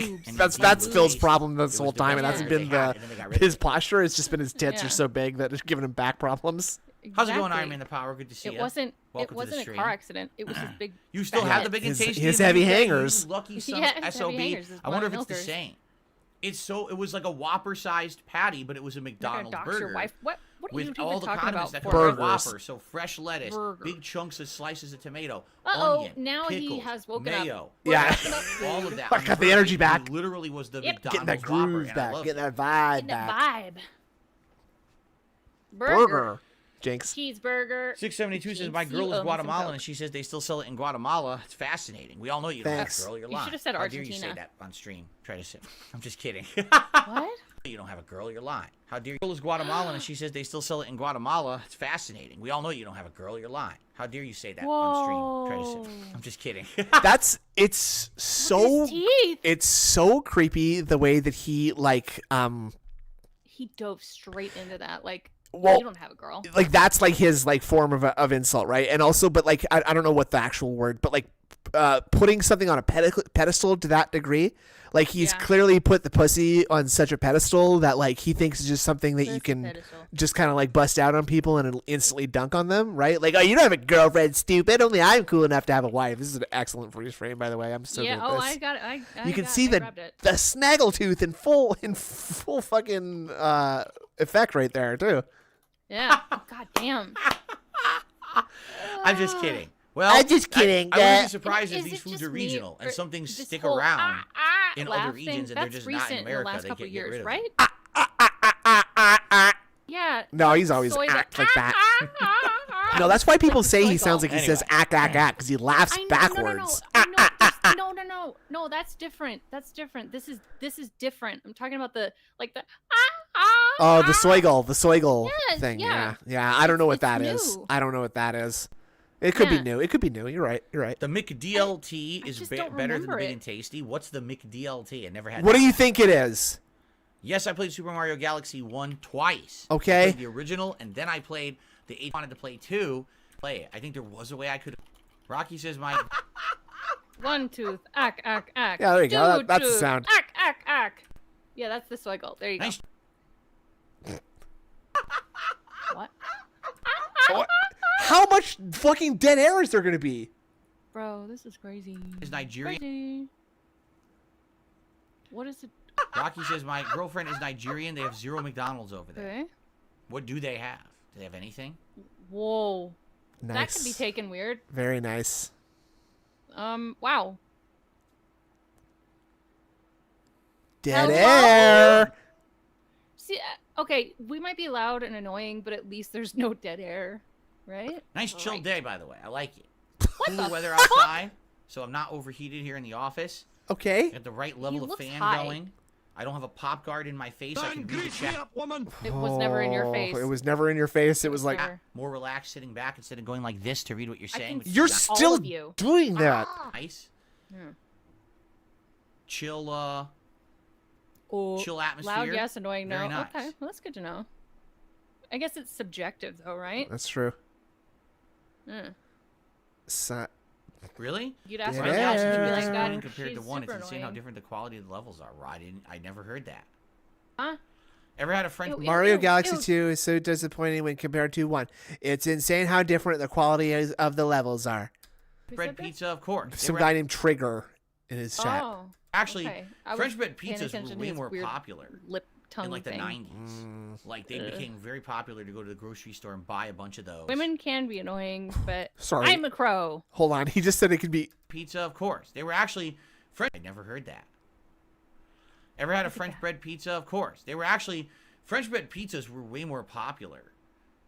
big. boobs. That's Phil's It problem this was whole the time. It best hasn't they been had, and then they got rid of his it. posture. It's just been his tits Yeah. are so big that it's giving him back problems. How's it going, Exactly. Iron Man the Power? Good to see you. It wasn't Welcome to the a stream. car accident. It was his big. You still fat have the big and head. tasty. his of heavy you, hangers. You lucky son Yeah, of his SOB. heavy hangers, his I wonder if it's the milkers. same. It was like a Whopper-sized patty, but it was a Like a McDonald's doctor burger. wife. What What are you with even all the talking condiments about? that come with Burgers. Whopper. So fresh lettuce, Burger. big chunks of slices of tomato, Uh-oh, onion, now he pickles, has woken mayo. up. Yeah. All of that. I got the energy back. It literally was the Yep. Getting that McDonald's Whopper, groove and I back. loved Getting it. that vibe Getting that back. vibe. Burger. Jinx. Cheeseburger. 672 says, my girl is Guatemalan, and she says they still sell it in Guatemala. It's fascinating. We all know you don't Thanks. have a girl. You're You lying. should have said How dare you say Argentina. that on stream? Try to say. I'm just kidding. What? You don't have a girl. You're lying. How dare you? Girl is Guatemalan, and she says they still sell it in Guatemala. It's fascinating. We all know you don't have a girl. You're lying. How dare you say that on stream? Try to say. I'm just kidding. It's so His teeth. it's so creepy the way that he like He dove straight into that. Like, well you don't have a girl. like that's like his like form of insult, right? And also, but like I don't know what the actual word, but like putting something on a pedestal to that degree, like he's Yeah. clearly put the pussy on such a pedestal that like he thinks it's just something that you Pussy can pedestal. just kind of like bust out on people and instantly dunk on them, right? Like, oh, you don't have a girlfriend, stupid. Only I'm cool enough to have a wife. This is an excellent freeze frame, by the way. I'm so Yeah. good at Oh, this. I got it. I You can got- see I the grabbed it. snaggletooth in full fucking effect right there too. Yeah. God damn. I'm just kidding. Well, I'm just kidding. I wouldn't be surprised if Is these it foods just are me, regional and or some things this stick whole around in other laugh regions thing, and they're that's just recent not in in America. the last They couple can't get years, rid of right? Ah. Yeah. No, he's always soy act like that. No, that's why people say he sounds like he says ack because he laughs backwards. No, that's different. That's different. This is different. I'm talking about the Oh, the soigle Yes, thing. yeah. Yeah. I don't know what It's that is. new. I don't know what that is. It could be Yeah. new. It could be new. You're right. The McDLT I is just don't better than the remember Big it. and Tasty. What's the McDLT? I never had What that. do you think it is? Yes, I played Super Mario Galaxy 1 twice. Okay. I played the original, and then I played the 8. Wanted to play 2. Play it. I think there was a way I could. Rocky says my. one tooth. Ack. Yeah, there you go. Two That's the tooth, sound. Ack. Yeah, that's the swiggle. There you go. Nice. What? How much fucking dead air is there going to be? Bro, this is crazy. Is Nigerian. Crazy. What is it? Rocky says my girlfriend is Nigerian. They have 0 McDonald's over there. Okay. What do they have? Do they have anything? Whoa. Nice. That could be taken weird. Very nice. Wow. Dead Hello? air. See, okay, we might be loud and annoying, but at least there's no dead air, right? Nice chill Right. day, by the way. I like it. What Cool the weather fuck? outside, so I'm not overheated here in the office. Okay. Got the right level of looks fan high. going. I don't have a pop guard in my face. I can read the chat. It was never in your face. It was never in your face. It was like, never. More relaxed sitting back instead of going like this to read what you're I saying. can which is you're not all still of you. doing that. nice. Hmm. Chill, Oh, chill atmosphere. loud, yes. Annoying, no. Very nice. Okay, well, that's good to know. I guess it's subjective, though, right? That's true. Mm. So, Really? You'd ask Yeah. my dad, she'd be Yeah. like, One "God, compared to she's 1, it's super insane how annoying." different the quality of the levels are. I never heard that. Huh? Ever had a friend? Ew, ew. Mario Galaxy ew. 2 is so disappointing when compared to 1. It's insane how different the quality of the levels are. Who Bread said that? pizza, of course. They Some were guy named Trigger in his chat. Oh, actually okay. I was French bread paying pizzas attention were to way his more weird popular lip tongue in like the thing. 90s. Like they Ugh. became very popular to go to the grocery store and buy a bunch of those. Women can be annoying, but Sorry. I'm a crow. Hold on. He just said it could be. Pizza, of course. They were actually French. I never heard that. Ever had a French bread pizza? Of course. They were actually French bread pizzas were way more popular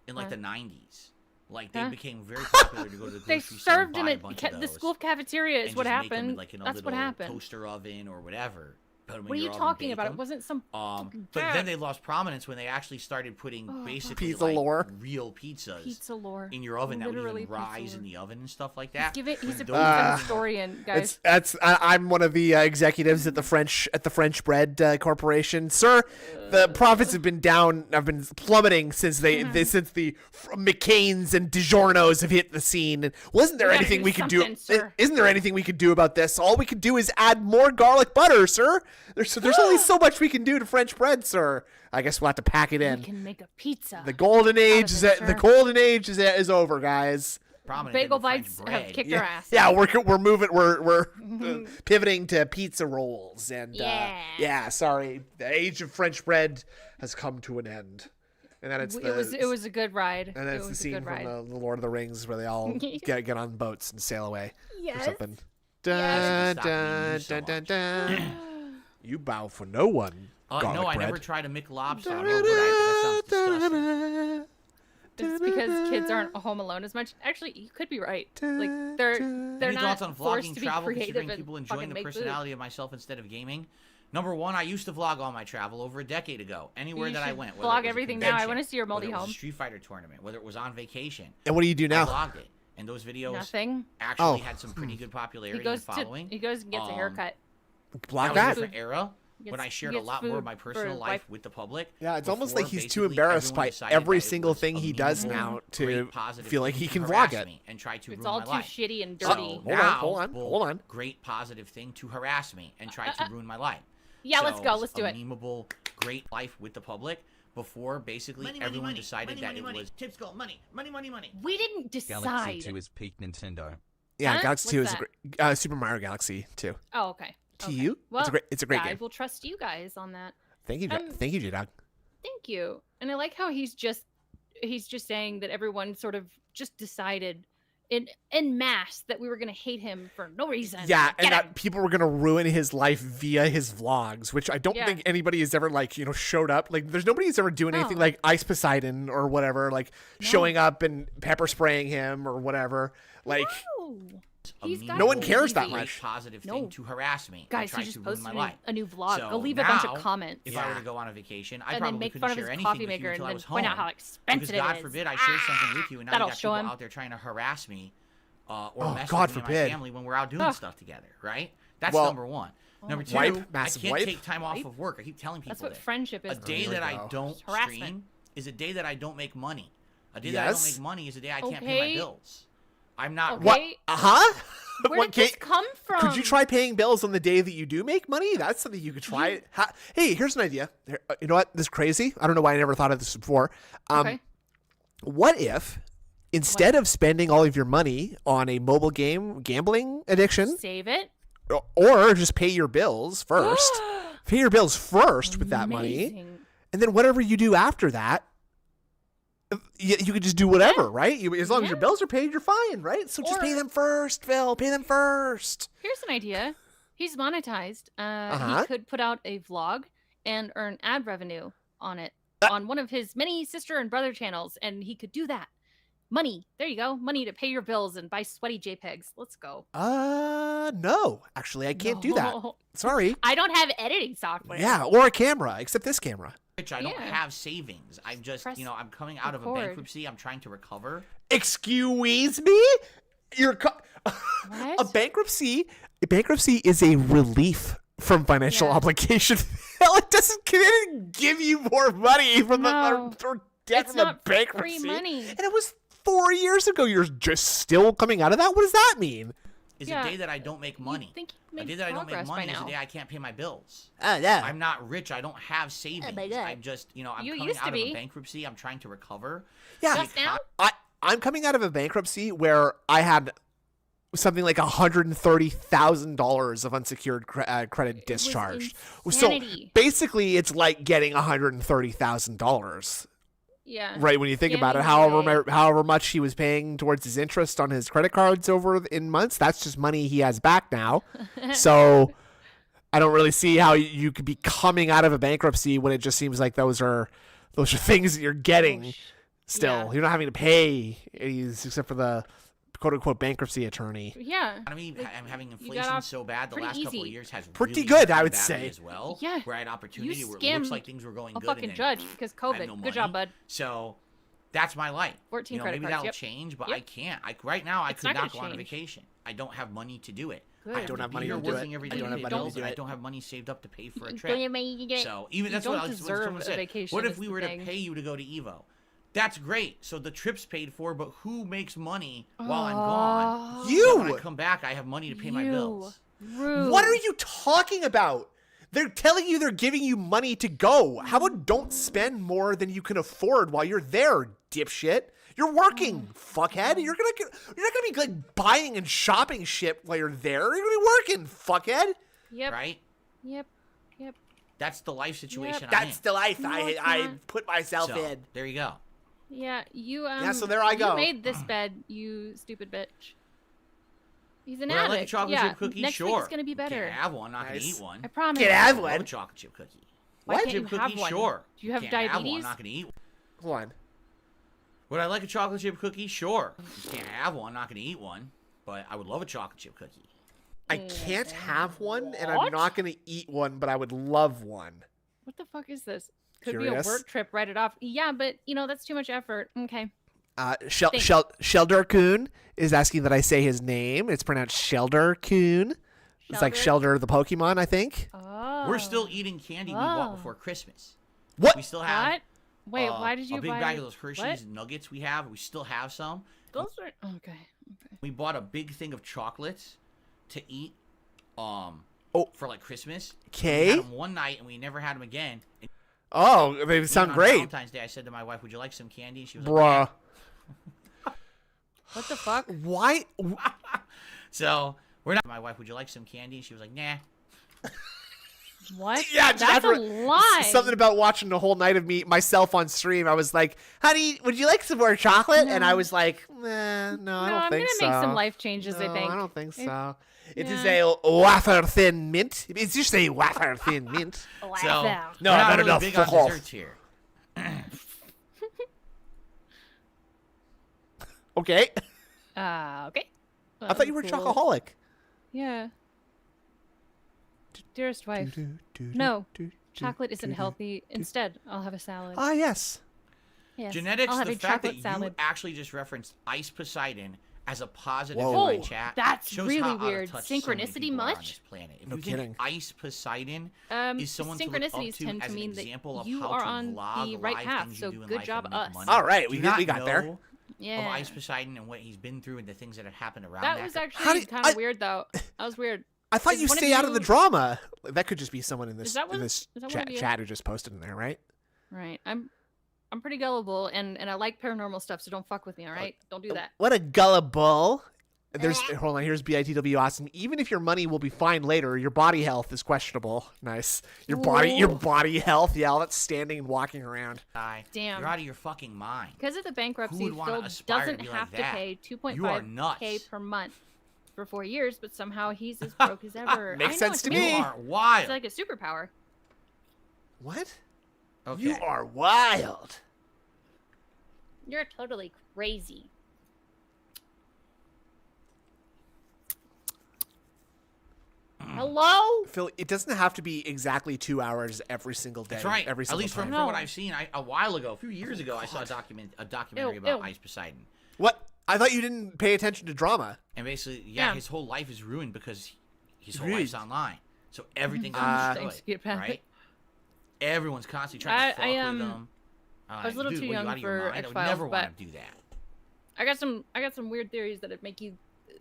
in like Huh. the 90s. Like they Huh? became very popular to go to the They grocery store and served buy in a bunch of the those school cafeteria is and what just make them happened. in, like, in a That's little what happened. toaster oven or whatever. Put 'em in What are your you oven, talking bake about? 'em. It wasn't some fucking But cat. then they lost prominence when they actually started putting basically Pizza like lore. real pizzas pizza lore in your oven that would Literally even pizza rise lore. in the oven and stuff like that. He's a When pizza those- historian, guys. I'm one of the executives at the French Bread Corporation, sir. The profits have been down. Have been plummeting since since the McCain's and DiGiorno's have hit the scene. And wasn't there We gotta anything do we could do? something, sir. Isn't there anything we could do about this? All we could do is add more garlic butter, sir. There's only so much we can do to French bread, sir. I guess we'll have to pack it We in. can make a pizza. The golden age is it, sir. the golden age is over, guys. prominent Bagel in the French bites bread. have kicked their ass. Yeah, we're moving. We're pivoting to pizza rolls and Yeah. yeah. Sorry, the age of French bread has come to an end. And then it's it was a good ride. And then it's the scene from the Lord of the Rings where they all get on boats and sail away or something. Dun, dun, dun, dun, dun. You bow for no one. No, I bread. never tried a McLobster. That sounds disgusting. It's because kids aren't home alone as much. Actually, you could be right. Like they're Any not thoughts on forced vlogging to be travel, creative considering and people fucking enjoying the make personality of myself instead of gaming? Number one, I used to vlog all my travel over a decade ago. Anywhere that I went. Vlog everything now. I want to see your moldy home. Whether it was a Street Fighter tournament, whether it was on vacation. And what do you do now? I vlogged it. And those videos Nothing. actually had some pretty good popularity and following. He goes and gets a haircut. Vlog That was that. a different era. When I shared a lot more of my personal life with the public. Yeah, it's almost before like he's too basically embarrassed everyone by decided every that it single was thing a he does meaningful, now to great, positive feel like thing he to can harass vlog it. me and try to It's ruin all my too life. shitty and So dirty. Hold on. Great positive thing to harass me and try to ruin my life. Yeah, So, let's go. Let's do a it. memeable, great life with the public before basically everyone decided that it was Tips go money. We didn't Galaxy decide. 2 is peak Nintendo. Yeah, Huh? Galaxy 2 What's is that? a great. Super Mario Galaxy 2. Oh, okay. To you? Well, it's a great I game. will trust you guys on that. Thank you, J-Dog. Thank you. And I like how he's just saying that everyone sort of just decided in mass that we were gonna hate him for no reason. Yeah, and Get that him. people were gonna ruin his life via his vlogs, which I don't Yeah. think anybody has ever showed up. Like, there's nobody who's ever doing anything like Ice Poseidon or whatever, like showing up and pepper spraying him or whatever. Like, No. He's got no one it cares easy. that much. positive No. thing to harass me Guys, and try he just to ruin posted my life. a new vlog. So Go leave a bunch of now, comments. If I were to go on a vacation, I and then probably make couldn't fun of share his anything coffee with you maker and until I then was point home. out how expensive Because God it is. forbid I share something with you, and now That'll you got show people him. out there trying to harass me or Oh, mess God with me and forbid. my family when we're out doing Ugh. stuff together, right? That's Well, number one. Number two, massive I can't wipe. take time off of work. I keep telling people That's what this. friendship is. A day Here we that I go. don't Harassment. stream is a day that I don't make money. A day that I don't Yes. make money is a day I can't pay Okay. my bills. I'm not Okay. What? Huh? Where did this come from? Could you try paying bills on the day that you do make money? That's something you could try. Hey, here's an idea. You know what? This is crazy. I don't know why I never thought of this before. Okay. What if instead of spending all of your money on a mobile game gambling addiction, Save it. or just pay your bills first, pay your bills first with that money, Amazing. and then whatever you do after that, you could just do whatever, right? As long as your bills are paid, you're fine, right? So just pay Or- them first, Phil. Pay them first. Here's an idea. He's monetized. Uh-huh. He could put out a vlog and earn ad revenue on it on one of his many sister and brother channels, and he could do that. Money. There you go. Money to pay your bills and buy sweaty JPEGs. Let's go. No. Actually, I can't do that. No. Sorry. I don't have editing software. Yeah, or a camera, except this camera. rich. I don't Yeah. have savings. I'm just, Press I'm coming out of a record. bankruptcy. I'm trying to recover. Excuse me? A What? bankruptcy is a relief from financial Yeah. obligation. Hell, it doesn't give you more money from No. or debt It's from the not bankruptcy. free money. And it was 4 years ago. You're just still coming out of that? What does that mean? Is Yeah. a day that I don't make money. You'd think you A made day that I don't make progress by money is a now. day I can't pay my bills. Oh, yeah. I'm not rich. I don't have savings. God. I'm just, I'm You coming used to out of be. a bankruptcy. I'm trying to recover. Yeah. Just now? I'm coming out of a bankruptcy where I had something like $130,000 of unsecured credit was discharged. So insanity. basically, it's like getting $130,000. Yeah. Right, when you think about it, however much he was paying towards his interest on his credit cards over in months, that's just money he has back now. So I don't really see how you could be coming out of a bankruptcy when it just seems like those are things that you're getting still. yeah. You're not having to pay except for the quote unquote bankruptcy attorney. Yeah. I mean, I'm having got inflation off so bad the pretty last couple of easy. years has Pretty really good, hurt I me would badly say. as well. Yeah. Where I had opportunity where it scammed looks like things were going A good. fucking and then judge because I have COVID. no Good job, money. bud. So that's my life. 14 credit maybe cards, that'll yep. change, but Yep. I can't. Right now, I It's could not not gonna go on a change. vacation. I don't have money to do it. Good. I don't have be money here to do it. working every I day don't to have pay money to bills, do and I it. don't have money saved up to pay for a You trip. don't So even that's don't what deserve someone a said. vacation What if is we the were thing. to pay you to go to Evo? That's great. So the trip's paid for, but who makes money while I'm gone? You! So when I come back, I have money to pay my bills. Rude. What are you talking about? They're telling you they're giving you money to go. How about don't spend more than you can afford while you're there, dipshit? You're working, fuckhead. You're not gonna be like buying and shopping shit while you're there. You're gonna be working, fuckhead. Yep. Right? Yep. Yep. That's the life situation I'm That's in. the life No, it's I not. put myself So, in. there you go. Yeah, you so there I go. You made this bed, you stupid bitch. He's an Would I addict. like a chocolate yeah, chip cookie? next sure. week's gonna be better. Can't have one. Not Nice. gonna eat one. I promise. Can't have I love one. a chocolate chip cookie. Why Chocolate can't chip you have cookie? one? Sure. Do you have Can't have one. diabetes? Not gonna eat one. Hold on. Would I like a chocolate chip cookie? Sure. Just can't have one. Not gonna eat one. But I would love a chocolate chip cookie. I can't have one, and I'm What? not going to eat one, but I would love one. What the fuck is this? Could Curious? be a work trip. Write it off. Yeah, but that's too much effort. Okay. Sheldar Coon is asking that I say his name. It's pronounced Sheldar Coon. It's like Sheldar the Pokemon, I think. Oh. We're still eating candy we bought before Christmas. What? We still have. What? Wait, why did you a big buy bag of those Hershey's what? Nuggets we have? We still have some. Those are okay. We bought a big thing of chocolates to eat. For like Christmas. Okay. We had them one night and we never had them again. And Oh, they even sound on great. Valentine's Day, I said to my wife, "Would you like some candy?" She was like, Bruh. What the fuck? Why? "Yeah." So we're not. My wife, "Would you like some candy?" She was like, "Nah." What? Yeah, just That's after a lie. something about watching the whole night of myself on stream. I was like, "Honey, would you like some more chocolate?" And I was like, "Nah, no, I don't I'm think so." gonna make some life changes. I No, think. I don't think so. It is Yeah. a wafer thin mint. It's just a wafer thin mint. So Wow. No, we're not not really enough. big on Fuck off. desserts here. Okay. Okay. I thought you were a Cool. chocoholic. Yeah. Dearest wife, no, chocolate isn't healthy. Instead, I'll have a salad. Ah, yes. Yes, Genetics, I'll have the a fact that chocolate salad. you actually just referenced Ice Poseidon as a positive Whoa. in my Oh, chat. that's shows really how out of weird. touch so many Synchronicity people are on much? this planet. If No you think kidding. Ice Poseidon is someone to look up Synchronicities to tend as to an mean that example of you how are to on vlog the right live path, things so you do in good life job, and make us. money. All right, Do you we not got there. know Yeah. Of Ice Poseidon and what he's been through and the things that have happened around That was How actually do- kind of weird, though. That was weird. I thought Is you one of stay out of the you- drama. That could just be someone in this Is that one- is that one of you? chat who just posted in there, right? Right. I'm pretty gullible, and I like paranormal stuff, so don't fuck with me, all right? Don't do that. What a gullible. There's hold on. Here's BITW Austin. Even if your money will be fine later, your body health is questionable. Nice. Your body health. Yeah, all that standing and walking around. Damn. You're out of your fucking mind. Because of the bankruptcy, would wanna Phil aspire to doesn't be like have to that? pay You are nuts. $2.5K per month for 4 years, but somehow he's as broke as ever. Makes I know, sense it's to You me. amazing. are wild. It's like a superpower. What? Okay. You are wild. You're totally crazy. Hello? Phil, it doesn't have to be exactly 2 hours every single day. That's right. Every At single least time. from what I've seen, a while ago, a few years ago, I saw a documentary Ew, about ew. Ice Poseidon. What? I thought you didn't pay attention to drama. And basically, Yeah. his whole life is ruined because his whole Ruined. life's online. So everything's Thanks, destroyed, get back. right? Everyone's constantly trying to fuck with him. I was a little Dude, too what, you young out of your for mind? I would X-Files, never want but- to do that. I got some weird theories that make you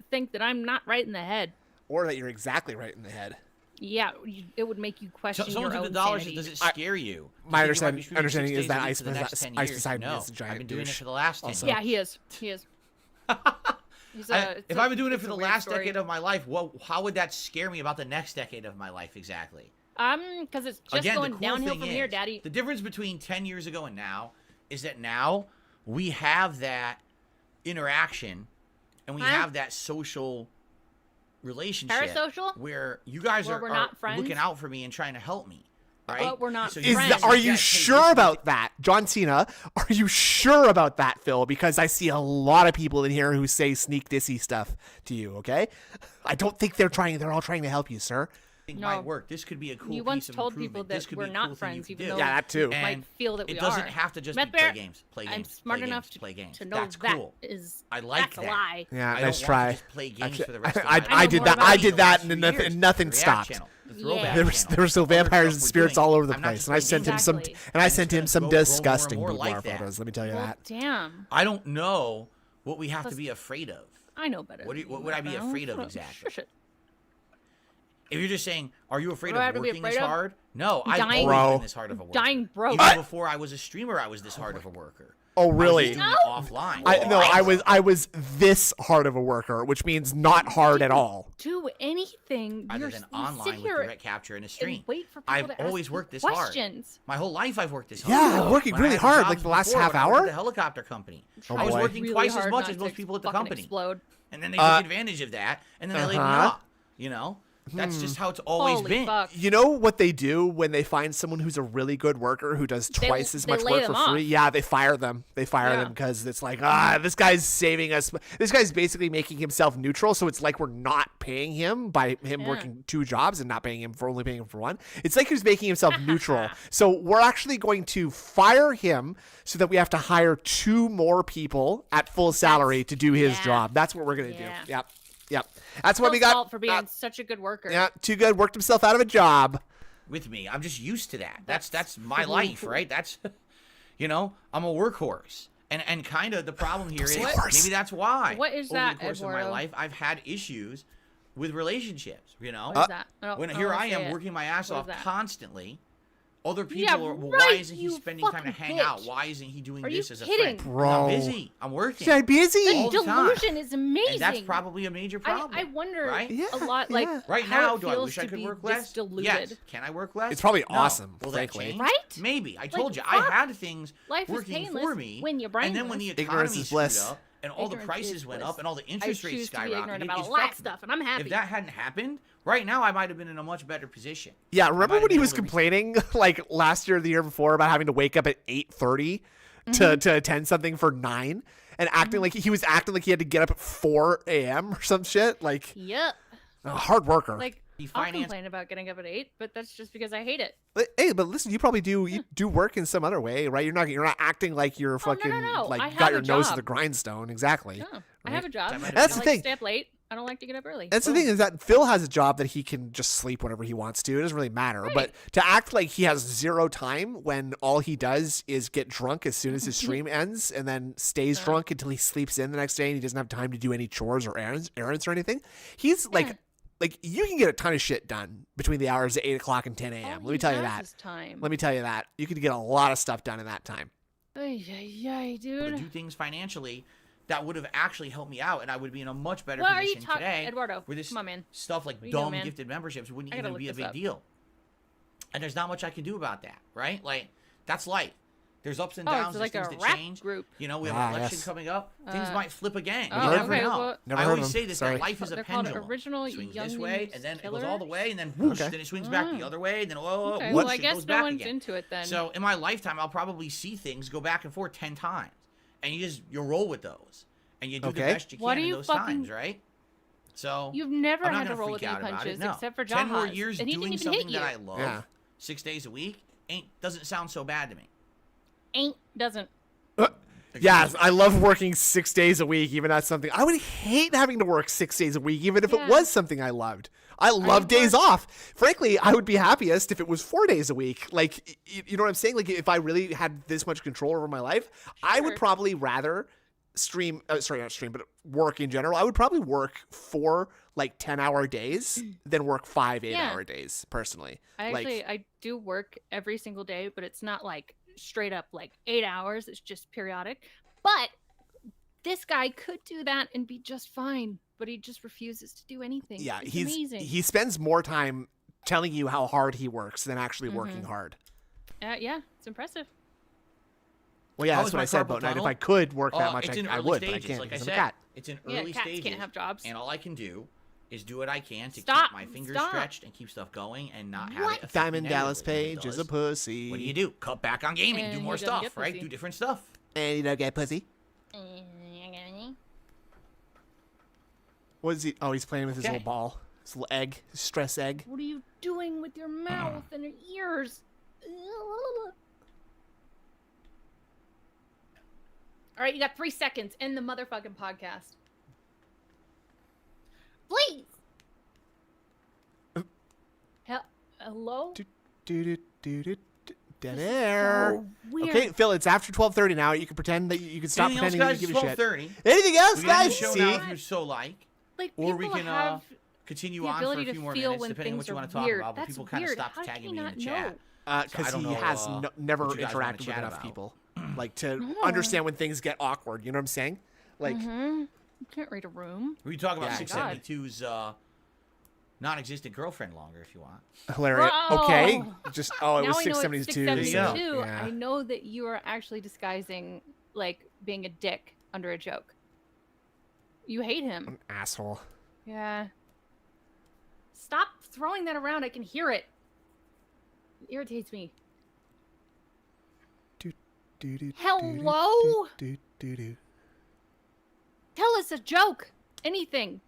think that I'm not right in the head. Or that you're exactly right in the head. Yeah, it would make you So, question someone your took own the dollars. sanity. Does it scare you? My Do you think you might be shooting understanding 6 is that days a week Ice for the next 10 Ice years? Poseidon No, is a giant I've been doing it douche. for the last 10 Also. years. Yeah, he is. He is. He's If I've been doing it it's for a the weird last story. decade of my life, how would that scare me about the next decade of my life exactly? Because it's just Again, going the cool downhill thing from is, here, Daddy. the difference between 10 years ago and now is that now we have that interaction and we Huh? have that social relationship Parasocial? where you guys Where are, we're are not friends? looking out for me and trying to help me. Right? But we're not So Is friends. are you Yes, hey, sure this- about that, John Cena? Are you sure about that, Phil? Because I see a lot of people in here who say sneak dissy stuff to you. Okay, I don't think they're trying. They're all trying to help you, sir. think No. might work. This could be a cool You piece once of told improvement. people This that could we're be a not cool thing friends, you even could though do. Yeah, that too. might And feel that we it doesn't are. have to just Meth be Bear, play games. Play I'm games. smart play enough games, play games. to know That's that cool. is I like that's that. a lie. Yeah, I nice don't try. want to just play games Actually, for the rest of I- my life. I did more that. about I you did the that, last and few nothing, years. nothing The stopped. React channel, the Yeah. throwback There was channel, still all the vampires and stuff we're spirits doing. all over the I'm not place, just and I playing sent him games. some, Exactly. and I I'm sent just him gonna some grow more and disgusting more boudoir like that. photos. Let me tell you Well, that. damn. I don't know what we have to Plus- be afraid of. I know better. What than would I be you, afraid of Raphael. exactly? Shush it. If you're just saying, are you afraid What do I of have to be working afraid this of? hard? No, I've Dying. always been this hard of a worker. Dying broke. Even before I was a streamer, I was this hard of a worker. Oh, I was really? just doing it offline. I was this hard of a worker, which means not hard at all. Do anything. Other than online with direct capture and a stream. Wait for people I've to always ask worked this questions. hard. My whole life I've worked this hard. Yeah, I'm working When I really had hard, jobs like the last before, half when I worked hour. at the helicopter company. Oh, I was boy. working Really twice as hard much not as to most people at the fucking company. Explode. And then they took advantage of that, and then they laid me off. You know? That's just how it's always Holy been. fuck. You know what they do when they find someone who's a really good worker who does twice as much lay work for them free? off. Yeah, they fire them. They fire them because it's like, this guy's saving us. This guy's basically making himself neutral, so it's like we're not paying him by him working 2 jobs and not paying him for only paying him for 1. It's like he's making himself neutral. So we're actually going to fire him so that we have to hire 2 more people at full salary to do his job. That's what we're going to do. Yep. That's what we got. Fault for being such a good worker. Yeah, too good. Worked himself out of a job. With me, I'm just used to that. That's my life, right? That's, I'm a workhorse. And kind of the problem here is maybe that's why. What is over that, the course of my Eduardo? life, I've had issues with relationships, What is that? When here I am working my ass What is off that? constantly. Other people Yeah, are, well, right, why isn't he you spending time to fucking hang bitch. out? Why isn't he doing Are this you as a kidding? friend? Bro. I'm busy. I'm working. Should I busy? All the time. Delusion is amazing. And that's probably a major problem. I wonder right? a lot, like, Right how now, it do I feels wish I to could be work this less? deluded. Yes. Can I work less? It's probably No. awesome, Will frankly. that change? Right? Maybe. I Like, told you, fuck. I had things Life is working painless for me. when you're and then when the brainless. Ignorance economy is screwed bliss. up and all the Ignorance prices is went bliss. up and all the I interest rates choose to be ignorant skyrocketed, about it's a lot of fucked me. stuff, and I'm happy. If that hadn't happened, right now I might have been in a much better position. Yeah, remember might when he have was been able to complaining like last year or the year before about having to wake up at 8:30 to attend something for 9 and acting like he was acting like he had to get up at 4 a.m. or some shit? Like, Yep. a hard worker. Like, He I'll financed- complain about getting up at 8, but that's just because I hate it. Hey, but listen, you probably do work in some other way, right? You're not acting like you're fucking no. like I got have your a nose to job. the grindstone. Exactly. No, I have a job. That might have That's I the like thing. to stay up late. I don't like to get up early. That's the thing is that Phil has a job that he can just sleep whenever he wants to. It doesn't really matter. Right. But to act like he has 0 time when all he does is get drunk as soon as his stream ends and then stays drunk until he sleeps in the next day and he doesn't have time to do any chores or errands or anything. He's like you can get a ton of shit done between the hours of 8 o'clock and 10 a.m. Let me tell you that. Let me tell you that. You can get a lot of stuff done in that time. Ay, to dude. do things financially that would have actually helped me out, and I would be in a much better What are you position talking, today. Eduardo? Where this Come on, man. stuff like What are you dumb doing, man? gifted memberships wouldn't I gotta even be a look big this up. deal. And there's not much I can do about that, right? Like, that's life. There's ups and Oh, downs. it's There's like a things that rap change. group. You know, we have Ah, an election yes. coming up. Things might flip again. oh, You never okay, know. well- Never I heard always of say them. this, Sorry. that life is a They're called pendulum. original Swings young this way, Ninja and then it goes killers? all the way, and then whoosh, Okay. then it swings back the other way, and then Okay, whoosh, well, I it guess goes no back one's again. into it then. So in my lifetime, I'll probably see things go back and forth 10 times, and you roll with those, and you do the Okay. best you What can do in you those fucking- times, right? So You've never I'm not had to gonna roll with freak any out about punches it, no. except for 10 more Jaha's, years and he doing didn't even hit something you. that I love, Yeah. 6 days a week, doesn't sound so bad to me. Doesn't. Yes, I love working 6 days a week, even that's something. I would hate having to work 6 days a week, even if it Yeah. was something I loved. I love days off. Frankly, I would be happiest if it was 4 days a week. Like, you know what I'm saying? Like, if I really had this much control over my life, I would Sure. probably rather not stream, but work in general. I would probably work 4, 10-hour days than work 5 8-hour days, personally. I do work every single day, but it's not like straight up like 8 hours. It's just periodic. But this guy could do that and be just fine, but he just refuses to do anything. Yeah, it's he amazing. spends more time telling you how hard he works than actually Mm-hmm. working hard. Yeah, it's impressive. Well, yeah, How that's is what my I said carpal about night. If tunnel? I could work that much, it's in I early would, but I stages, can't like I because I'm a said. cat. It's in Yeah, early cats stages, can't have jobs. and all I can do is do what I can to Stop, keep my fingers stop. stretched and keep stuff going and not have What? it affect Diamond me Dallas negatively. Page It is a does. pussy. What do? Cut back on gaming, And do he more doesn't stuff, get right? pussy. Do different stuff. And you don't get pussy. What is he? Oh, he's playing with his Okay. little ball. His little egg. His stress egg. What are you doing with your mouth and your ears? All right, you got 3 seconds. End the motherfucking podcast. Please. Hello? Dead air. So weird. Okay, Phil, it's after 12:30 now. You can pretend that you can stop Anything else, pretending guys? you give a shit. 12:30. Anything else, We can end guys? the show See? now if you so like. Like, Or we people can, have continue The on for a ability to few more feel minutes, when depending on what things you are want to talk weird. about. But That's people kind of weird. stopped How did tagging he me in the not chat. know? Because don't he know, has never what you guys wanna interacted with chat enough about. people, like to No. understand when things get awkward. You know what I'm saying? Like, You can't read a room. We can talk about Yeah, 672's non-existent girlfriend longer if you want. hilarious. Bro. Okay, just it Now was I know 672. it's There you go. 672. Yeah. I know that you are actually disguising like being a dick under a joke. You hate him. An asshole. Yeah. Stop throwing that around. I can hear it. It irritates me. Hello? Tell us a joke. Anything.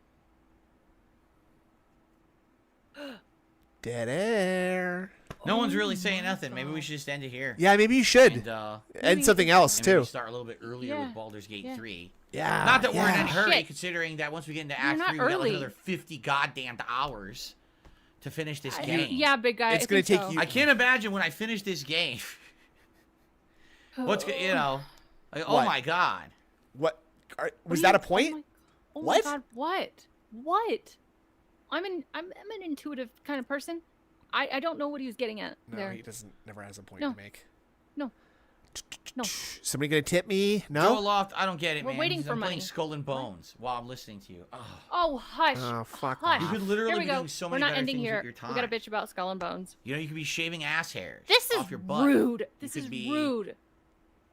Dead air. No one's really saying nothing. Maybe we should just end it here. Yeah, maybe you should. And, And something else and maybe too. start a little bit earlier Yeah. with Baldur's Gate Yeah. 3. Yeah. Not that we're in a yeah. hurry, Shit. considering that once we get into You're Act not 3, we got like early. another 50 goddamn hours to finish this game. Yeah, big guy. It's I gonna think take so. you- I can't imagine when I finish this game. What's you know? Like, oh What? my god. What? What Was do that you- a point? Oh my What? god, what? What? I'm an intuitive kind of person. I don't know what he was getting at No, there. he doesn't. Never has a point No. to make. No. No. Somebody gonna tip me? Joe No. Loft, I don't get it, We're man. waiting I'm for playing money. Skull and Bones while I'm listening to you. Oh. Oh, hush. Oh, fuck hush. off. You could literally Here we be go. doing so We're many not better ending things here. with your time. We got a bitch about Skull and Bones. You know, you could be shaving ass hairs This off is your butt. rude. This could is be, rude.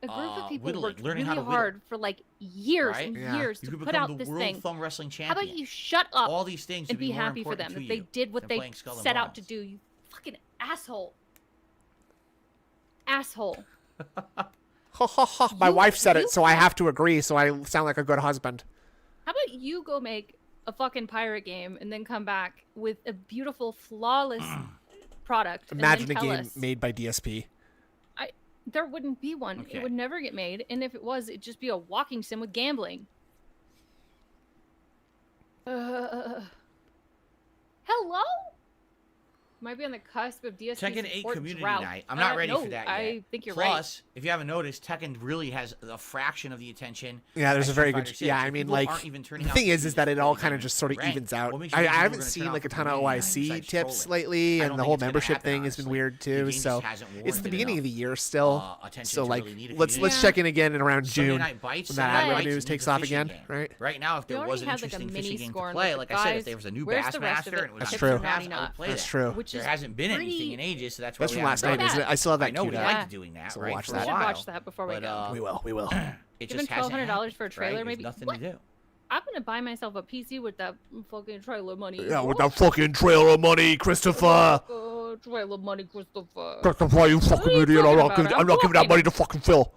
A group of people whittling, worked learning really how to whittle. hard for like years Right? and Yeah. years You to could put become out the this world thing. thumb wrestling How champion. about you shut up All these things and would be more happy for important them to that they you did what than they playing Skull and set out to Bones. do? You fucking asshole. Asshole. Ha ha ha. My You- wife said you- it, so I have to agree. So I sound like a good husband. How about you go make a fucking pirate game and then come back with a beautiful, flawless product? Imagine a and then tell game us. made by DSP. There wouldn't be one. Okay. It would never get made. And if it was, it'd just be a walking sim with gambling. Hello? Might be on the cusp of DSP Tekken 8 support community drought. night. I'm not ready no, for that yet. I think you're Plus, if you haven't noticed, Tekken really has a fraction of the attention. Yeah, there's as a very Street good. Fighter Yeah, 6. I mean, People like aren't even turning the out thing to is be that it all really kind of gamers, just sort of right? evens out. What makes you think I people are haven't gonna seen turn like a out ton for of gaming OIC besides tips trolling? lately, I and don't the think whole it's gonna membership happen, thing has been honestly. weird The too. game just So hasn't it's the warranted beginning of the enough, year still. attention So to like, really need a let's community. check in again in around Sunday June Night Bites, when that Saturday ad Night revenue Bites takes needs a off fishing again, game. right? Right now, if We there already was an had, like, a interesting mini fishing game to scorn play, with like I said, guys. if there was a new Where's the rest of Bassmaster it? and it was That's on true. Game Pass, Rounding I would up. play That's that. true. Which There is hasn't been pretty- anything in ages, so that's why That's we from last haven't night. done Isn't that. it? I still have I that know queued we up. like Yeah. doing that, So we'll right? watch for We a should while. watch that before we But, go. We will. We will. It Given just hasn't $1,200 happened, for a trailer, right? There's maybe. nothing What? to do. I'm gonna buy myself a PC with that fucking trailer money. Yeah, with that fucking trailer money, Christopher. Trailer money, Christopher. Christopher, you fucking What are you idiot! talking I'm about? not giving that I'm money to fucking Phil.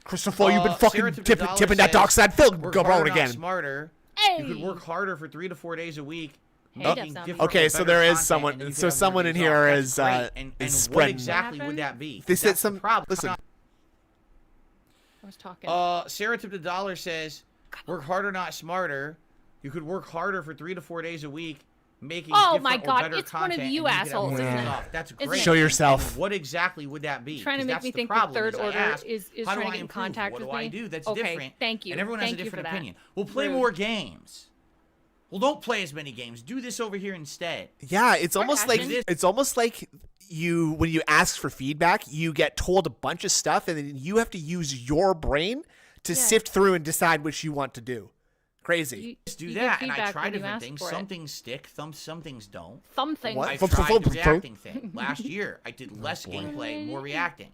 Christopher, you've been fucking Sarah Tippett Dollar tipping that says, dark side. Phil, work go harder, roll not again. Smarter. Hey! You could work harder for 3 to 4 days a week. Hey, making that's not different me. Okay, or so better there is content, someone- and then you so could have more someone in days here off. That's is, great. and is what spreading- exactly What would that be? They said That's the some. problem. Listen, I was talking. Sarah Tipped $1 says, work harder, not smarter. You could work harder for 3 to 4 days a week, making Oh different my or God, better it's one of content, you and could have assholes, more isn't days it? off. That's Isn't great. it? show yourself. And what exactly would that be? Trying to 'Cause make that's me the think the problem, third is I order ask, is how do trying I to get in improve? contact What with do I me? do? That's Okay, different. thank you. And everyone has a Thank you different for that. opinion. We'll play Rude. more games. Well, don't play as many games. Do this over here instead. yeah, it's almost like passion. you when you ask for feedback, you get told a bunch of stuff, and then you have to use your brain to Yeah. sift through and decide which you want to do. Crazy. You- Just do you give that, and I feedback try when you different ask things. for Some it. things stick, some things don't. Something. What? I've Fum, tried fum, the fum, reacting thing. Last year, I did less gameplay, more reacting.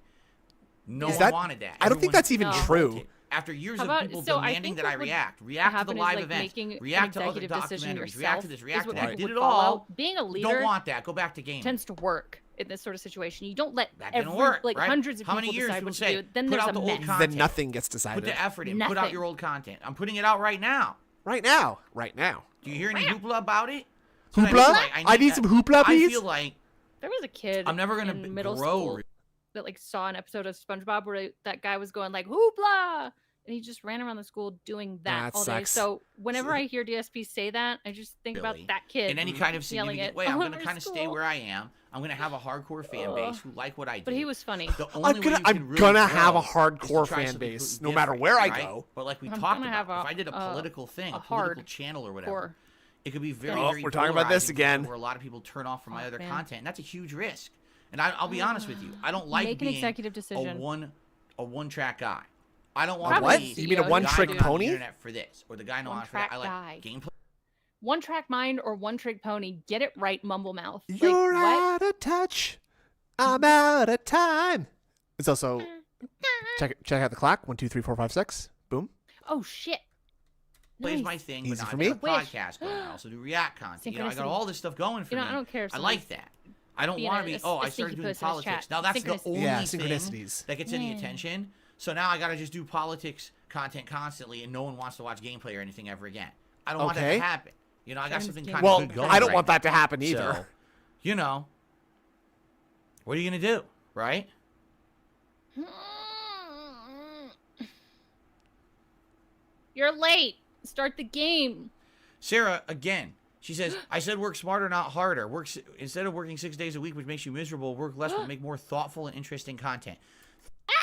No Is one that- wanted that. I don't think Everyone that's even No. true. wanted it. After years How of about- people so I demanding think that what I would react to happen the is, live like, events, making react an to other executive decision documentaries, react to yourself this, is react to what that. I people did would it follow. all. Being a Don't leader want that. Go back to gaming. tends to work in this sort of situation. You don't let That didn't every work, like right? hundreds of How people many years decide people what to say, do. Then put there's out a the old mess. content. Then nothing gets Put decided. the effort in. Put out Nothing. your old content. I'm putting it out right now. Right now. Right now. Do you hear any hoopla about it? So I Hoopla? feel like I need some hoopla, I please. feel like There was a kid I'm never gonna in middle grow. school that like saw an episode of SpongeBob where that guy was going like hoopla, and he just ran around the school doing that That all day. sucks. So whenever I hear DSP say that, I just think about Billy. that kid In any kind of yelling significant it way, I'm all going to over kind of stay school. where I am. I'm going to have a hardcore fan base who like what I do. But he was funny. The only way you can I'm really gonna have grow a is hardcore to try fan something base, completely no matter different, where I right? go. But like we I'm talked gonna about, have if I did a political thing, a a political hard channel or whatever, core it could be very, Oh, very we're talking about this polarizing again. where a lot of people turn off from my other man. content, and that's a huge risk. And I'll be honest with you, I don't like Make an being executive decision. a one-track guy. I don't want to What? be You mean a the one-trick guy on the pony? internet for this, or the guy on for that. I like One-track guy. gameplay. One track mind or one trick pony. Get it right, mumble mouth. Like, You're what? out of touch. I'm out of time. It's also check out the clock. 1, 2, 3, 4, 5, 6. Boom. Oh shit. Plays Nice. my thing, Easy but for I me. got a podcast going. I also do React content. I got Synchronicity. all this stuff going for You know, me. I don't care if I somebody's like that. I don't being want to be. I a started sneaky doing puss in his politics. chat. Now that's the Synchronicity. only Yeah, thing synchronicities. that gets any attention. So now I got to just do politics content constantly, and no one wants to watch gameplay or anything ever again. I don't want that Okay. to happen. You know, I got Turns something game. kind of Well, good going. I don't right want now. that to happen either. So, you know, what are you gonna do, right? You're late. Start the game. Sarah, again, she says, I said work smarter, not harder. Instead of working 6 days a week, which makes you miserable, work less but make more thoughtful and interesting content.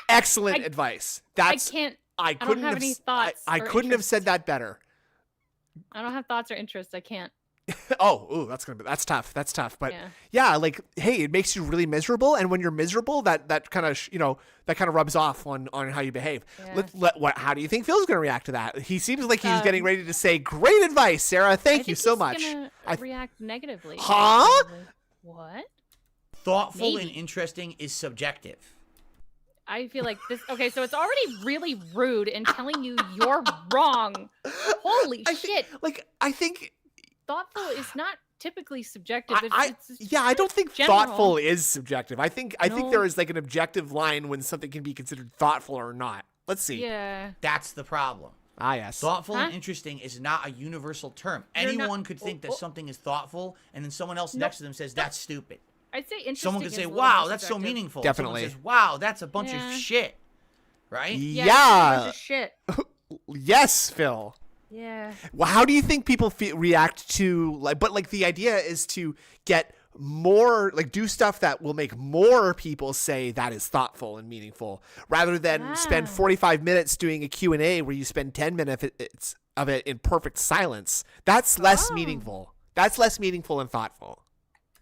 Excellent I- advice. I can't. I don't couldn't have have any s- thoughts I or couldn't have said interests. that better. I don't have thoughts or interests. I can't. Oh, ooh, that's tough. That's tough. But Yeah. yeah, like, hey, it makes you really miserable, and when you're miserable, that kind of that kind of rubs off on how you behave. Yeah. How do you think Phil's gonna react to that? He seems like he's Um, getting ready to say, "Great advice, Sarah. I Thank you think so he's much." gonna I- react negatively. Huh? Probably. What? Thoughtful and Maybe. interesting is subjective. I feel like this. Okay, so it's already really rude in telling you you're wrong. Holy I shit! I think Thoughtful is not typically subjective. It's I don't think general. thoughtful is subjective. I think No. there is like an objective line when something can be considered thoughtful or not. Let's see. Yeah. That's the problem. Ah, yes. Thoughtful and Huh? interesting is not a universal term. You're not- Anyone could think that something is thoughtful, and then someone else next to them says, that's stupid. I'd say interesting. Someone could is say, a little wow, more that's so subjective. meaningful. Definitely. Someone says, wow, that's a bunch Yeah. of shit. Right? Yeah. Yeah. it's a bunch of shit. Yes, Phil. Yeah. Well, how do you think people react to like the idea is to get more do stuff that will make more people say that is thoughtful and meaningful rather than spend 45 minutes doing a Q&A where you spend 10 minutes of it in perfect silence. That's less meaningful. That's less meaningful and thoughtful.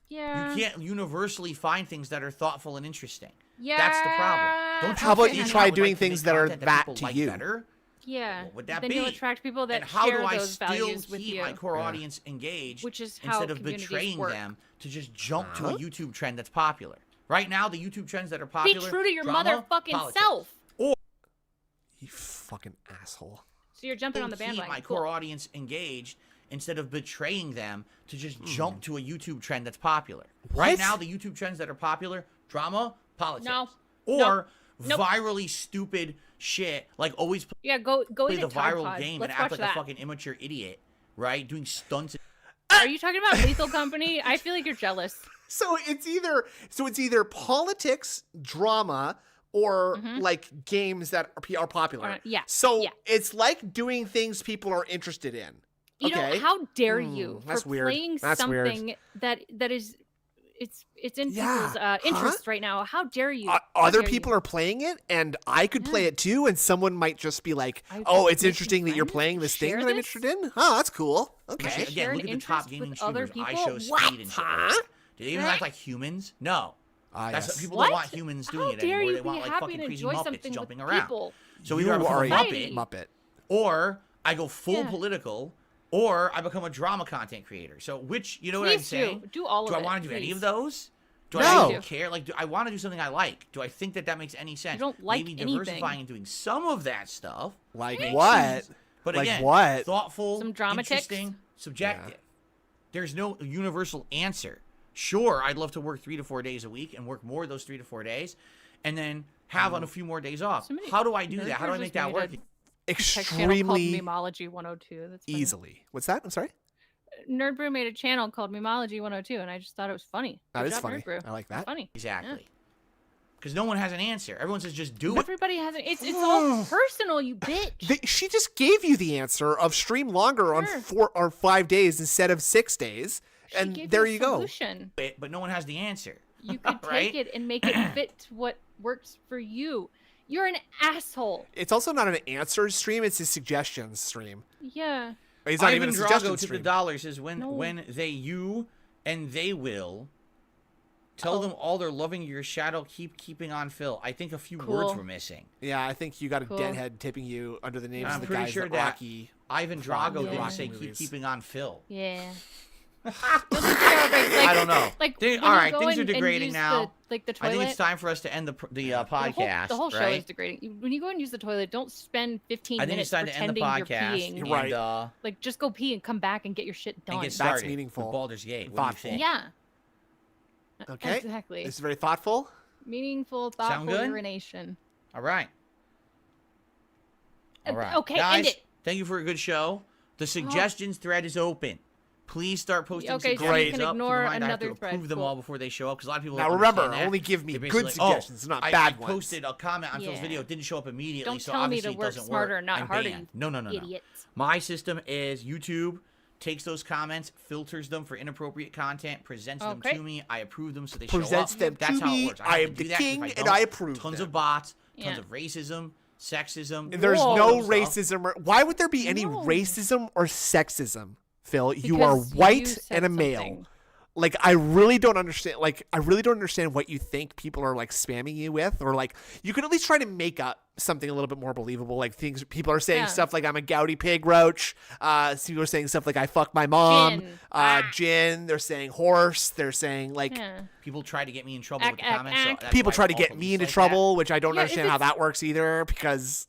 Yeah. You can't universally find things that are thoughtful and interesting. Yeah. That's the problem. Don't you How about think you that try I would doing like to make things that are content that people to like you? better? Yeah. What would that then be? you'll attract people that And how share do I those still values with keep you. my core audience engaged Which is how instead of communities betraying work. them to just jump to a YouTube trend that's popular? Right now, the YouTube trends that are popular. Be true to your drama, motherfucking politics. self. You fucking asshole. So you're jumping on the Keep bandwagon. my Cool. core audience engaged instead of betraying them to just jump to a YouTube trend that's popular. Right What? now, the YouTube trends that are popular: drama, politics, No. or Nope. virally stupid shit like always Yeah, go play eat the a Tide viral Pod. game Let's and act watch like that. a fucking immature idiot, right? Doing stunts. Are you talking about Lethal Company? I feel like you're jealous. So it's either politics, drama, or like games that are popular. Or- yeah, So yeah. it's like doing things people are interested in. You Okay. know, how dare you that's for weird. playing That's weird. something that is it's in Yeah. people's interest right now. How dare you? How Other dare people you? are playing it, and I could play it too, and someone might just be like, I "Oh, could it's make you interesting that you're friends, playing this thing share that I'm this? interested in. Oh, that's cool. Okay. Share Again, an look at the top interest gaming with other streamers. I people? show What? speed and shit. Like that. Do they even act like humans? No. Ah, That's yes. what people What? don't want humans doing How it dare anymore. you They be want like happy fucking and crazy enjoy Muppets something jumping with around. people? So You either I become are a a Society. Muppet, Muppet. or I go full Yeah. political, or I become a drama content creator. So which, you know what I'm Please saying? do all of Do it. I want to do any please. of those? Do No. I even care? Like, do I want to do something I like? Do I think that makes any sense? don't like Maybe anything. diversifying and doing some of that stuff. Like Hey, what? But Like again, what? thoughtful, Some drama ticks? interesting, subjective. There's no universal answer. Sure, I'd love to work 3 to 4 days a week and work more of those 3 to 4 days, and then have on a few more days off. Somebody- How do I do that? How do I Nerdbird make just that made work? a tech channel called Extremely Memology 102. That's funny. easily. What's that? I'm sorry. Nerdbrew made a channel called Memology 102, and I just thought it was funny. That Good is job, funny. Nerdbrew. I like It's that. funny. Exactly. Because no one has an answer. Everyone says just do it. Everybody has it. It's all personal, you bitch. She just gave you the answer of stream longer on Sure. 4 or 5 days instead of 6 days, She and gave there a you go. solution. But no one has the answer. You could Right? take it and make it fit to what works for you. You're an asshole. It's also not an answers stream; it's a suggestions stream. Yeah. He's not even Ivan a suggestion Drago took the stream. dollars. Says No. when you and they will tell them all they're loving your shadow. Keeping on Phil. I think a few words were missing. Yeah, I think you got a Cool. deadhead tipping you under the names I'm of the pretty guys sure that that Rocky. Ivan Drago Yeah. didn't say movies. keeping on Phil. Yeah. I don't know. Like, Thing- when all you right, go things are and degrading use now. The I toilet. think it's time for us to end the podcast. The whole show right? is degrading. When you go and use the toilet, don't spend 15 I think minutes it's time to end the pretending podcast. you're peeing. You're right. And, Like, just go pee and come back and get your shit done. and get That's started meaningful. with Baldur's Gate. What Thoughtful. do you think? Yeah. Okay. Exactly. This is very thoughtful. Meaningful, thoughtful good? urination. All right. All right. Okay, guys, end it. Thank you for a good show. The suggestions thread is open. Please start posting Okay, so you suggestions can up. Keep in ignore mind, I have to another thread. approve them Cool. all before they show up because a lot of people Now don't remember, understand that. only give me They're good basically like, suggestions, not I bad ones. posted a comment on Phil's Yeah. video. It didn't show up immediately, Don't so tell me obviously to it work doesn't smarter work. and not I'm harder, banned. No. idiots. My system is YouTube takes those comments, filters them for inappropriate content, presents them Okay. to me. I approve them so they Presents show up. them That's to how me. it works. I have am to do the that 'cause king if and don't, I approve Tons them. of bots, tons Yeah. of racism, sexism. There's Whoa. no stuff. racism. Why would there be any No. racism or sexism, Phil? You Because are white you said and a male. something. Like, I really don't understand. Like, I really don't understand what you think people are like spamming you with, or like you could at least try to make up something a little bit more believable. Like things people are saying Yeah. stuff like I'm a gouty pig roach. People are saying stuff like I fuck my mom. Gin. Gin. They're saying horse. They're saying like Yeah. People try to get me in trouble Ack, with the ack, comments. So ack. that's people why try to all get police me into like trouble, which I don't Yeah, if understand how it's- that works either. Because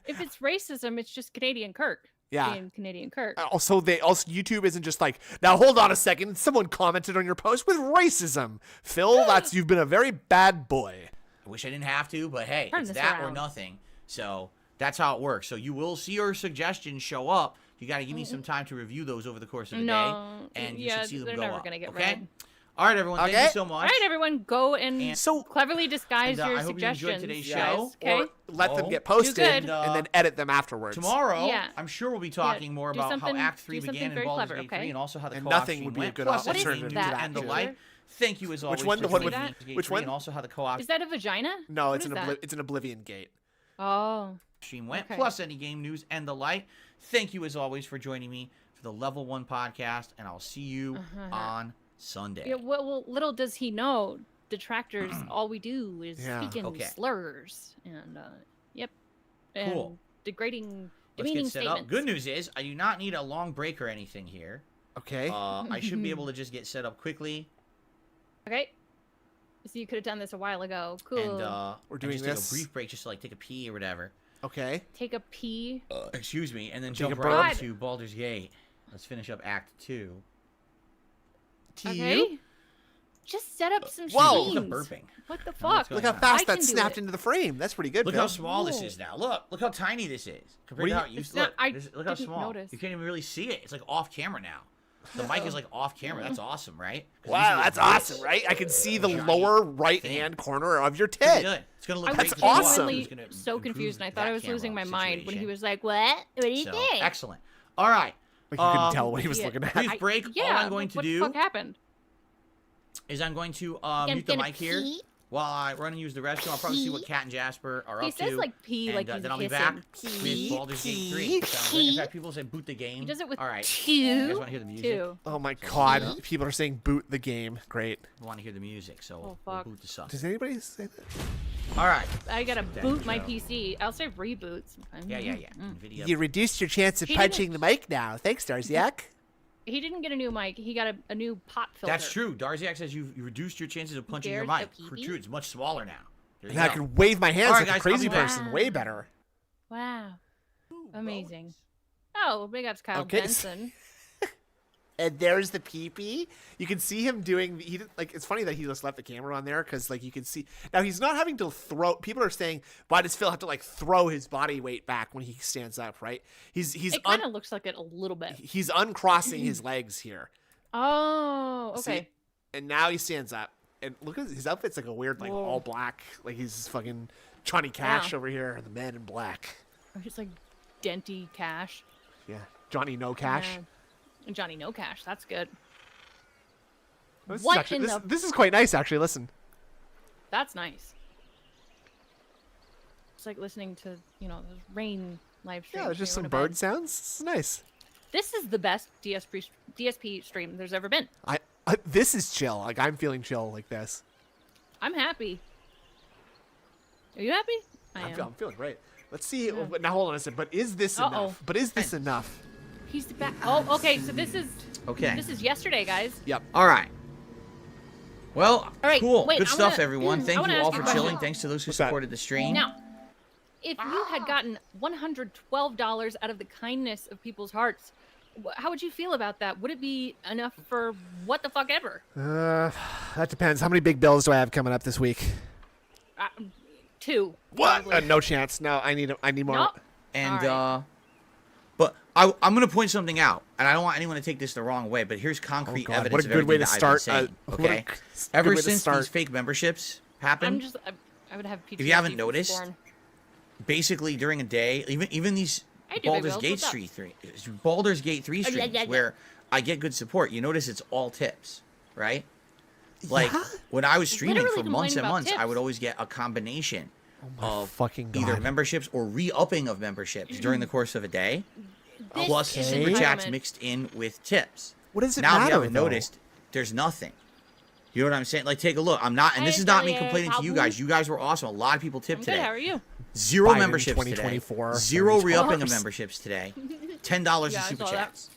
If it's racism, it's just Canadian Kirk. Yeah. Being Canadian Kirk. also YouTube isn't just like, now hold on a second, someone commented on your post with racism. Phil, you've been a very bad boy. I wish I didn't have to, but hey, Turn it's this that or around. nothing. So that's how it works. So you will see your suggestions show up. You got to give me some time to review those over the course of the No, day, and you yeah, should see them they're go never up. gonna get okay. read. All right, everyone. Thank Okay. you so All much. right, everyone, go and So cleverly disguise And, your I hope you enjoyed suggestions. today's guys, show. okay? Or let them Oh. get posted good. and then edit them afterwards. Tomorrow, Yeah. I'm sure we'll be talking more do about how something- Act 3 do something began in very Baldur's clever, Gate 3 okay? and also how the And co-op nothing stream would be a went. good Plus, What is alternative to that that. and the picture? like. Thank you as always. one? for The one joining with- me for Gate which 3 one? And also how the co-op Is that a vagina? No, What it's is an that? it's an Oblivion Gate. Oh. stream went, Okay. plus any game news and the like. Thank you as always for joining me for the Level 1 podcast, and I'll see you on Sunday. Yeah, well, little does he know, detractors, all we do is Yeah. speak in Okay. slurs and, yep. And Cool. degrading, Let's demeaning get set statements. up. Good news is I do not need a long break or anything here. Okay. I should be able to just get set up quickly. Okay. So you could have done this a while ago. Cool. And We're and doing just this. take a brief break just to like take a pee or whatever. Okay. Take a pee. Excuse me, and then Take jump a right burp. into Baldur's Gate. Let's finish up Act 2. Okay. Just set up some Whoa. scenes. Look at burping. What the what's fuck? going Look how on. fast I that can do snapped it. into the frame. That's pretty good, Look Phil. how small this Whoa. is now. Look how tiny this is compared What to do how you- it used It's to not- look. I Look how didn't small. notice. You can't even really see it. It's like off camera now. The mic is like off camera. That's awesome, right? 'Cause Wow, usually that's it's awesome, right? I can see the Giant lower right-hand corner of your pretty tit. good. It's gonna look I great. was for you. awesome. It's genuinely gonna so improve confused, and I thought that I was losing my camera mind when he situation. was like, "What? What do you So, think?" excellent. All right. Like you couldn't tell what he was Yeah. looking at. Brief break. Yeah. All I'm going to what do the fuck happened? is I'm going to I'm mute the gonna mic here pee. while I run and use the restroom. I'll probably see what Kat and Jasper are He up to. says like pee, and like he's then I'll be hissing. back Pee, with Baldur's Gate 3. pee, Sounds like- in fact, people say boot the game. He does it with All right. two. You guys want to hear the music? Two. Oh my god, people are saying boot the game. Great. I want to hear the music, so we'll fuck. boot the stuff. Does anybody say that? All right. I gotta boot my go. PC. I'll say reboot. sometimes. Yeah. Mm. NVIDIA. You reduced your chance of He punching didn't- the mic now. Thanks, Darziak. He didn't get a new mic. He got a new pot filter. That's true. Darziak says you reduced your chances of punching your Dared mic. a For peepee? true, it's much smaller now. There you And I go. can wave my hands All right, like guys, a crazy I'll be back. person. Way better. Wow. Amazing. Oh, big ups, Kyle Okay. Benson. And there's the peepee. You can see him doing. He did, like. It's funny that he just left the camera on there because like you can see now he's not having to throw. People are saying, why does Phil have to like throw his body weight back when he stands up? Right? He's It kind of looks like it a little bit. he's uncrossing his legs here. Oh, See? okay. And now he stands up. And look at his outfit's like a weird like Whoa. all black. Like he's fucking Johnny Cash Wow. over here, the man in black. Or just like Denty Cash. Yeah, Johnny No Cash. Yeah. Johnny No Cash. That's good. This is What actually- in this, the- this is quite nice actually. Listen. That's nice. It's like listening to, the rain live stream. Yeah, there's just when some you're going bird to sounds. This is nice. This is the best DSP stream there's ever been. This is chill. Like, I'm feeling chill like this. I'm happy. Are you happy? I'm feeling great. Let's see. Yeah. Now, hold on a second. But is this enough? But is this enough? He's back. Oh, okay. So this is... Okay. This is yesterday, guys. Yep. All right. Well, cool. Wait, good stuff, everyone. Thank you all for chilling. Thanks to those who supported the stream. Now, if you had gotten $112 out of the kindness of people's hearts, how would you feel about that? Would it be enough for what the fuck ever? That depends. How many big bills do I have coming up this week? 2. What? No chance. No, I need more. Nope. And but I'm gonna point something out, and I don't want anyone to take this the wrong way, but here's concrete evidence. What a good way to start. Okay. Ever since these fake memberships happened, I would have PTSD. If you haven't noticed, basically during a day, even these Baldur's Gate 3 streams where I get good support, you notice it's all tips, right? Like when I was streaming for months and months, I would always get a combination of either memberships or re-upping of memberships during the course of a day, plus super chats mixed in with tips. What does it now, matter? If you haven't noticed, there's nothing. You know what I'm saying? Like, take a look. I'm not, and this is not me complaining to you guys. You guys were awesome. A lot of people tipped today. How are you? 0 memberships today. 0 re-upping of memberships today. $10 in super chats.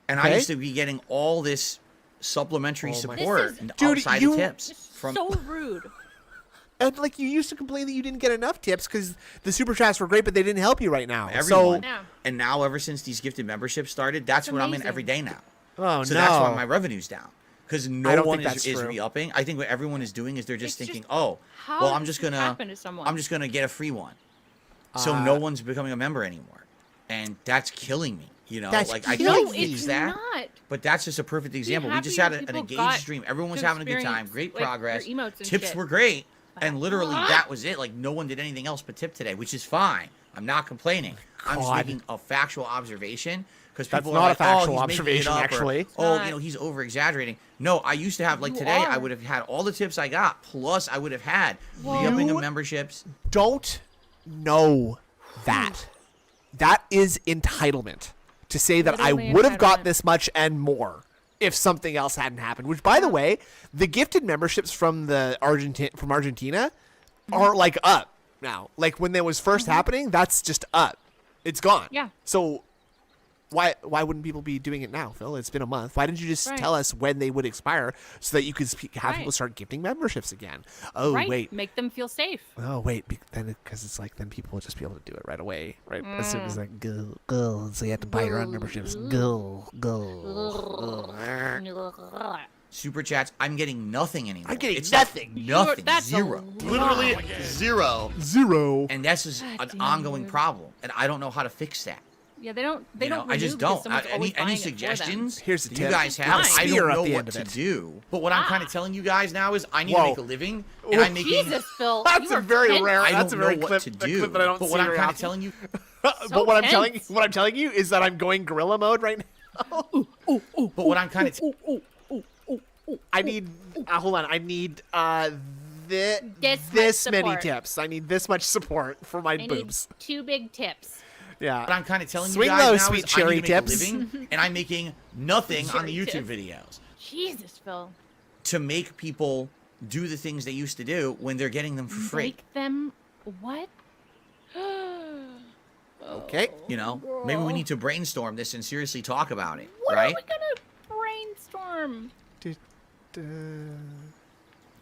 And I used to be getting all this supplementary support and outside tips from. So rude. And like, you used to complain that you didn't get enough tips because the super chats were great, but they didn't help you right now. Everyone. And now, ever since these gifted memberships started, that's what I'm in every day now. Oh, so that's why my revenue's down. Because no one is re-upping. I think what everyone is doing is they're just thinking, well, I'm just gonna get a free one. So no one's becoming a member anymore, and that's killing me. You know, like I can't fix that. But that's just a perfect example. We just had an engaged stream. Everyone was having a good time. Great progress. Tips were great. And literally, that was it. Like, no one did anything else but tip today, which is fine. I'm not complaining. I'm just making a factual observation. Because people are like, a factual observation, actually. He's over-exaggerating. No, I used to have, like today, I would have had all the tips I got, plus I would have had re-upping of memberships. Don't know that. That is entitlement. To say that I would have got this much and more if something else hadn't happened. Which, by the way, the gifted memberships from Argentina are like up now. Like when they was first happening, that's just up. It's gone. Yeah. So why wouldn't people be doing it now, Phil? It's been a month. Why didn't you just tell us when they would expire so that you could have people start gifting memberships again? Oh, wait. Make them feel safe. Oh, wait. Then because it's like, then people will just be able to do it right away, right? As soon as like, go. So you have to buy your own memberships. Go. Super chats, I'm getting nothing anymore. I'm getting nothing. Nothing. Zero. Literally zero. And that's just an ongoing problem. And I don't know how to fix that. Yeah, they don't. I just don't. Any suggestions? Here's the tip. You guys have. I don't know what to do. But what I'm kind of telling you guys now is I need to make a living, and I'm making. Jesus, Phil. That's a very rare. That's a very clip to do. But what I'm kind of telling you. But what I'm telling you is that I'm going gorilla mode right now. But what I'm kind of. I need. Hold on. I need this many tips. I need this much support for my boobs. 2 big tips. Yeah. But I'm kind of telling you guys those now sweet is cherry I need to make tips. a living, and I'm making nothing on the YouTube videos. Jesus, Phil. To make people do the things they used to do when they're getting them for free. Make them what? Okay. You know, maybe we need to brainstorm this and seriously talk about it, what right? What are we gonna brainstorm?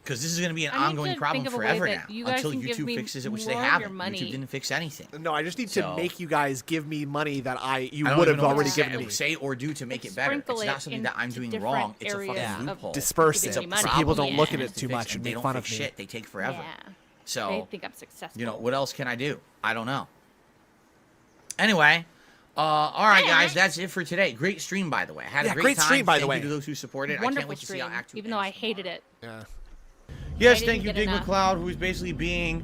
Because this is going to be an ongoing problem forever now, until YouTube fixes it, which they haven't. YouTube didn't fix anything. No, I just need to make you guys give me money that you would have already given me. Say or do to make it better. It's not something that I'm doing wrong. It's a fucking loophole. Disperse it so people don't look at it too much and make fun of me. Shit, they take forever. Yeah. So they think I'm successful. You know what else can I do? I don't know. Anyway. All right, guys, that's it for today. Great stream, by the way. Had a great time. Stream, by the way. Thank you to those who supported. Wonderful I can't wait to see how active. Even though I hated it. Yeah. Yes, thank you, Dig McCloud, who is basically being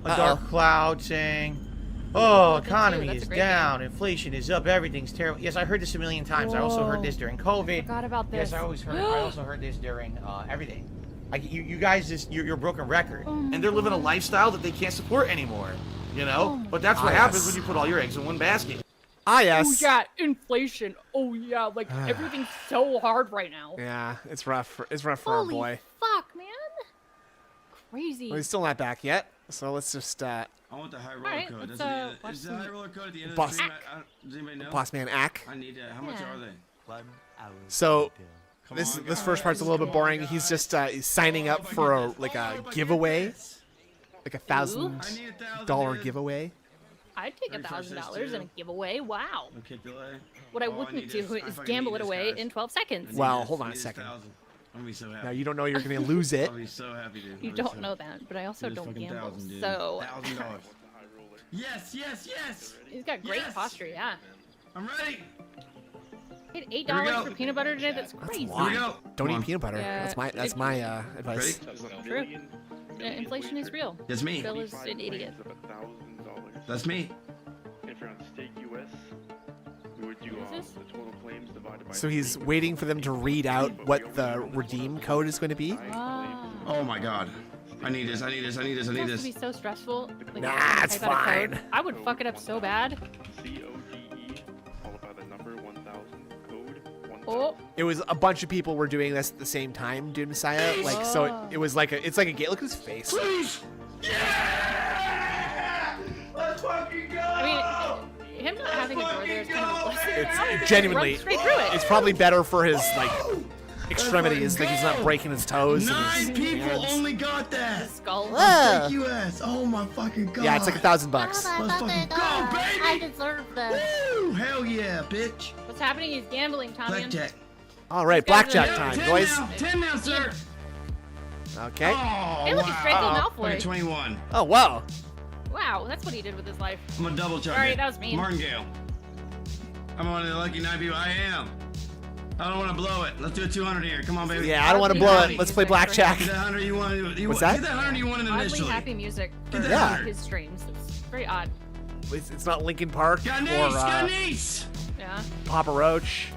a dark cloud, saying, "Oh, economy is down, inflation is up, everything's terrible." Yes, I heard this a million times. I also heard this during COVID. I forgot about this. Yes, I also heard this during everything. You guys just you're a broken record, and they're living a lifestyle that they can't support anymore. You know, but that's what happens when you put all your eggs in one basket. Ah, Oh yes. yeah, inflation. Oh yeah, like everything's so hard right now. Yeah, it's rough. It's rough for our Holy boy. fuck, man. Crazy. Well, he's still not back yet, so let's just I want the high roller Alright, code. let's, Is the high roller code at the end Boss- of the stream? Does anybody know? boss man ack. I need that. How much Yeah. are they? So Come this on, this guys. first part's a little bit boring. He's just he's signing up for a giveaway, like $1,000 I need $1,000. giveaway. I'd take $1,000 in a giveaway. Wow. Okay, delay. What I Oh, I wouldn't need do this. I is fucking gamble need it this, away guys. in 12 seconds. Well, hold on a second. I'm gonna be so happy. Now you don't know you're gonna lose it. I'll be so happy, dude. You don't know that, but I also don't gamble. So $1,000. Yes, yes, yes. he's got great Yes! posture. Yeah. I'm ready. Paid Here we $8 go. for peanut butter today. That's crazy. Why? Here we go. Don't Come eat on. peanut butter. Yeah, That's my advice. Ready? True. Yeah, inflation is real. That's me. Phil is an idiot. That's me. If you're on stake US, we would do What is this? the total claims divided by So he's waiting for them to read out what the redeem code is going to be. Oh. Oh my god. I need this. I need this. I need this. I need It has to this. be so stressful. Like, Nah, trying to it's type out a code. fine. I would fuck it up so bad. CODE, followed by the number 1000, code 1000. Oh. It was a bunch of people were doing this at the same time, dude Messiah. Like so, it was like it's like a game. Look at his face. Please. Yeah. Let's fucking go. I mean, him not having a door there is kind of a blessing. It's genuinely. Run straight through it. It's probably better for his like extremities. Like he's not breaking his toes. and 9 his people hands. only got that. Skull. Ah. Stake US. Oh my fucking god. Yeah, it's like $1,000. Let's fucking go, I baby. deserve this. Woo! Hell yeah, bitch. What's happening? He's gambling, Tommy. Blackjack. All right, These guys are- blackjack time, 10 boys. now. 10 now, sir. Okay. Oh, Hey, look, he strangled wow. Malfoy. Okay, 21. Oh wow. Wow, that's what he did with his life. I'm gonna double check. Sorry, it. that was mean. Martingale. I'm one of the lucky 9 people. I am. I don't want to blow it. Let's do a 200 here. Come on, baby. Yeah, I don't want to blow it. Let's play blackjack. Get that 100 you wanted. What's that? Get that 100 you wanted Oddly initially. happy music for Get that. his streams. It's very odd. It's not Linkin Park Got or niece. Got niece. Yeah. Papa Roach.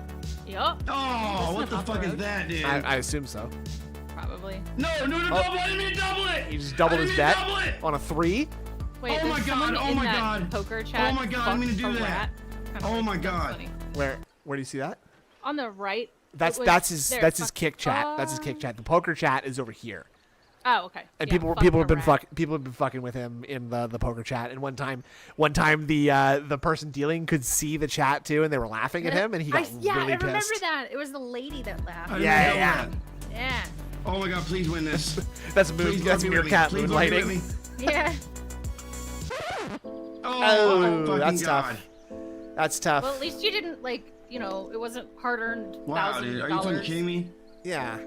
Yup. Oh, Listen what to the Papa fuck is Roach. that, dude? I assume so. Probably. No, double. I didn't mean to double it. He just doubled I his didn't mean bet to double it. on a 3. Wait, Oh my there's God, someone oh in my that God. poker chat. Oh my God, I didn't mean to do fucked a that. rat. Kinda Oh like, my that's God. funny. Where do you see that? On the right. That's it was that's his there, that's his fuck- kick chat. That's his kick chat. The poker chat is over here. Oh, okay. And Yeah, people fuck have the been rat. people have been fucking with him in the poker chat. And one time the person dealing could see the chat too, and they were laughing at him, and he got Yeah, really I remember pissed. that. It was the lady that laughed. I didn't Yeah, mean to yeah, double that. Yeah. Oh my God, please win this. That's Please that's boogie with me. meerkat Please boogie with moonlighting. me. Yeah. Oh, my Oh, fucking that's God. tough. That's tough. Well, at least you didn't it wasn't hard-earned Wow, dude. Are you fucking $1,000. kidding me? Yeah.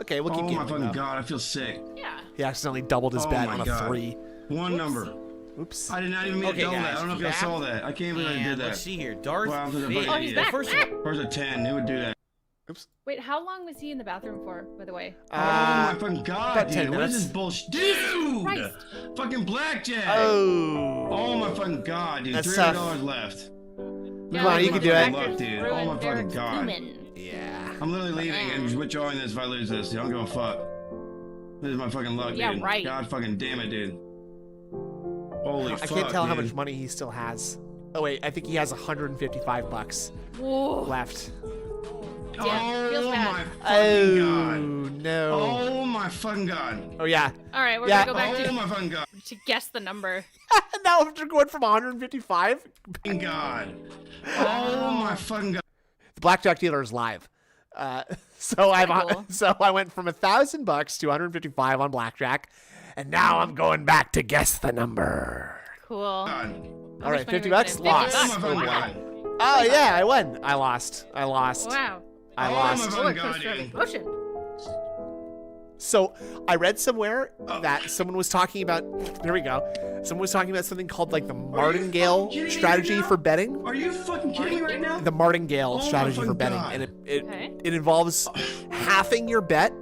Okay, we'll keep Oh my gambling. fucking though. God, I feel sick. Yeah. He accidentally doubled his Oh bet my on a God. 3. One number. Oops. I did not even mean Okay, to double guys, that. I don't know if y'all back. saw that. I can't believe I And did that. let's see here. Darth Wow, I'm such a Vader. fucking Oh, he's back. First of all, Where's a 10? Who would do that? Wait, how long was he in the bathroom for, by the way? Oh my fucking God, about 10 dude. What is minutes. this bullshit? Dude! Christ. Fucking blackjack! Oh. Oh my fucking God, dude. That's $300 tough. left. Come on, you can do it. Luck, dude. Oh my fucking God. Yeah. I'm literally leaving and withdrawing this if I lose this. Dude. I don't give a fuck. This is my fucking luck, Yeah, dude. right. God fucking damn it, dude. Holy I fuck, can't tell how dude. much money he still has. Oh wait, I think he has $155 Whoa. left. Yeah, feels Oh bad. my Oh fucking God. no. Oh my fucking God. Oh yeah. All right, we're Yeah. gonna go back Oh my fucking God. to guess the number. Now after going from 155, Fucking God. Oh my fucking God. the blackjack dealer is live. So I cool. went from $1,000 to 155 on blackjack, and now I'm going back to guess the number. Cool. God. All right, much money $50 we put in? lost. Oh my $50. fucking Oh, God. Oh yeah, I won. I lost. Wow. I Oh, lost. my Roller fucking God, coaster of dude. emotion. So I read somewhere that someone was talking about. Here we go. Someone was talking about something called like the martingale kidding me right strategy now? for betting. Are you fucking kidding me right now? The martingale Oh my strategy for fucking betting, God. and Okay. it involves halving your bet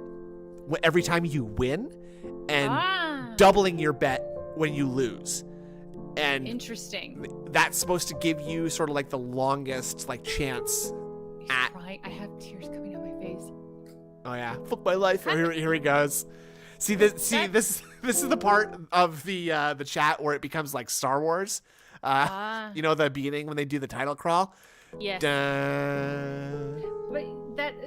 every time you win, and Ah. doubling your bet when you lose. And Interesting. that's supposed to give you sort of like the longest like chance at. Right. I have tears coming down my face. Oh yeah, fuck my life. Oh, here he goes. This is the part of the chat where it becomes like Star Wars. You know the beginning when they do the title crawl. Yes. Dun. But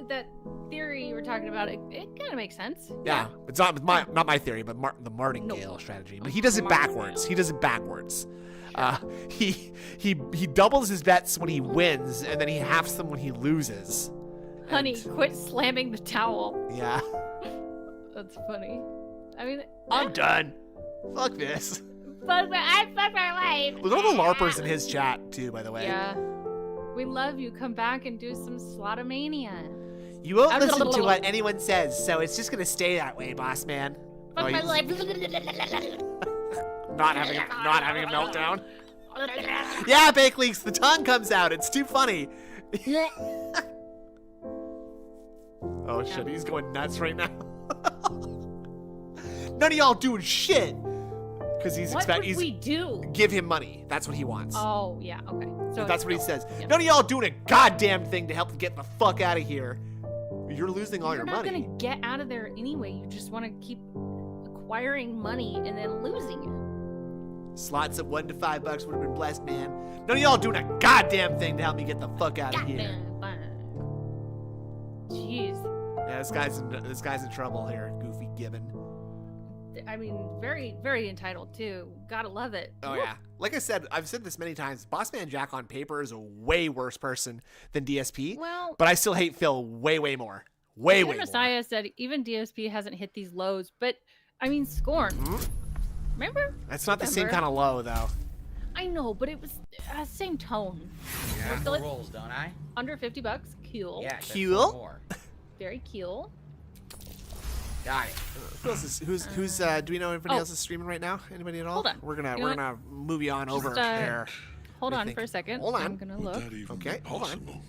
that theory you were talking about, it kind of makes sense. Yeah, it's not my theory, but the martingale strategy. But he does it backwards. He does it backwards. He doubles his bets when he wins, and then he halves them when he loses. Honey, quit slamming the towel. Yeah. That's funny. I mean, I'm done. Fuck this. Fuck my life. Look at all the LARPers in his chat too, by the way. Yeah. We love you. Come back and do some Slotomania. You won't listen to what anyone says, so it's just gonna stay that way, boss man. Fuck my life. Not having a meltdown. Yeah, Bake Leaks, the tongue comes out. It's too funny. Oh shit, he's going nuts right now. None of y'all doing shit. Because he's What would we do? Give him money. That's what he wants. Oh, yeah, okay. So That's what he says. Yeah. None of y'all doing a goddamn thing to help get the fuck out of here. You're losing all your money. You're not gonna get out of there anyway. You just want to keep acquiring money and then losing it. Slots of $1 to $5 would have been blessed, man. None of y'all doing a goddamn thing to help me get the fuck out of here. Goddamn fine. Jeez. Yeah, this guy's in trouble here, Goofy Gibbon. I mean, very, very entitled too. Gotta love it. Oh yeah. Like I said, I've said this many times. Bossman Jack on paper is a way worse person than DSP. Well, but I still hate Phil way more. Way more. Messiah said even DSP hasn't hit these lows, but I mean, Scorn. Remember? That's not the same kind of low, though. I know, but it was same tone. Yeah, Still at rolls, don't I? under $50. Cool. Yeah, Cool. Very cool. Got it. Who else is, who's do we know if anybody else is streaming right now? Anybody at all? Hold on. We're You know gonna move you on over there. Hold I on think. for a second. Hold on. I'm gonna look. Okay, hold on.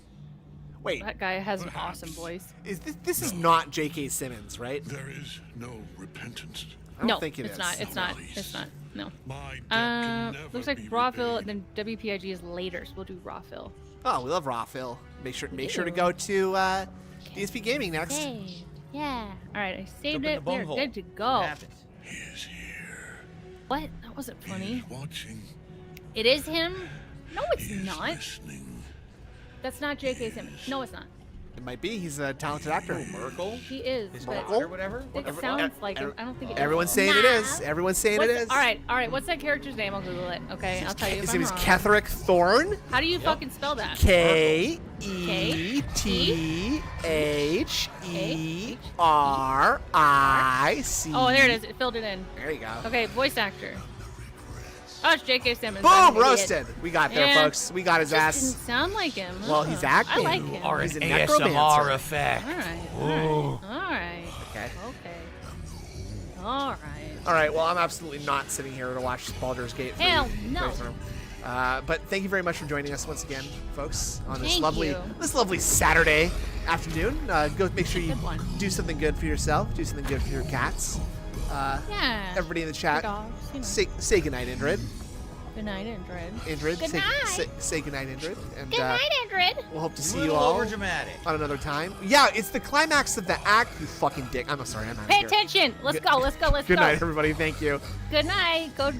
Wait, That guy has an awesome voice. is this is not J.K. Simmons, right? There is no repentance. I don't No, think it's is. not. It's not. It's not. No. My debt can never Looks like be RawPhil repaid. and then WPIG is later, so we'll do RawPhil. Oh, we love RawPhil. Make sure to go to DSPgaming next. Okay. Yeah. All right. I saved Jump in it. the We're bunghole. good to What go. happens? He is here. What? That wasn't funny. He's watching. It is him? No, it's He is not. listening. That's not J.K. Simmons. No, it's not. It might be. He's a talented actor. Merkel? He is. His But dad or whatever? it sounds like him. I don't think it is. Everyone's saying it is. Everyone's saying it is. All right. What's that character's name? I'll Google it. Okay, I'll tell you if His I'm name is wrong. Ketherick Thorne. How do you fucking spell that? KETHERIC. Oh, there it is. It filled it in. There you go. Okay, voice actor. Oh, it's J.K. Simmons. Boom! I'm an idiot. Roasted. We got there, Yeah. folks. We got his Just ass. didn't sound like him. Well, he's I acting. like him. Or He's an a ASMR necromancer. effect. All right. All right. Okay. Okay. All right. All right. Well, I'm absolutely not sitting here to watch Baldur's Gate. Hell no. But thank you very much for joining us once again, folks, on this Thank lovely you. Saturday afternoon. Go make sure you Good one. do something good for yourself. Do something good for your cats. Yeah. Everybody in the chat, Dogs, you know. say goodnight, Indrid. Good night, Indrid. Indrid, Good say, night. say goodnight, Indrid. And Good night, Indrid. we'll hope to A see you little all overdramatic. on another time. Yeah, it's the climax of the act, you fucking dick. I'm sorry, I'm out of Pay here. attention. Let's go. Let's go. Let's Good go. night, everybody. Thank you. Good night. Go